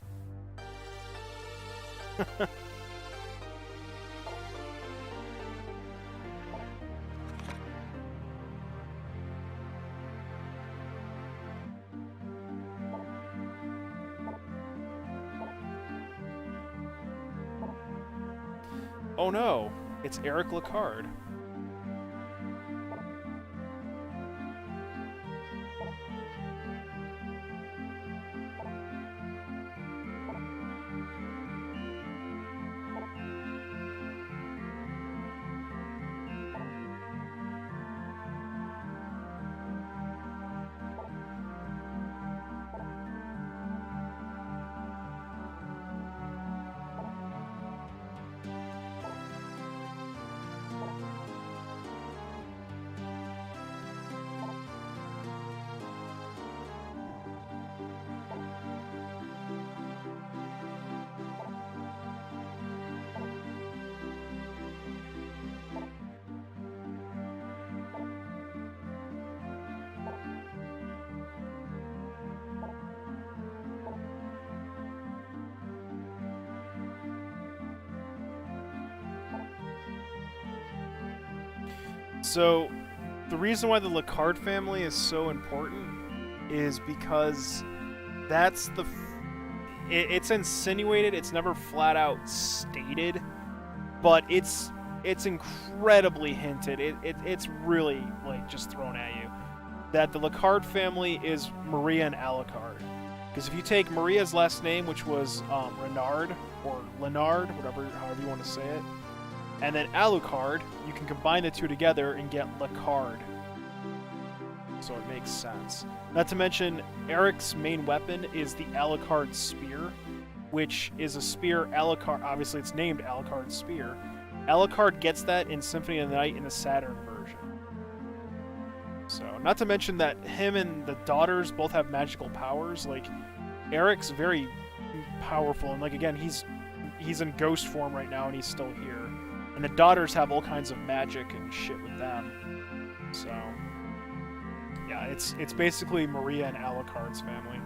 Oh no, it's Eric Lacard. So, the reason why the Lacard family is so important is because that's the... it's insinuated, it's never flat out stated, but it's incredibly hinted. It's really, like, just thrown at you. That the Lacard family is Maria and Alucard. Because if you take Maria's last name, which was Renard, or Leonard, however you want to say it, and then Alucard, you can combine the two together and get Lacard. So it makes sense. Not to mention, Eric's main weapon is the Alucard Spear, which is a spear Alucard... obviously, it's named Alucard Spear. Alucard gets that in Symphony of the Night in the Saturn version. So, not to mention that him and the daughters both have magical powers. Like, Eric's very powerful, and, like, again, he's in ghost form right now, and he's still here. And the daughters have all kinds of magic and shit with them. So, yeah, it's basically Maria and Alucard's family.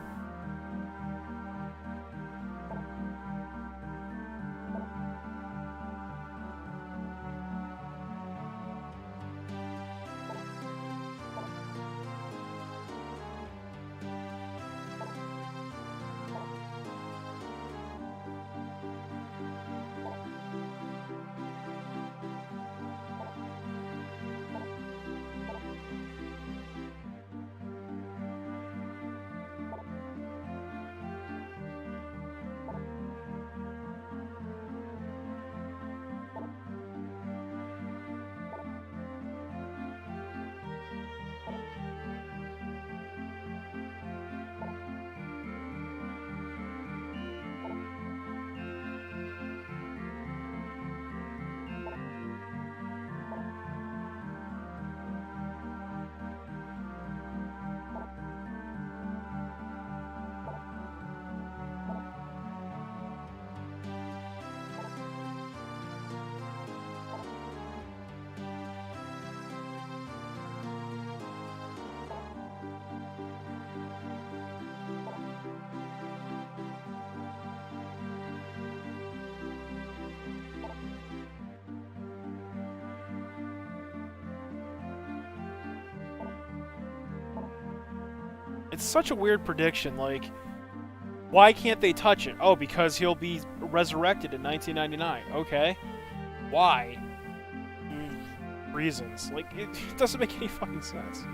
It's such a weird prediction, like, why can't they touch it? Oh, because he'll be resurrected in 1999. Okay. Why? Reasons. Like, it doesn't make any fucking sense.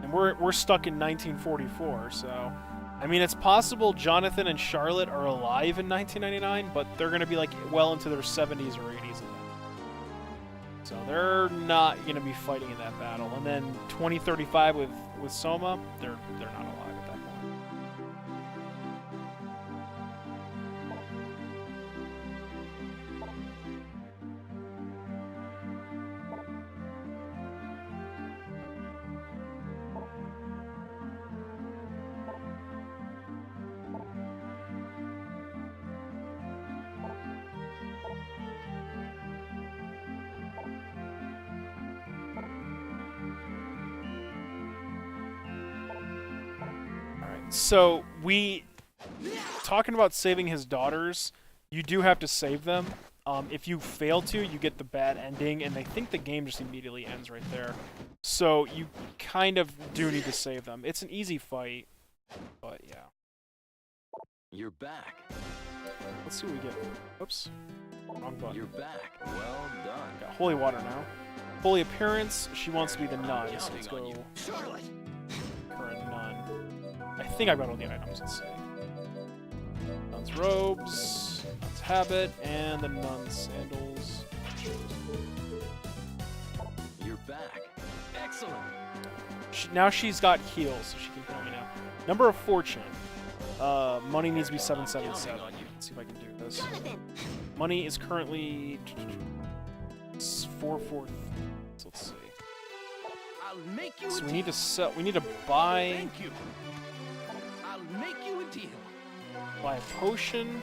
And we're stuck in 1944, so... I mean, it's possible Jonathan and Charlotte are alive in 1999, but they're going to be, like, well into their 70s or 80s. So they're not going to be fighting in that battle. And then 2035 with Soma, they're not alive at that point. So, talking about saving his daughters, you do have to save them. If you fail to, you get the bad ending, and I think the game just immediately ends right there. So, you kind of do need to save them. It's an easy fight, but yeah. You're back. Let's see what we get. Oops. Wrong button. You're back. Well done. Got holy water now. Holy appearance, she wants to be the nun, so let's go Charlotte! her a nun. I think I got all the items, let's see. Nun's robes, nun's habit, and the nun's sandals. You're back. Excellent. Now she's got heals, so she can heal me now. Number of fortune. Money needs to be 777. Let's see if I can do this. Jonathan! Money is currently 440. So let's see. I'll make you So a we need to deal. sell. We need to buy. Thank you. I'll make you a deal. Buy a potion.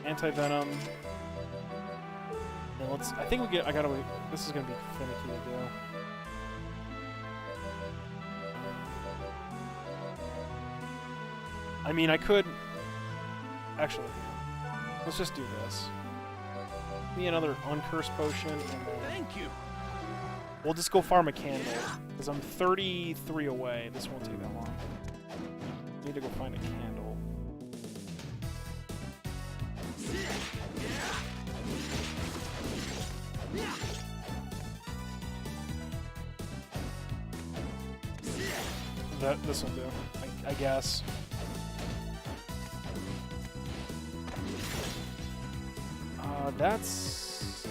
Anti-venom. And let's... I think we get... I gotta wait. This is gonna be finicky to do. I mean, I could... Actually, let's just do this. Give me another uncursed potion, and then Thank you. we'll just go farm a candle. Because I'm 33 away. This won't take that long. Need to go find a candle. This will do, I guess. That's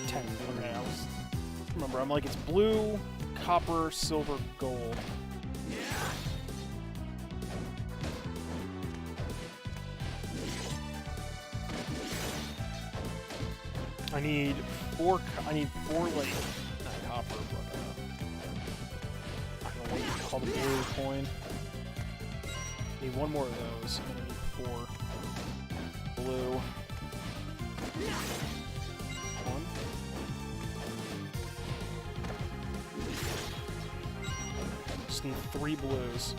10. Okay, remember, I'm like, it's blue, copper, silver, gold. I need four, like, not copper, but, I don't know what you call the blue coin. I need one more of those, and I need 4 blue. One. Just need 3 blues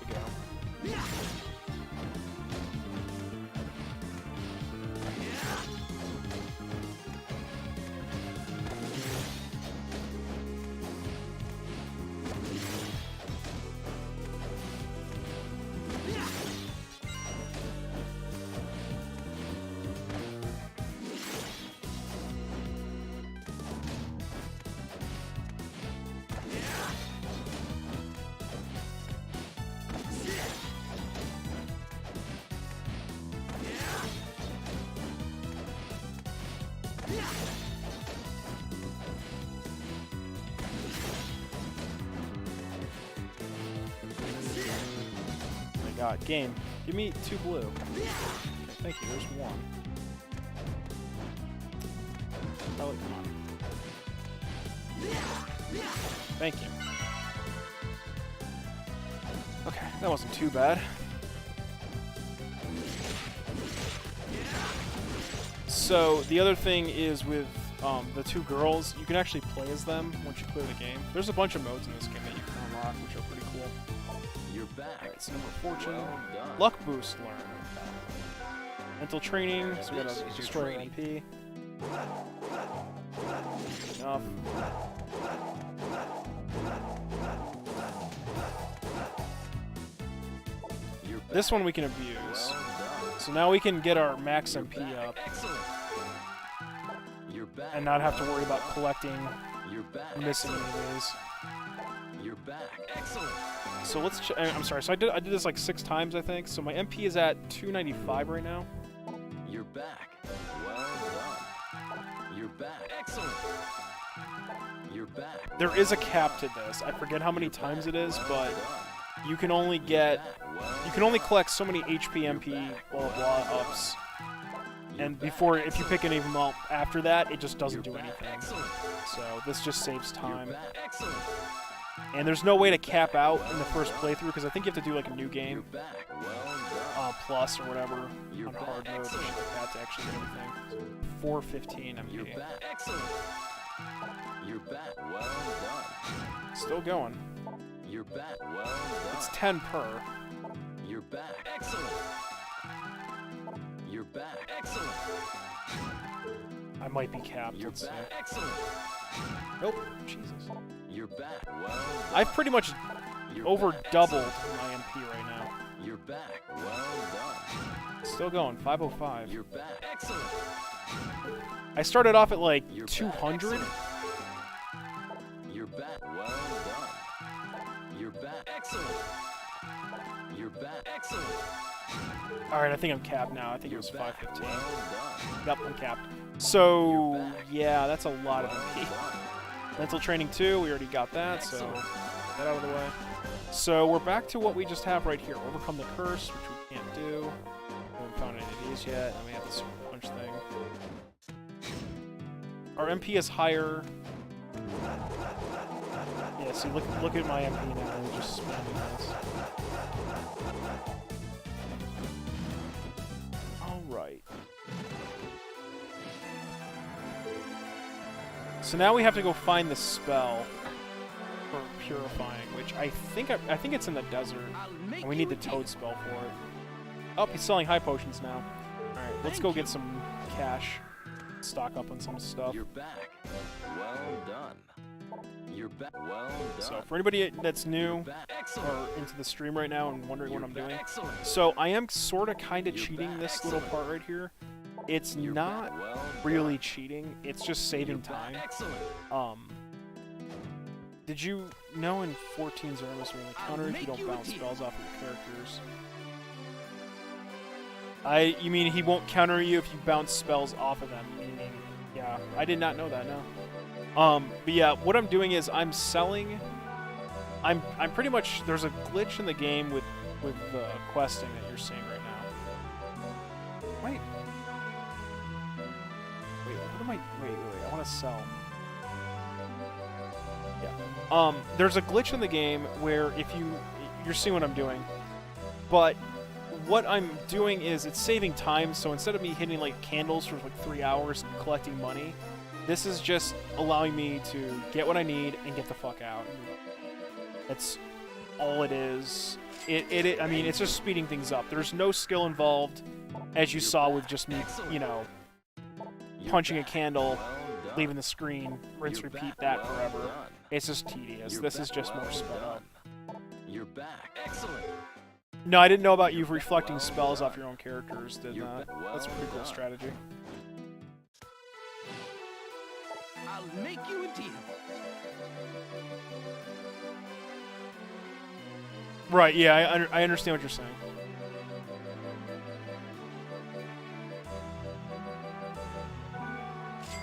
to go. Game. Give me 2 blue. Okay, thank you. There's 1. Oh, come on. Thank you. Okay, that wasn't too bad. So, the other thing is with the 2 girls, you can actually play as them once you clear the game. There's a bunch of modes in this game that you can unlock, which are pretty cool. You're back. Alright, so number fortune. Well done. Luck boost learn. Mental training, so we gotta destroy an MP. Enough. This one we can abuse. Well done. So now we can get our max You're MP back. up Excellent. You're back. and not have to worry about collecting You're back. missing Excellent. enemies. You're back. Excellent. So let's I'm sorry, so I did this like 6 times, I think. So my MP is at 295 right now. You're back. Well done. You're back. Excellent. You're back. There is a cap to this. I forget how many times it is, but you can only get you can only collect so many HP, MP, blah blah blah ups. And before, if you pick any of them up after that, it just doesn't do anything. So this just saves time. Excellent. And there's no way to cap out in the first playthrough, because I think you have to do like a new game, You're back. Well done. plus or whatever, You're on back. hard mode, or shit Excellent. like that to actually get everything. 415 You're MP. back. Excellent. You're back. Well done. Still going. You're back. Well It's done. 10 per. You're back. Excellent. You're back. Excellent. I might be capped, You're let's see. back. Excellent. Nope. Jesus. You're back. Well done. I've pretty much You're over back. doubled Excellent. my MP right now. You're back. Well done. Still going, 505. You're back. Excellent. I started off at like You're back. 200. Excellent. You're back. Well done. You're back. Excellent. You're back. Excellent. Alright, I think I'm capped now. I think it You're was back. 515. Well done. Yep, I'm capped. So, You're back. yeah, that's a lot of Well MP. done. Mental training 2, we already got that, so Excellent. get that out of the way. So we're back to what we just have right here. Overcome the curse, which we can't do. We haven't found any of these yet, and we have the super punch thing. Our MP is higher. Yeah, see, look at my MP now. We're just spamming this. Alright. So now we have to go find the spell for purifying, which I think it's in the desert, and we need the toad spell for it. Oh, he's selling high potions now. All right, let's go get some cash, stock up on some stuff. You're back. Well done. You're back. Well done. So for anybody that's new Excellent. or into the stream right now and wondering what I'm doing, Excellent. so I am sort of kind of You're cheating back. this little part right here. It's not Well really done. cheating. It's just saving You're back. time. Excellent. Did you know in 14 Zeramus we only counter if you don't make you a bounce deal. spells off your characters? You mean he won't counter you if you bounce spells off of them? Meaning, yeah, I did not know that. No. But yeah, what I'm doing is I'm selling. I'm pretty much there's a glitch in the game with the questing that you're seeing right now. Wait, what am I? Wait. I want to sell. Yeah. There's a glitch in the game where if you're seeing what I'm doing, but what I'm doing is it's saving time. So instead of me hitting like candles for like 3 hours and collecting money, this is just allowing me to get what I need and get the fuck out. That's all it is. I mean, it's just speeding things up. There's no skill involved, as you saw with just me, you know, punching a candle, leaving the screen, rinse, repeat that forever. It's just tedious. This is just more sped up. You're back. Excellent. No, I didn't know about you reflecting spells off your own characters. Did not. Well That's a pretty cool done. strategy. I'll make you a deal. Right, yeah, I understand what you're saying.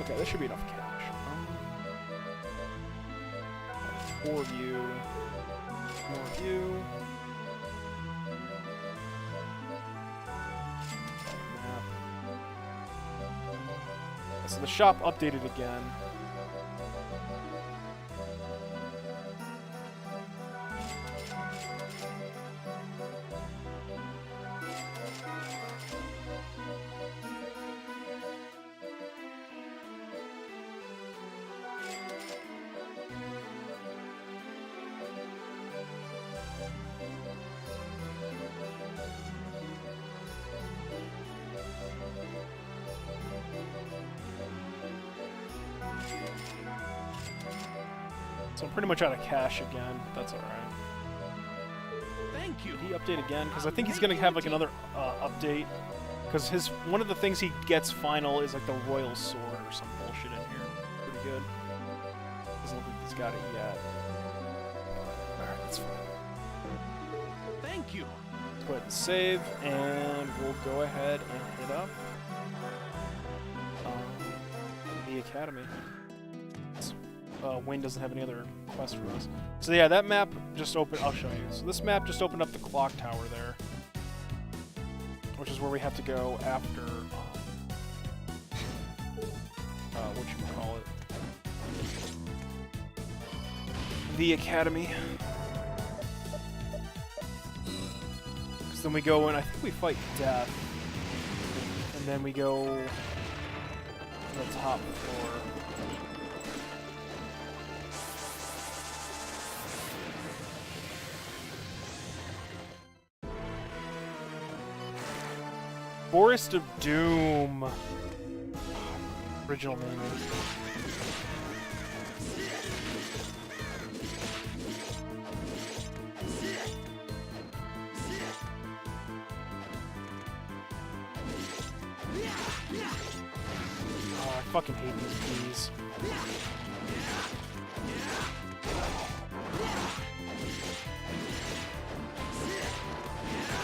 Okay, that should be enough cash. 4 of you. More of you. Map. So the shop updated again. So I'm pretty much out of cash again, but that's alright. Thank you. Did he update again? Because I think he's gonna have like another update. Because one of the things he gets final is like the royal sword or some bullshit in here. Pretty good. Doesn't look like he's got it yet. Alright, that's fine. Thank you. Let's go ahead and save, and we'll go ahead and hit up the academy. Wayne doesn't have any other quests for us. So yeah, that map just opened. I'll show you. So this map just opened up the clock tower there, which is where we have to go after. What you call it? The academy. Because then we go and I think we fight death, and then we go to the top floor. Forest of Doom. Original name. Oh, I fucking hate these bees.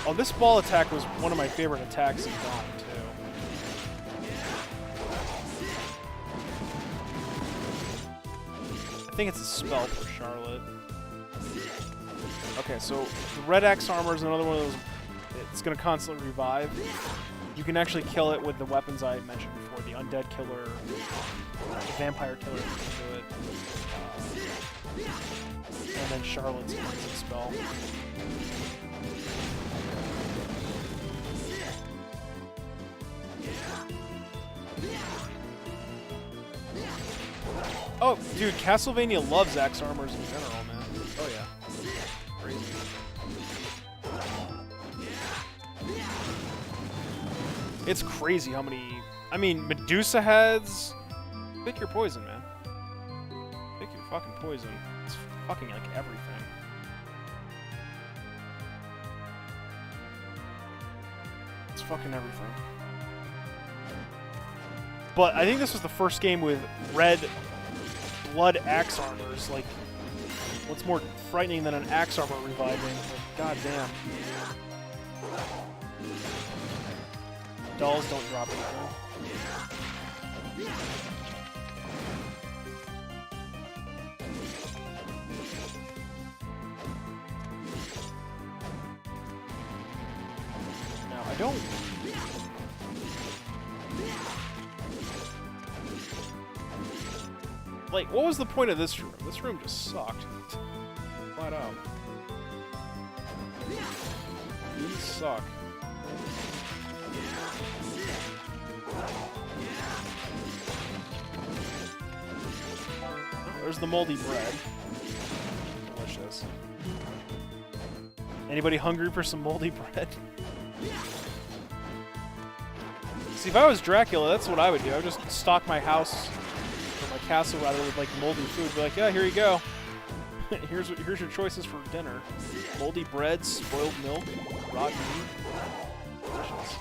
Oh, this ball attack was one of my favorite attacks in Dawn, too. I think it's a spell for Charlotte. Okay, so the Red Axe Armor is another one of those. It's going to constantly revive. You can actually kill it with the weapons I mentioned before, the Undead Killer, the Vampire Killer can do it. And then Charlotte's cleansing spell. Oh, dude, Castlevania loves axe armors in general, man. It's crazy how many... I mean, Medusa heads... Pick your poison, man. Pick your fucking poison. It's fucking like everything. It's fucking everything. But I think this was the first game with red blood axe armors. Like, what's more frightening than an axe armor reviving? Like, god damn. Dolls don't drop anything. Now, I don't... Like, what was the point of this room? This room just sucked. Flat out. These suck. There's the moldy bread. Delicious. Anybody hungry for some moldy bread? See, if I was Dracula, that's what I would do. I would just stock my house, or my castle rather, with like moldy food. Be like, yeah, here you go. here's your choices for dinner: moldy bread, spoiled milk, rotten meat. Delicious.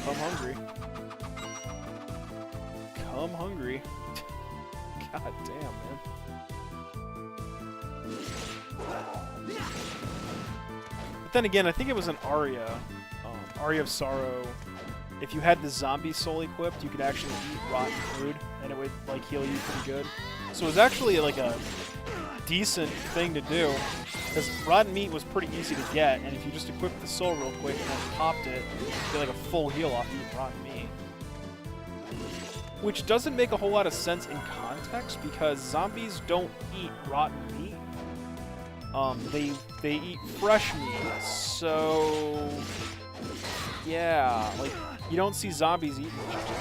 Come hungry. Come hungry. God damn, man. But then again, I think it was an Aria. Aria of Sorrow. If you had the zombie soul equipped, you could actually eat rotten food, and it would, like, heal you pretty good. So it was actually, like, a decent thing to do, because rotten meat was pretty easy to get, and if you just equipped the soul real quick and then popped it, you get, like, a full heal off eating rotten meat. Which doesn't make a whole lot of sense in context, because zombies don't eat rotten meat. They eat fresh meat, so... Yeah, like, you don't see zombies eating chicken.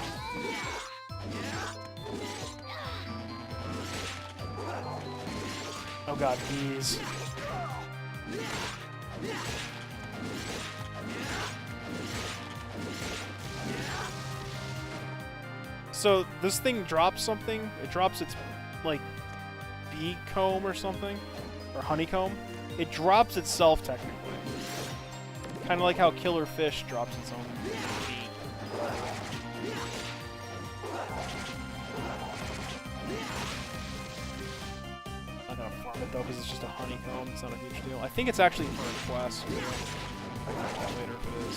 Oh god, bees. So, this thing drops something. It drops its, like, bee comb or something. Or honeycomb. It drops itself, technically. Kind of like how killer fish drops its own meat. I'm not gonna farm it though, because it's just a honeycomb. It's not a huge deal. I think it's actually for a quest. I'll get that later if it is.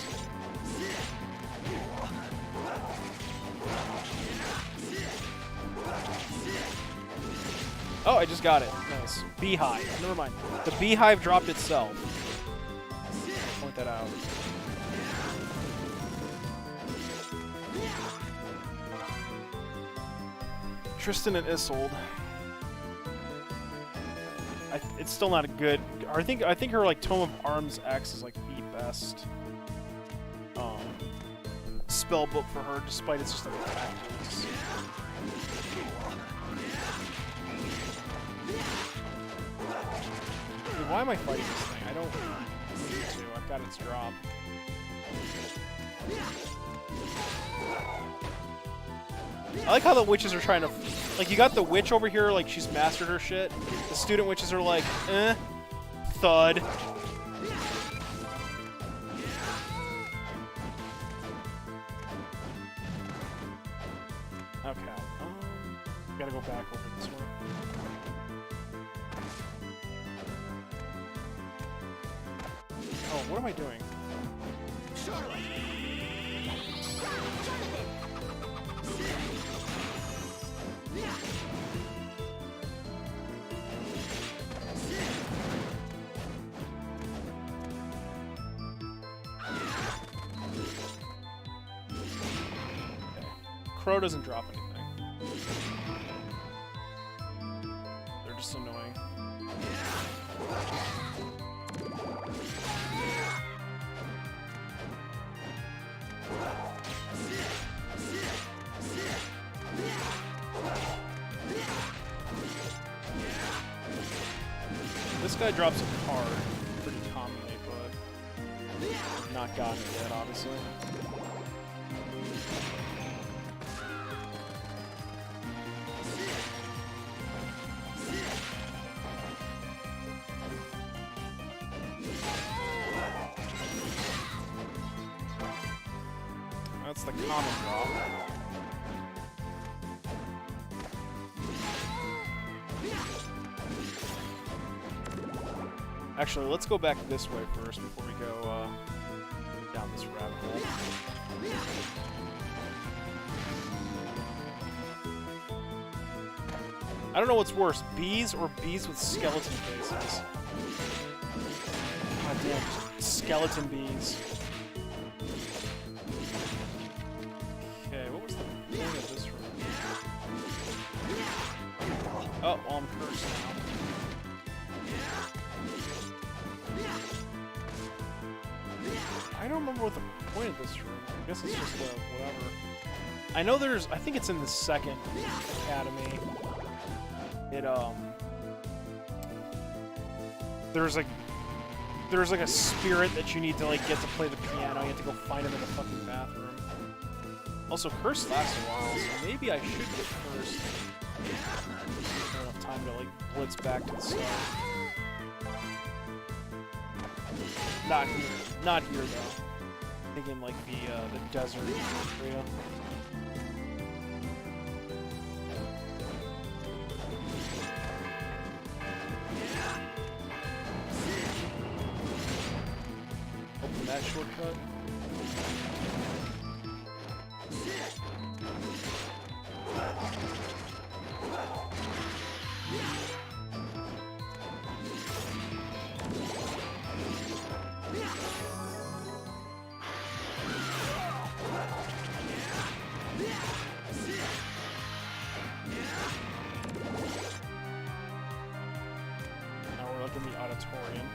Oh, I just got it. Nice. Beehive. Never mind. The beehive dropped itself. Point that out. Tristan and Isolde. It's still not a good. I think her like Tome of Arms X is like the best spell book for her, despite it's just like attack tools. Dude, why am I fighting this thing? I don't need to. I've got its drop. I like how the witches are trying to... Like, you got the witch over here, like, she's mastered her shit. The student witches are like, thud. Okay. Gotta go back over this way. Oh, what am I doing? Crow doesn't drop anything. They're just annoying. This guy drops a card pretty commonly, but not gotten it yet, obviously. That's the common drop. Actually, let's go back this way first before we go down this rabbit hole. I don't know what's worse, bees or bees with skeleton faces. God damn, skeleton bees. Okay, what was the point of this room? Oh, well, I'm cursed now. I don't remember what the point of this room. I guess it's just whatever. I know I think it's in the second academy. There's like a spirit that you need to like get to play the piano. You have to go find him in the fucking bathroom. Also, Curse lasts a while, so maybe I should get Cursed. I don't have enough time to like blitz back to the start. Not here though. Thinking like the desert area. Open that shortcut. In the auditorium.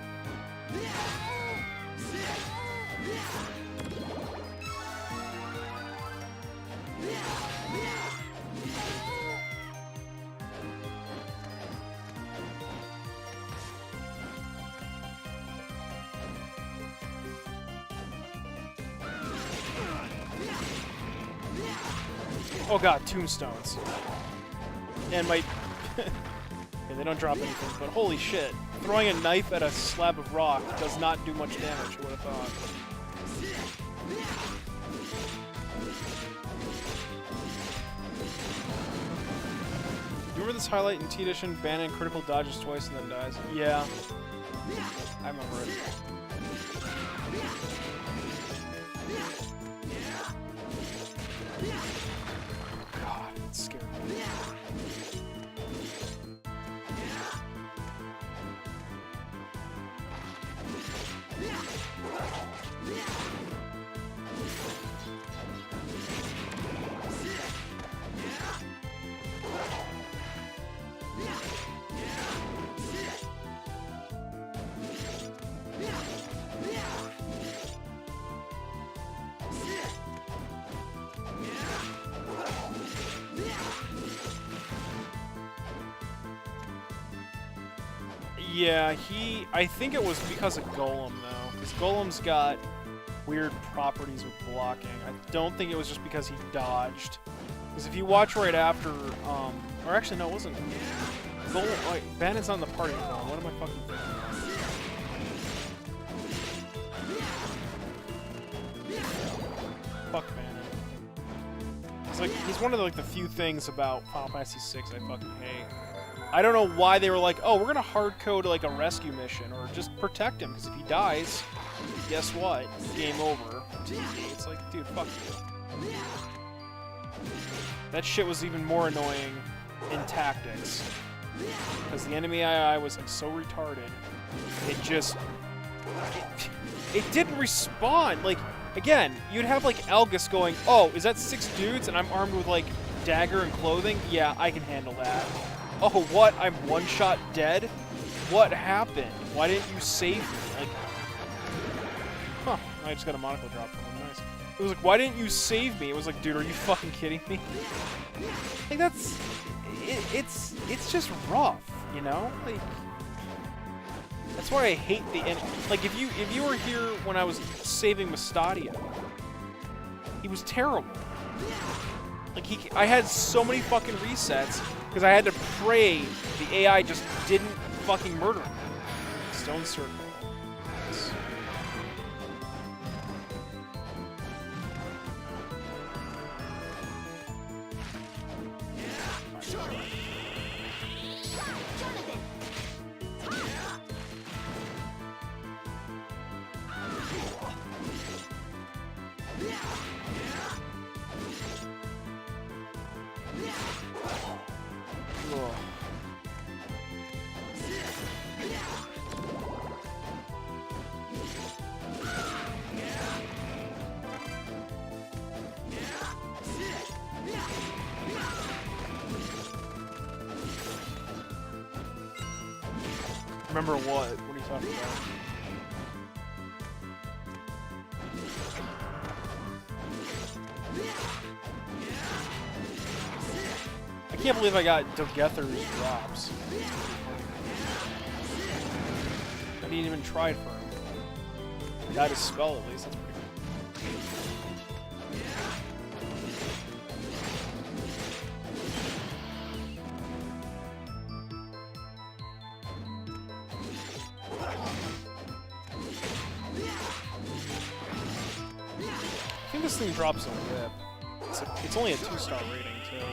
Oh god, tombstones. And my... yeah, they don't drop anything, but holy shit. Throwing a knife at a slab of rock does not do much damage, I would have thought. You remember this highlight in T-Edition? Bannon critical dodges twice and then dies? Yeah. I remember it. God, it scared me. Yeah, I think it was because of Golem, though. Because Golem's got weird properties with blocking. I don't think it was just because he dodged. Because if you watch right after, or actually, no, it wasn't. Golem, wait, Bannon's on the party phone. What am I fucking thinking? Fuck Bannon. He's one of the few things about Final Fantasy VI I fucking hate. I don't know why they were like, oh, we're gonna hard code like a rescue mission or just protect him because if he dies, guess what? Game over. It's like, dude, fuck you. That shit was even more annoying in Tactics because the enemy AI was like so retarded. It just it didn't respond. Like again, you'd have like Elgus going, oh, is that 6 dudes and I'm armed with like dagger and clothing? Yeah, I can handle that. Oh, what? I'm one-shot dead? What happened? Why didn't you save me? Like, huh, I just got a monocle drop from him. Nice. It was like, why didn't you save me? It was like, dude, are you fucking kidding me? Like, it's just rough, you know? Like, That's why I hate the end. Like, if you were here when I was saving Mustadia, he was terrible. Like, I had so many fucking resets because I had to pray the AI just didn't fucking murder him. Stone circle. Remember what? What are you talking about? I can't believe I got Dogether's drops. I didn't even try for him. I got his spell at least, that's pretty good. I think this thing drops a whip. It's only a 2-star rating, too.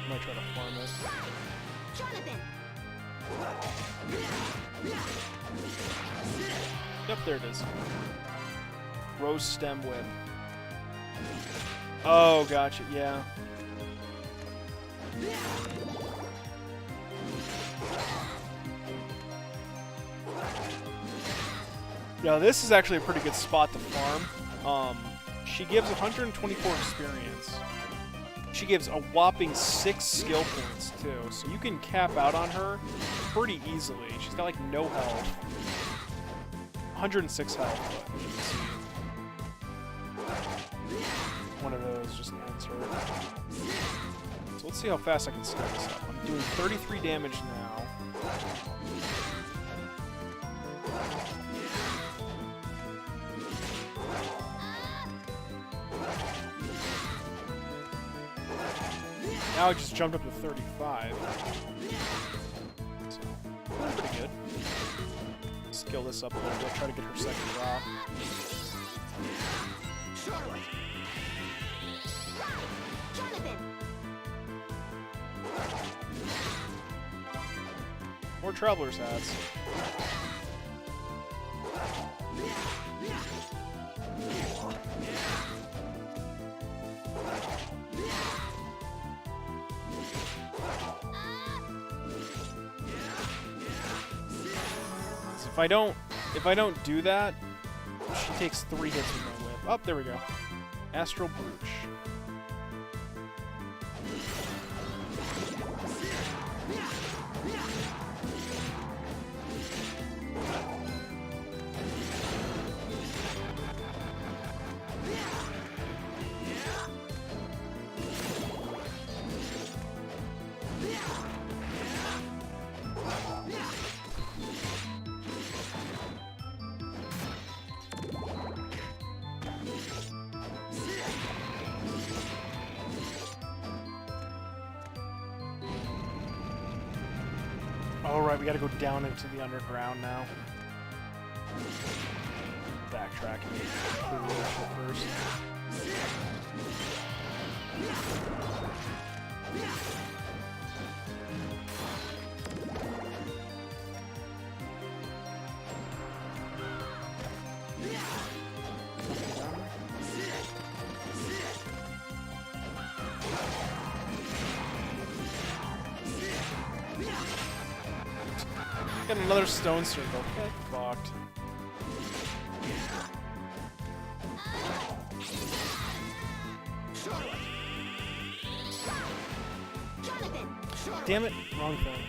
Might try to farm it. Jonathan. Yep, there it is. Rose stem whip. Oh, gotcha, yeah. Yeah, this is actually a pretty good spot to farm. She gives 124 experience. She gives a whopping 6 skill points, too, so you can cap out on her pretty easily. She's got, like, no health. 106 health, but you can see. One of those just ends her. So let's see how fast I can stack this up. I'm doing 33 damage now. Now I just jumped up to 35. So, pretty good. Skill this up a little bit, try to get her second drop. More Traveler's Hats. If I don't do that, she takes 3 hits with my whip. Oh, there we go. Astral Brooch. Alright, we gotta go down into the underground now. Backtracking first. Got another stone circle. Get fucked. Damn it, wrong thing.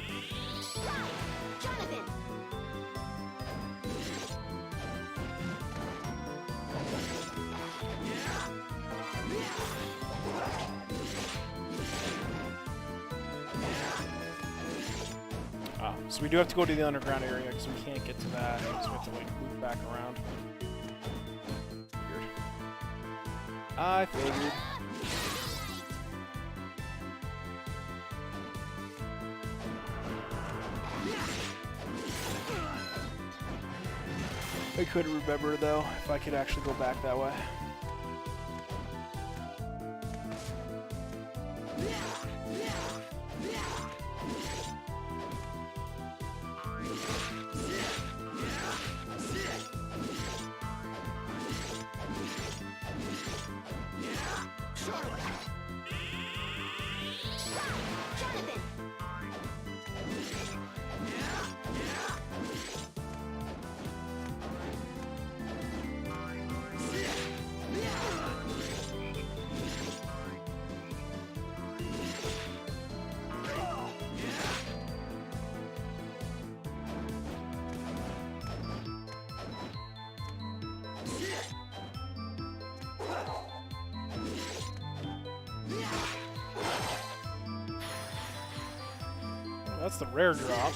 Ah, So we do have to go to the underground area because we can't get to that. So we have to like loop back around. Weird. I figured. I couldn't remember though if I could actually go back that way. Jonathan! That's the rare drop.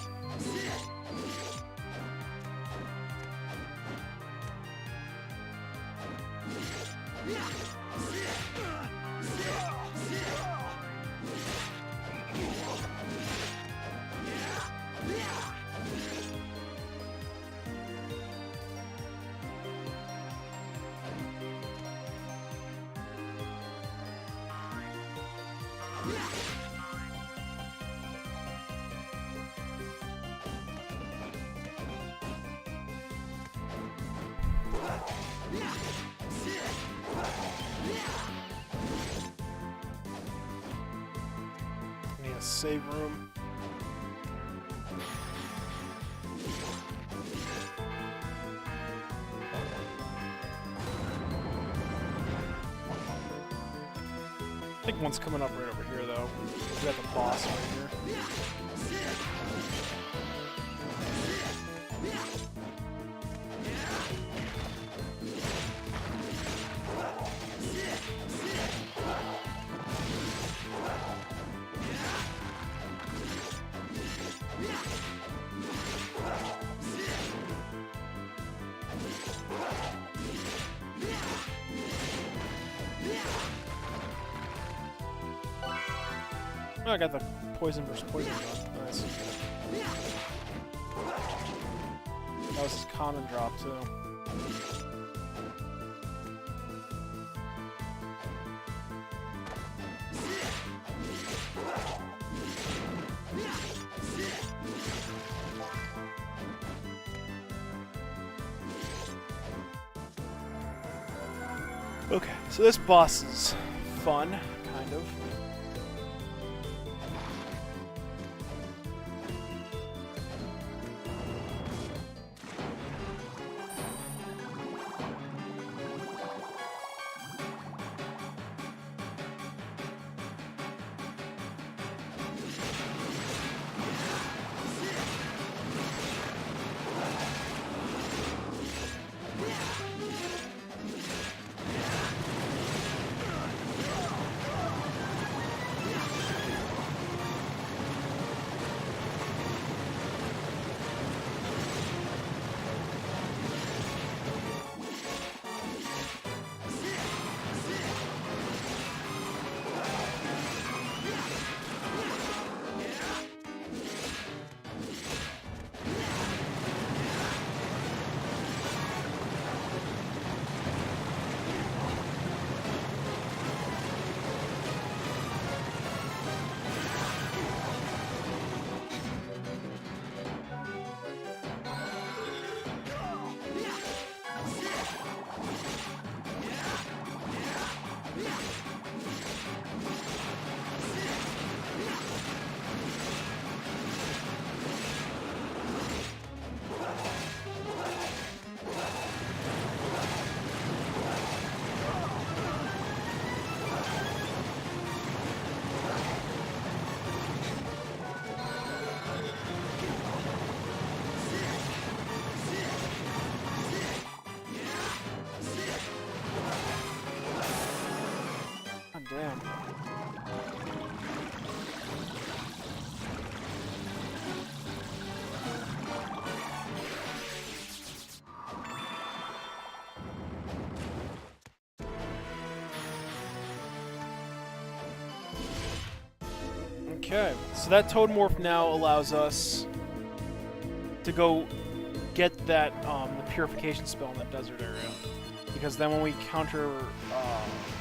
Need a save room. I think one's coming up right over here, though. We got the boss right here. Oh, I got the poison versus poison drop. Nice. That was his common drop, too. Okay, so this boss is fun, kind of. Okay, so that Toad Morph now allows us to go get that the purification spell in that desert area. Because then when we counter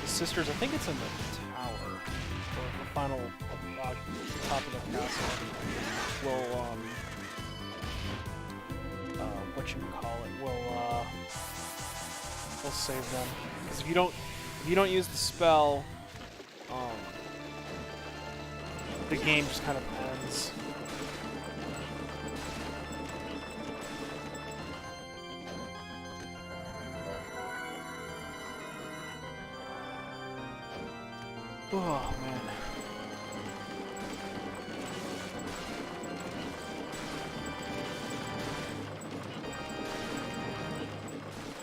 the sisters, I think it's in the tower, or the final top of the castle, we'll what you call it? We'll save them. Because if you don't use the spell, the game just kind of ends. Oh, man.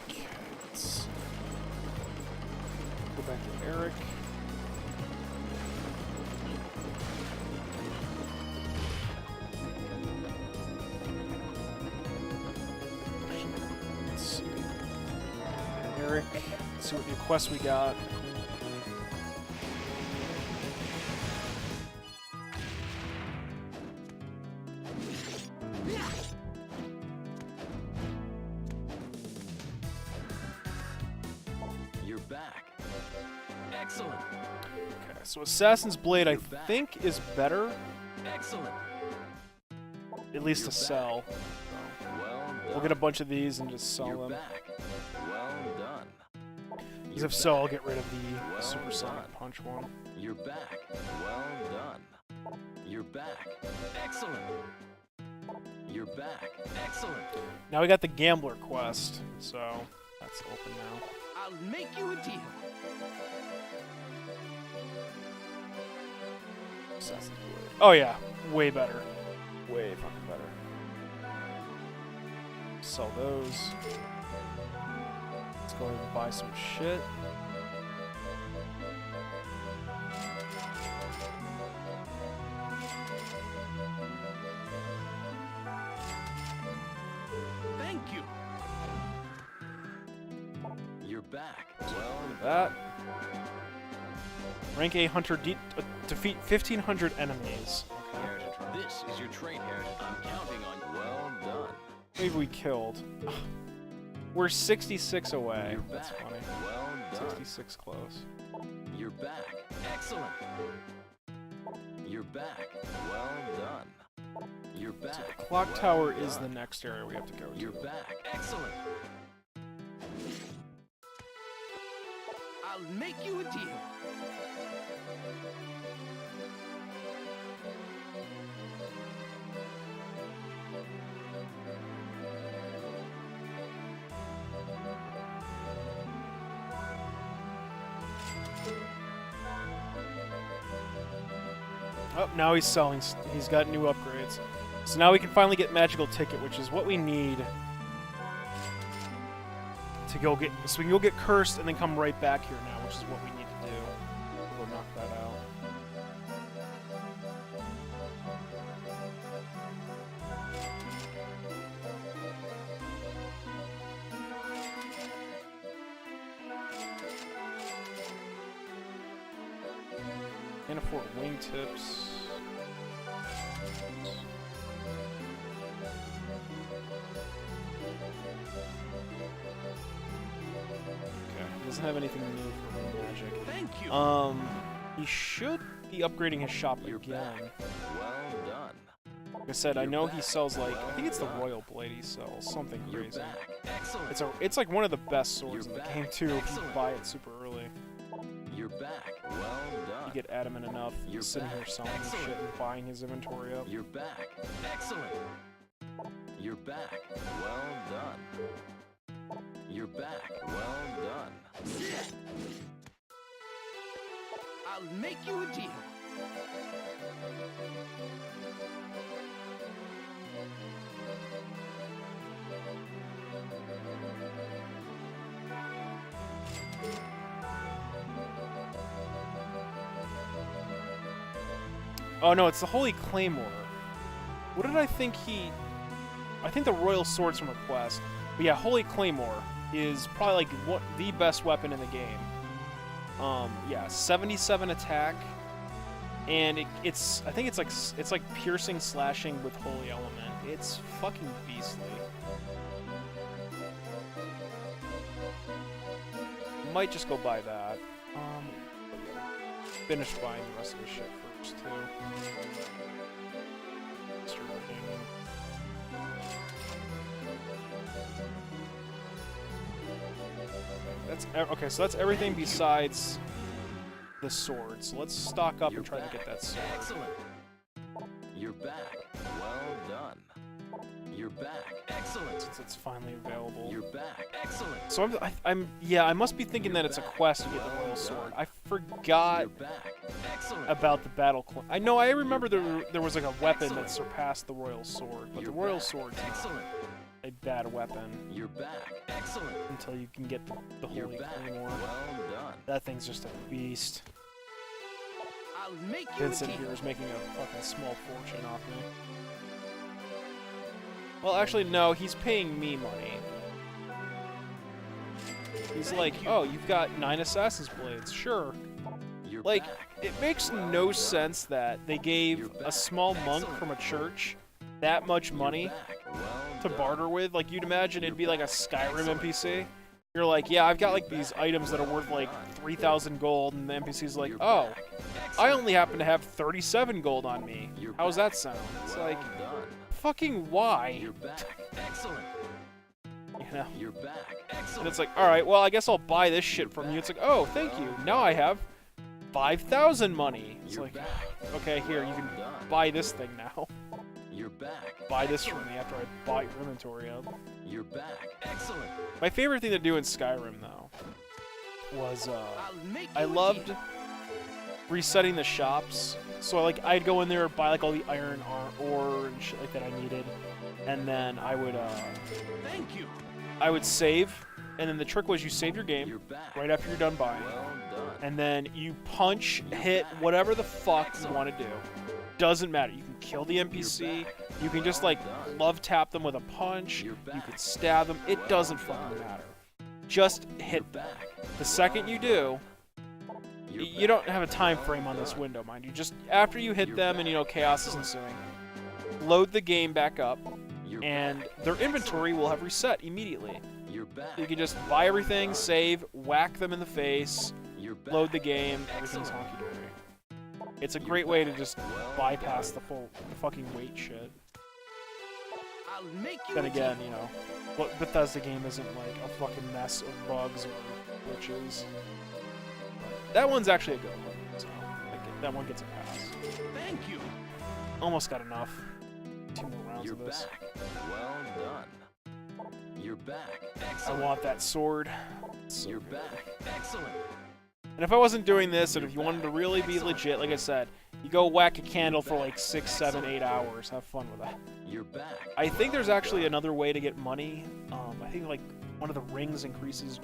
Okay, let's go back to Eric. Let's see. Eric, let's see what new quests we got. So Assassin's Blade, I think, is better. Excellent. At least to sell. We'll get a bunch of these and just sell them. Well done. Because if so, I'll get rid of the Supersonic Punch one. You're back. Well done. You're back. Excellent. You're back. Excellent. Now we got the Gambler quest, so that's open now. I'll make you a deal. Oh yeah, way better. Way fucking better. Sell those. Let's go ahead and buy some shit. Thank you. You're back. Well, That. Rank A Hunter defeat 1,500 enemies. Okay. this is your trait heritage. I'm counting on you. Well done. Maybe we killed. We're 66 away. You're That's back. funny. Well done. 66 close. You're back. Excellent. You're back. Well done. You're back. So the clock well tower done. is the next area we have to go to. You're back. Excellent. I'll make you a deal. Oh, now he's selling. He's got new upgrades. So now we can finally get Magical Ticket, which is what we need to go get. So we can go get Cursed and then come right back here now, which is what we need to do. We'll knock that out. Can't afford wingtips. Okay, he doesn't have anything new for magic. Thank you. He should be upgrading his shop You're again. back. Well done. Like I said, I You're know he back. sells like I think it's the Well Royal Blade he sells, something You're crazy. back. Excellent. It's like one of the best swords You're in the back. game too. If you Excellent. buy it super early, You're back. Well done. you get adamant enough You're sitting here back. selling his Excellent. shit and buying his inventory up. You're back. Excellent. You're back. Well done. You're back. Well done. I'll make you a deal. Oh no, it's the Holy Claymore. What did I think he... I think the Royal Sword's from a quest. But yeah, Holy Claymore is probably like the best weapon in the game. Yeah, 77 attack and it's I think it's like piercing slashing with holy element. It's fucking beastly. Might just go buy that. Finish buying the rest of the shit first too. That's okay. So that's everything besides the sword. So let's stock up and try to get that sword. Excellent. You're back. Well done. You're back. Excellent. Since it's finally available. You're back. Excellent. So I must be thinking that it's a quest to get the royal sword. I forgot You're back. Excellent. about the battle. I know. I remember there was like a weapon that surpassed the royal sword, but the royal sword's not a bad weapon. You're back. Excellent. Until you can get the You're holy back. Claymore. Well done. That thing's just a beast. I'll make you a Vincent deal. here is making a fucking small fortune off me. Well, actually, no, he's paying me money. He's like, oh, you've got 9 Assassin's Blades. Sure. You're Like, back. it makes no sense that they gave a small monk from a church that much money Back. Well to done. barter with. Like, you'd imagine it'd be like a Skyrim NPC. You're like, yeah, I've got like these items that are worth like 3,000 gold, and the NPC's like, You're oh, back. I Excellent. only happen to have 37 gold on me. You're How's back. that sound? It's Well like, done. fucking why? You're back. Excellent. You know? You're back. And Excellent. it's like, alright, well, I guess I'll buy this shit from you. It's like, oh, thank you. Now I have 5,000 money. It's You're like, back. okay, here, you Well can done. buy this thing now. You're back. Buy this from me after I bought your inventory up. You're back. Excellent. My favorite thing to do in Skyrim, though, was, I'll make you I a loved deal. resetting the shops. So, like, I'd go in there and buy, like, all the iron ore and shit like that I needed. And then I Thank you. would save. And then the trick was you save your game You're back. right after you're done buying. Well done. And then you punch, hit, whatever the fuck you want to do. Doesn't matter. You can kill the NPC. You can just, like, love tap them with a punch. You're You back. can stab them. It doesn't fucking matter. Just hit them. The second you do, You're you don't have a time frame on this window, mind you. Just after you hit them and, you know, chaos is ensuing, load the game back up, You're and back. their inventory will have reset immediately. You're back. You can just buy everything, save, whack them in the face, You're back. load the game, everything's honky-dory. It's a great way to just bypass the fucking wait shit. I'll make you Then a again, deal. you know, what Bethesda game isn't like a fucking mess of bugs or glitches. That one's actually a good one, so like, that one gets a pass. Thank you. Almost got enough. 2 more rounds You're of this. back. Well done. You're back. I Excellent. want that sword. It's so You're good. back. Excellent. And if I wasn't doing this, and if you wanted to really be legit, like I said, you go whack a candle for like 6, 7, 8 hours. Have fun with that. You're back. I think there's actually another way to get money. I think like one of the rings increases.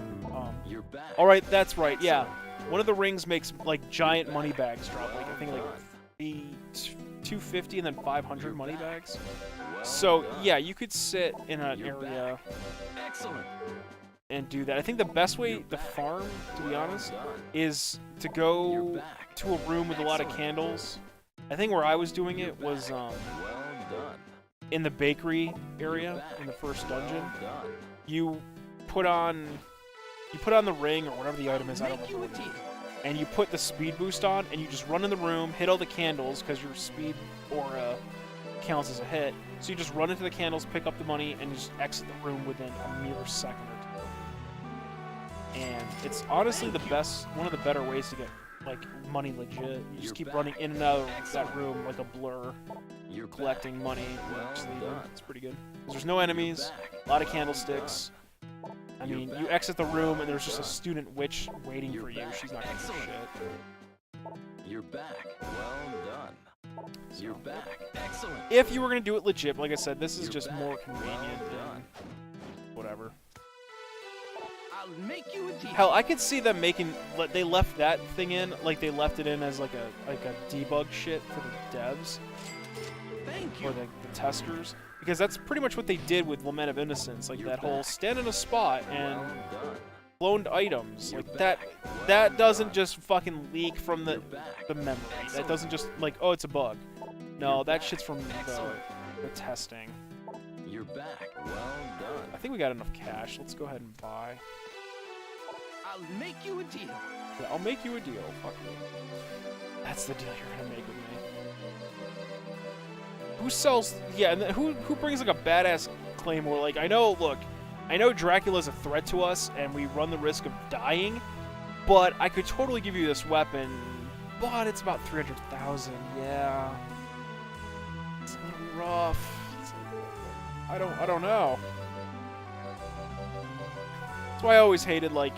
You're back. All right, that's right. Yeah, one of the rings makes like giant money bags drop. Like I think like 250 and then 500 money bags. Well So done. yeah, you could sit in an You're area Excellent. and do that. I think the best way to farm, to be honest, Done. is to You're go back. to a room with a lot of candles. I think where I was doing it was Well done. in the bakery area in the first dungeon. Well done. You put on the ring or whatever the item is, I I'll don't make you a remember, deal. and you put the speed boost on, and you just run in the room, hit all the candles because your speed aura counts as a hit. So you just run into the candles, pick up the money, and just exit the room within a mere second or two. And it's honestly the best, one of the better ways to get like money legit. You just You're keep back. running in and out of that room like a blur, You're collecting money. Well just leaving. done. It's pretty good. 'Cause there's no enemies, a lot of candlesticks. I You're mean, back. you exit the room and there's just a Done. student witch waiting You're for you. back. She's not gonna do Excellent. shit. You're back. Well done. You're So, back. Excellent. if you were gonna do it legit, like I said, this is You're just back. more convenient Well than whatever. I'll make you a deal. Hell, I could see them making. They left that thing in, like they left it in as like a debug shit for the devs Thank or you. the testers, because that's pretty much what they did with Lament of Innocence. Like You're that whole back. stand in a spot and Well done. cloned items. You're Like back. that Well doesn't done. just fucking leak from You're back. the memory. That Excellent. doesn't just like, oh, it's a bug. No, You're that back. shit's from Excellent. the testing. You're back. Well done. I think we got enough cash. Let's go ahead and buy. I'll make you a deal. Yeah, I'll make you a deal. Fuck you. That's the deal you're gonna make with me. Who sells? Yeah, and then who brings like a badass Claymore? Like I know, look, I know Dracula's a threat to us, and we run the risk of dying. But I could totally give you this weapon, but it's about 300,000. Yeah, it's a little rough. I don't know. That's why I always hated like.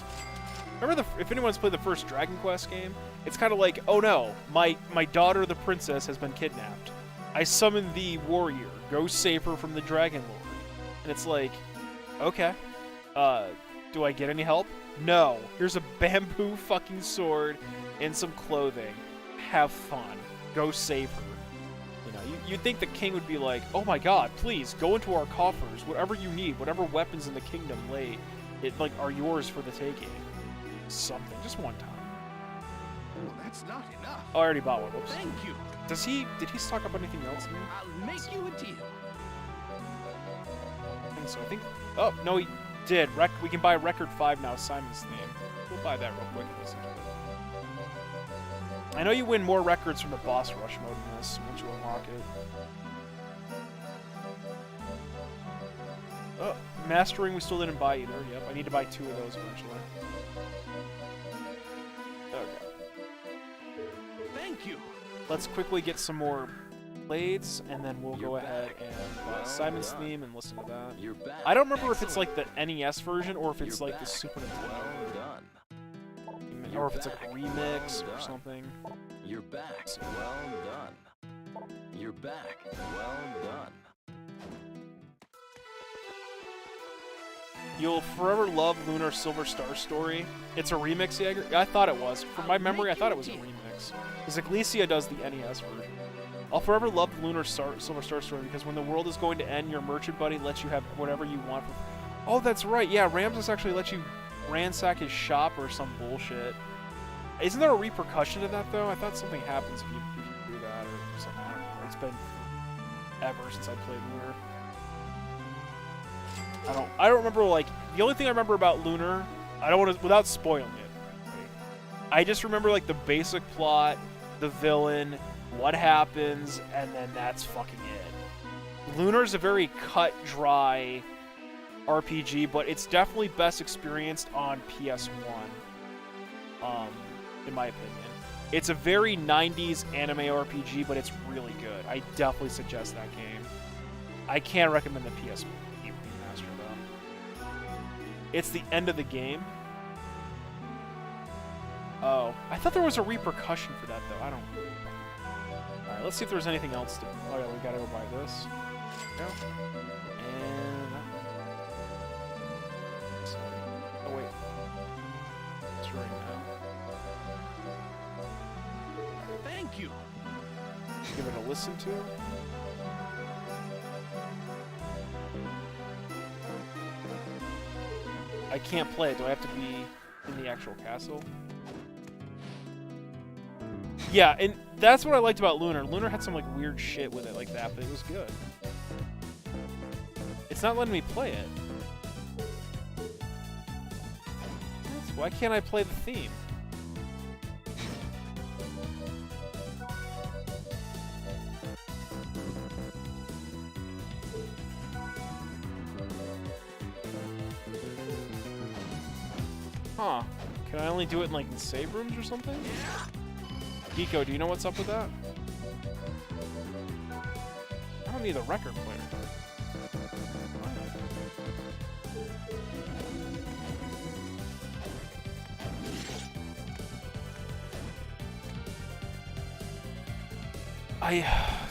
Remember if anyone's played the first Dragon Quest game, it's kind of like, oh no, my daughter the princess has been kidnapped. I summon the warrior. Go save her from the Dragon Lord. And it's like, okay. Do I get any help? No. Here's a bamboo fucking sword and some clothing. Have fun. Go save her. You know, you'd think the king would be like, oh my god, please, go into our coffers. Whatever you need, whatever weapons in the kingdom are yours for the taking. Something. Just one time. Oh, that's not enough. Oh, I already bought one. Whoops. Thank you. Did he stock up anything else in here? I'll make you a deal. I think so. I think. Oh no, he did. We can buy Record 5 now. Simon's name. We'll buy that real quick and listen to it. I know you win more records from the boss rush mode in this once you unlock it. Oh, mastering we still didn't buy either. Yep, I need to buy 2 of those eventually. Okay. Thank you. Let's quickly get some more blades, and then we'll go ahead and buy Well Simon's done. theme and listen to that. You're back. I don't remember if it's Excellent. like the NES version or if it's You're like the back. Super Nintendo. Well done. Or if it's like a You're back. remix Well or done. something. You're back. Well done. You're back. Well done. You'll forever love Lunar Silver Star Story. It's a remix, Jaeger? I thought it was. From my memory, I thought it was a remix. Because Iglesia does the NES version. I'll forever love the Silver Star Story because when the world is going to end, your merchant buddy lets you have whatever you want. Oh, that's right. Yeah, Ramses actually lets you ransack his shop or some bullshit. Isn't there a repercussion to that, though? I thought something happens if you do that or something. I don't know. It's been ever since I played Lunar. I don't remember, like, the only thing I remember about Lunar, I don't want to, without spoiling it, I just remember, like, the basic plot, the villain, what happens, and then that's fucking it. Lunar's a very cut, dry RPG, but it's definitely best experienced on PS1, in my opinion. It's a very 90s anime RPG, but it's really good. I definitely suggest that game. I can't recommend the PS Remaster, though. It's the end of the game. Oh, I thought there was a repercussion for that, though. I don't... Alright, let's see if there's anything else to... Oh, yeah, we gotta go buy this. There we go. And... Oh, wait. It's right now. Thank you. Give it a listen to. I can't play it. Do I have to be in the actual castle? Yeah, and that's what I liked about Lunar. Lunar had some like weird shit with it like that, but it was good. It's not letting me play it. Why can't I play the theme? Huh. Can I only do it in, like, the save rooms or something? Geeko, do you know what's up with that? I don't need a record player.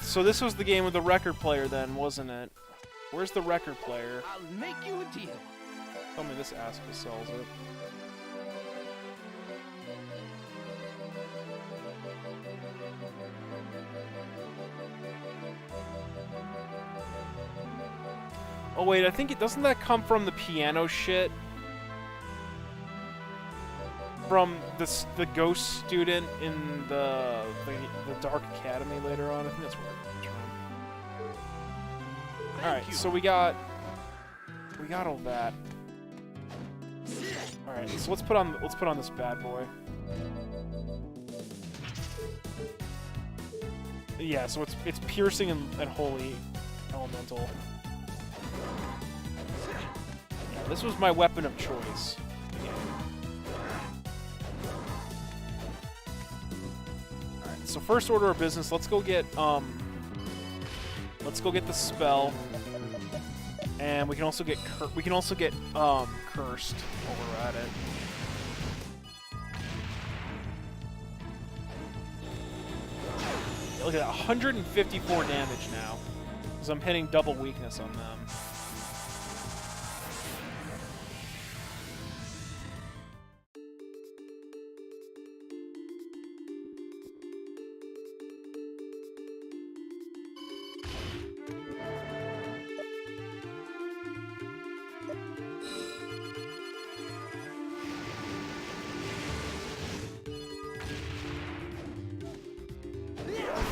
So this was the game with the record player then, wasn't it? Where's the record player? I'll make you a deal. Tell me this asshole sells it. Oh wait, I think it doesn't that come from the piano shit? from the ghost student in the Dark Academy later on. I think that's where it comes from. All right, so we got all that. All right, so let's put on this bad boy. Yeah, so it's piercing and holy elemental. Yeah, this was my weapon of choice. Alright, so first order of business, let's go get the spell. And we can also get cursed while we're at it. Look at that, 154 damage now. Because I'm hitting double weakness on them.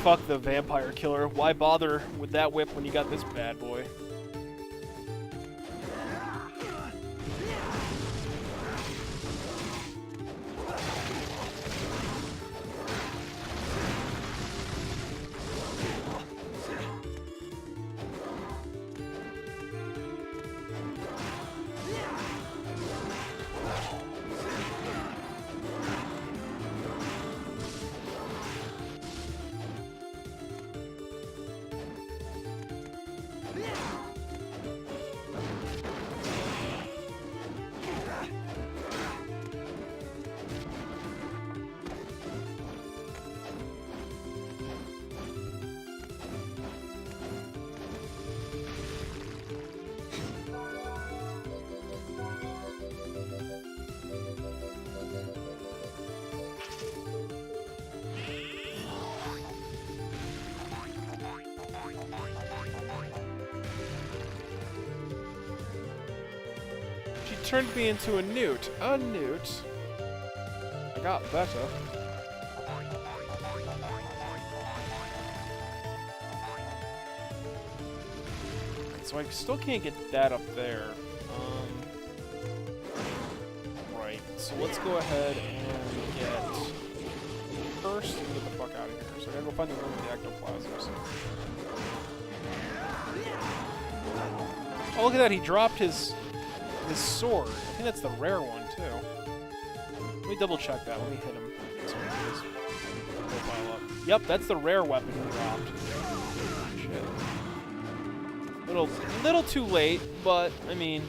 Fuck the vampire killer. Why bother with that whip when you got this bad boy? Turned me into a newt. A newt. I got better. So I still can't get that up there. Right. So let's go ahead and get first and get the fuck out of here. So I gotta go find the room with the ectoplasms. Oh, look at that! He dropped his sword. I think that's the rare one, too. Let me double check that. Let me hit him. Profile up. Yep, that's the rare weapon he dropped. Shit. Little too late, but, I mean...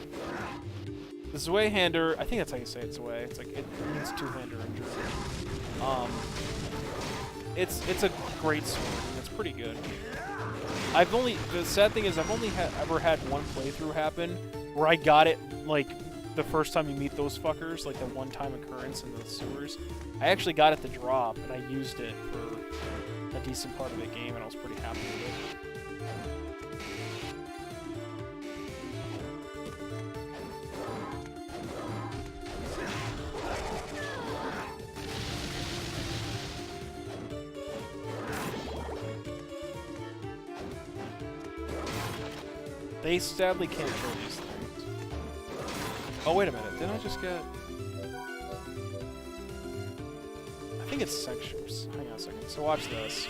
The Zweihander, I think that's how you say it, Zwei. It's like, it means two-hander injury. It's a great sword, and it's pretty good. The sad thing is, I've only ever had one playthrough happen where I got it, like, the first time you meet those fuckers, like the one-time occurrence in the sewers. I actually got it to drop, and I used it for a decent part of the game, and I was pretty happy with it. They sadly can't kill these things. Oh, wait a minute. Didn't I just get... I think it's sections. Hang on a second. So watch this.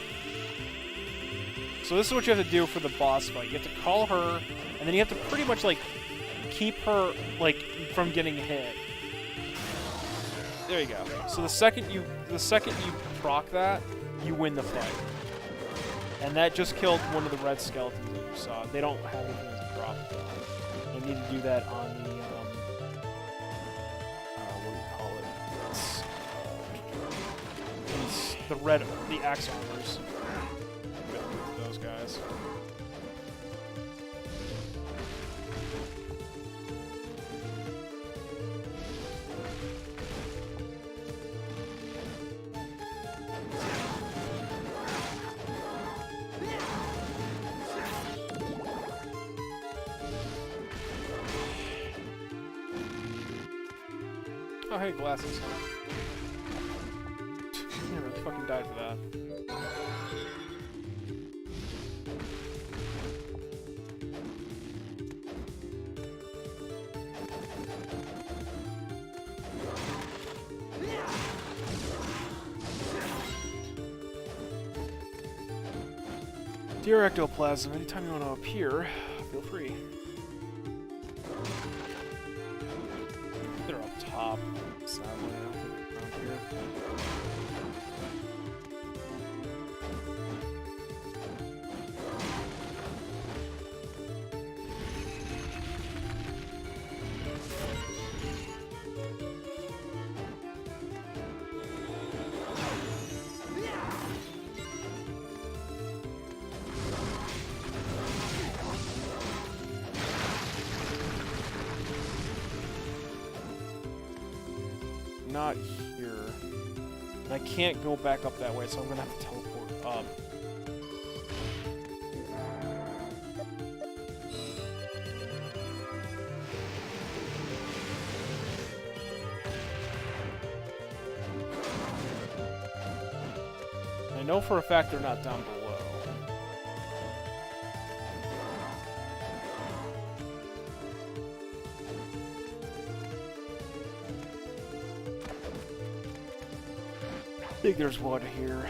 So this is what you have to do for the boss fight. You have to call her, and then you have to pretty much, like, keep her, like, from getting hit. There you go. So the second you proc that, you win the fight. And that just killed one of the red skeletons that you saw. They don't have anything to drop. You need to do that on the, what do you call it? It's the axe armors. Those guys. Oh, hey, glasses. fucking died for that. Dear Ectoplasm, anytime you want to appear, feel free. They're up top. Sadly, I don't think they're around here. Not here. And I can't go back up that way, so I'm gonna have to teleport up. I know for a fact they're not down below. I think there's one here.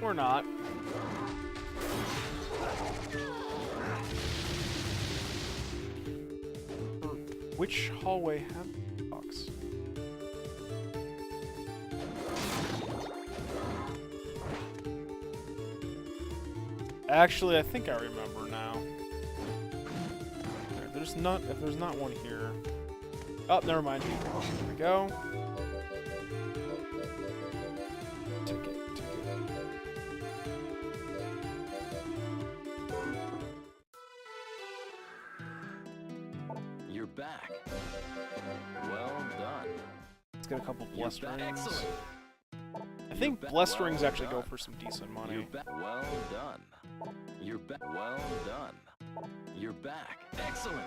Or not. Which hallway have the box? Actually, I think I remember now. There, there's not. If there's not one here. Oh, never mind. Here we go. Ticket. You're back. Well done. Let's get a couple blessed rings. Excellent. I think blessed rings actually go for some decent money. You're back. Well done. You're back. Well done. You're back. Excellent.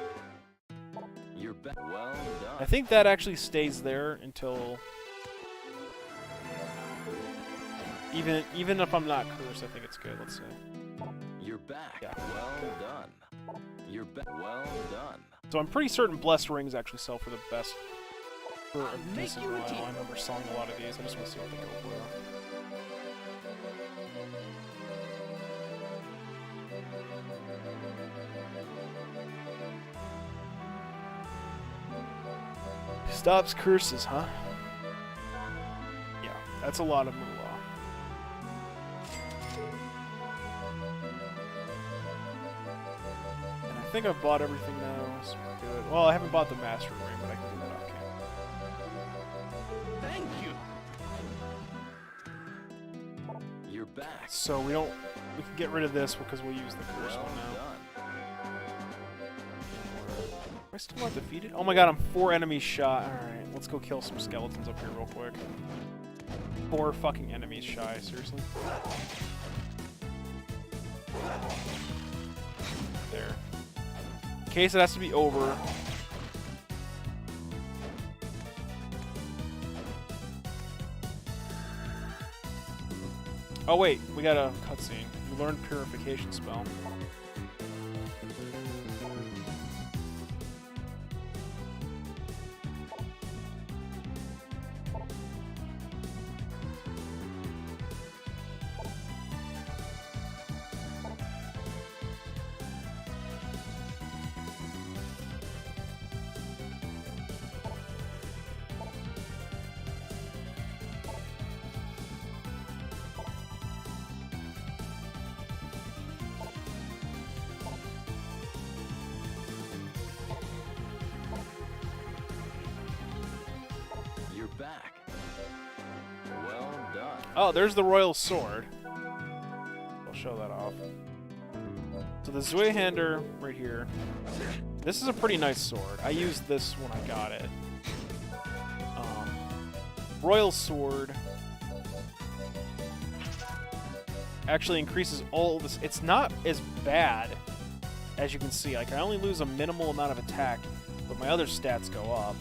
You're back. Well done. I think that actually stays there until even if I'm not cursed, I think it's good. Let's see. You're back. Yeah. Well done. You're back. Well done. So I'm pretty certain blessed rings actually sell for the best for a Make decent you a while. deal. I remember selling a lot of these. I just want to see what they go for. Stops curses, huh? Yeah, that's a lot of moolah. And I think I've bought everything now, so we're good. Well, I haven't bought the master ring, but I can do that off camera. Thank you. You're back. So we can get rid of this because we'll use the curse Well one now. done. Am I still not defeated? Oh my god, I'm 4 enemies shot. Alright, let's go kill some skeletons up here real quick. 4 fucking enemies shy, seriously? There. In case it has to be over. Oh wait, we got a cutscene. You learned purification spell. You're back. Well done. Oh, there's the royal sword. I'll show that off. So the Zweihander right here. This is a pretty nice sword. I used this when I got it. Royal Sword actually increases all this. It's not as bad as you can see. Like, I only lose a minimal amount of attack, but my other stats go up.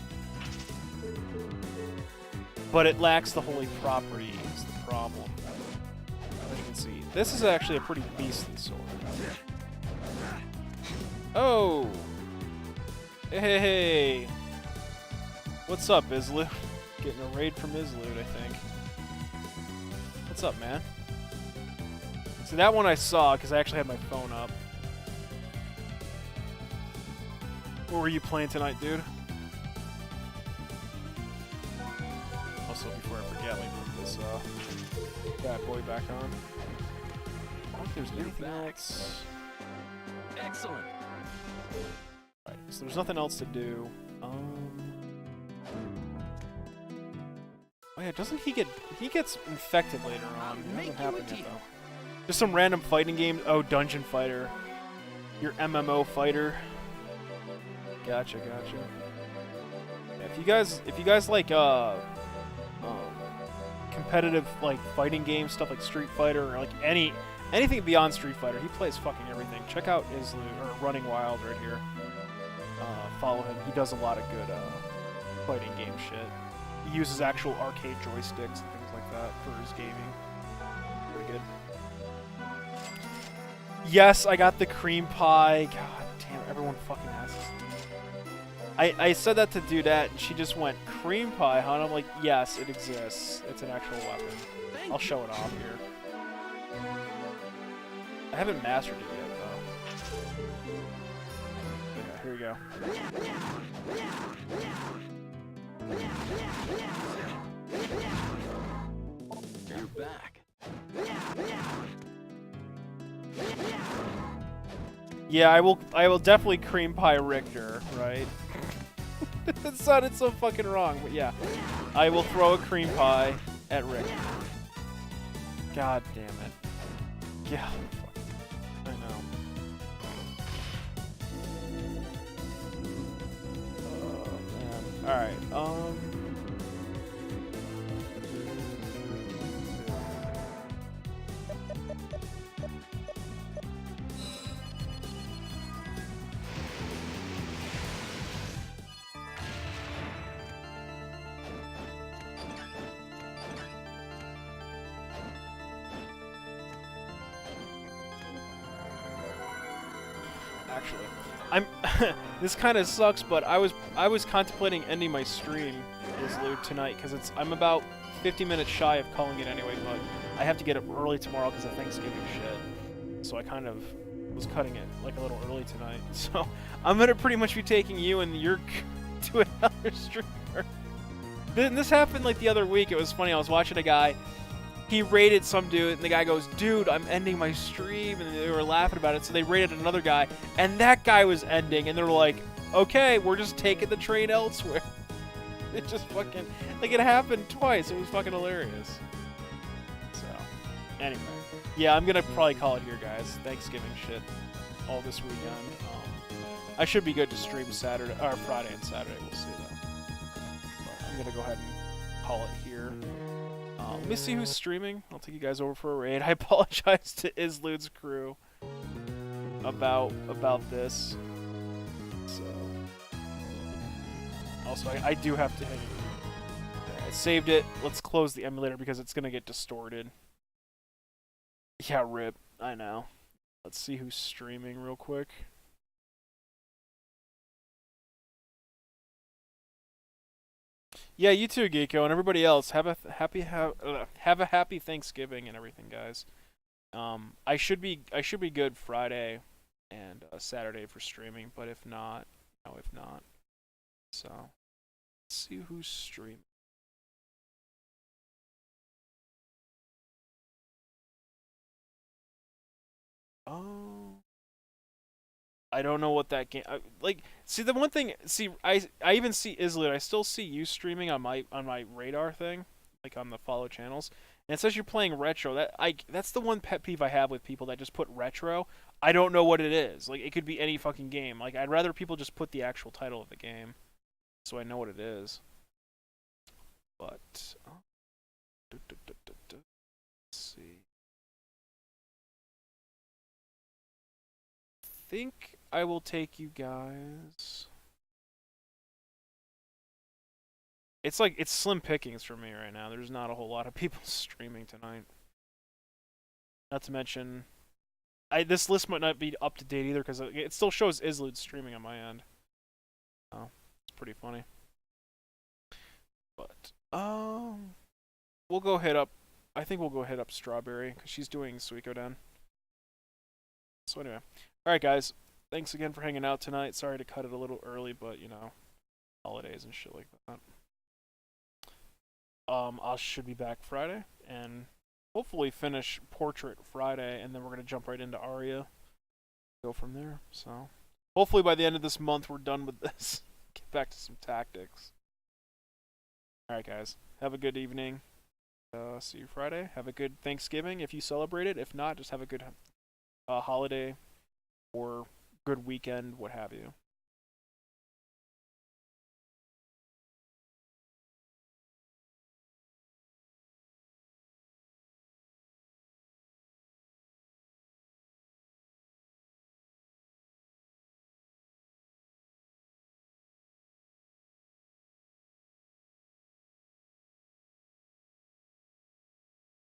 But it lacks the holy property is the problem. As you can see. This is actually a pretty beastly sword. Oh! Hey! What's up, Islu? Getting a raid from Islu, I think. What's up, man? See, that one I saw because I actually had my phone up. What were you playing tonight, dude? Also, before I forget, let me put this bad boy back on. I don't think there's anything else. Excellent. Right, so there's nothing else to do. Oh yeah, doesn't he gets infected later on? It hasn't happened yet, though. Just some random fighting games. Oh, Dungeon Fighter. Your MMO fighter. Gotcha. Yeah, if you guys like competitive like fighting games, stuff like Street Fighter or like anything beyond Street Fighter, he plays fucking everything. Check out Islu or Running Wild right here. Follow him. He does a lot of good fighting game shit. He uses actual arcade joysticks and things like that for his gaming. Pretty good. Yes, I got the cream pie. God damn it, everyone fucking asks. I said that to Dudette, and she just went, cream pie, huh? And I'm like, yes, it exists. It's an actual weapon. I'll show it off here. I haven't mastered it yet, though. Okay, here we go. You're back. Yeah, I will definitely cream pie Richter, right? It sounded so fucking wrong, but yeah. I will throw a cream pie at Richter. God damn it. Yeah, I know. Oh, man. Alright, actually, this kind of sucks, but I was contemplating ending my stream Islu tonight because I'm about 50 minutes shy of calling it anyway, but I have to get up early tomorrow because of Thanksgiving shit. So I kind of was cutting it like a little early tonight. So I'm gonna pretty much be taking you and your to another streamer. This happened like the other week. It was funny. I was watching a guy. He raided some dude, and the guy goes, "Dude, I'm ending my stream," and they were laughing about it. So they raided another guy, and that guy was ending, and they're like, "Okay, we're just taking the train elsewhere." It just fucking like it happened twice. It was fucking hilarious. So, anyway, yeah, I'm gonna probably call it here, guys. Thanksgiving shit all this weekend. I should be good to stream Saturday or Friday and Saturday. We'll see though. But I'm gonna go ahead and call it here. Let me see who's streaming. I'll take you guys over for a raid. I apologize to Islude's crew about this. So, also, I do have to hit it. I saved it. Let's close the emulator because it's gonna get distorted. Yeah, rip. I know. Let's see who's streaming real quick. Yeah, you too, Geeko, and everybody else. Have a happy Thanksgiving and everything, guys. I should be good Friday and Saturday for streaming, but if not, if not. So, let's see who's streaming. Oh. I don't know what that game see the one thing I even see Islet. I still see you streaming on my radar thing, like on the follow channels. And it says you're playing retro. That's the one pet peeve I have with people that just put retro. I don't know what it is. Like it could be any fucking game. Like I'd rather people just put the actual title of the game so I know what it is. But let's see. I think I will take you guys. It's like it's slim pickings for me right now. There's not a whole lot of people streaming tonight. Not to mention, this list might not be up to date either because it still shows Islud streaming on my end. Oh, it's pretty funny. But we'll go hit up. I think we'll go hit up Strawberry because she's doing Suikoden. So anyway, all right, guys. Thanks again for hanging out tonight. Sorry to cut it a little early, but you know, holidays and shit like that. I should be back Friday and hopefully finish Portrait Friday, and then we're gonna jump right into Aria. Go from there. So hopefully by the end of this month we're done with this. Get back to some tactics. All right, guys. Have a good evening. See you Friday. Have a good Thanksgiving if you celebrate it. If not, just have a good holiday or good weekend, what have you.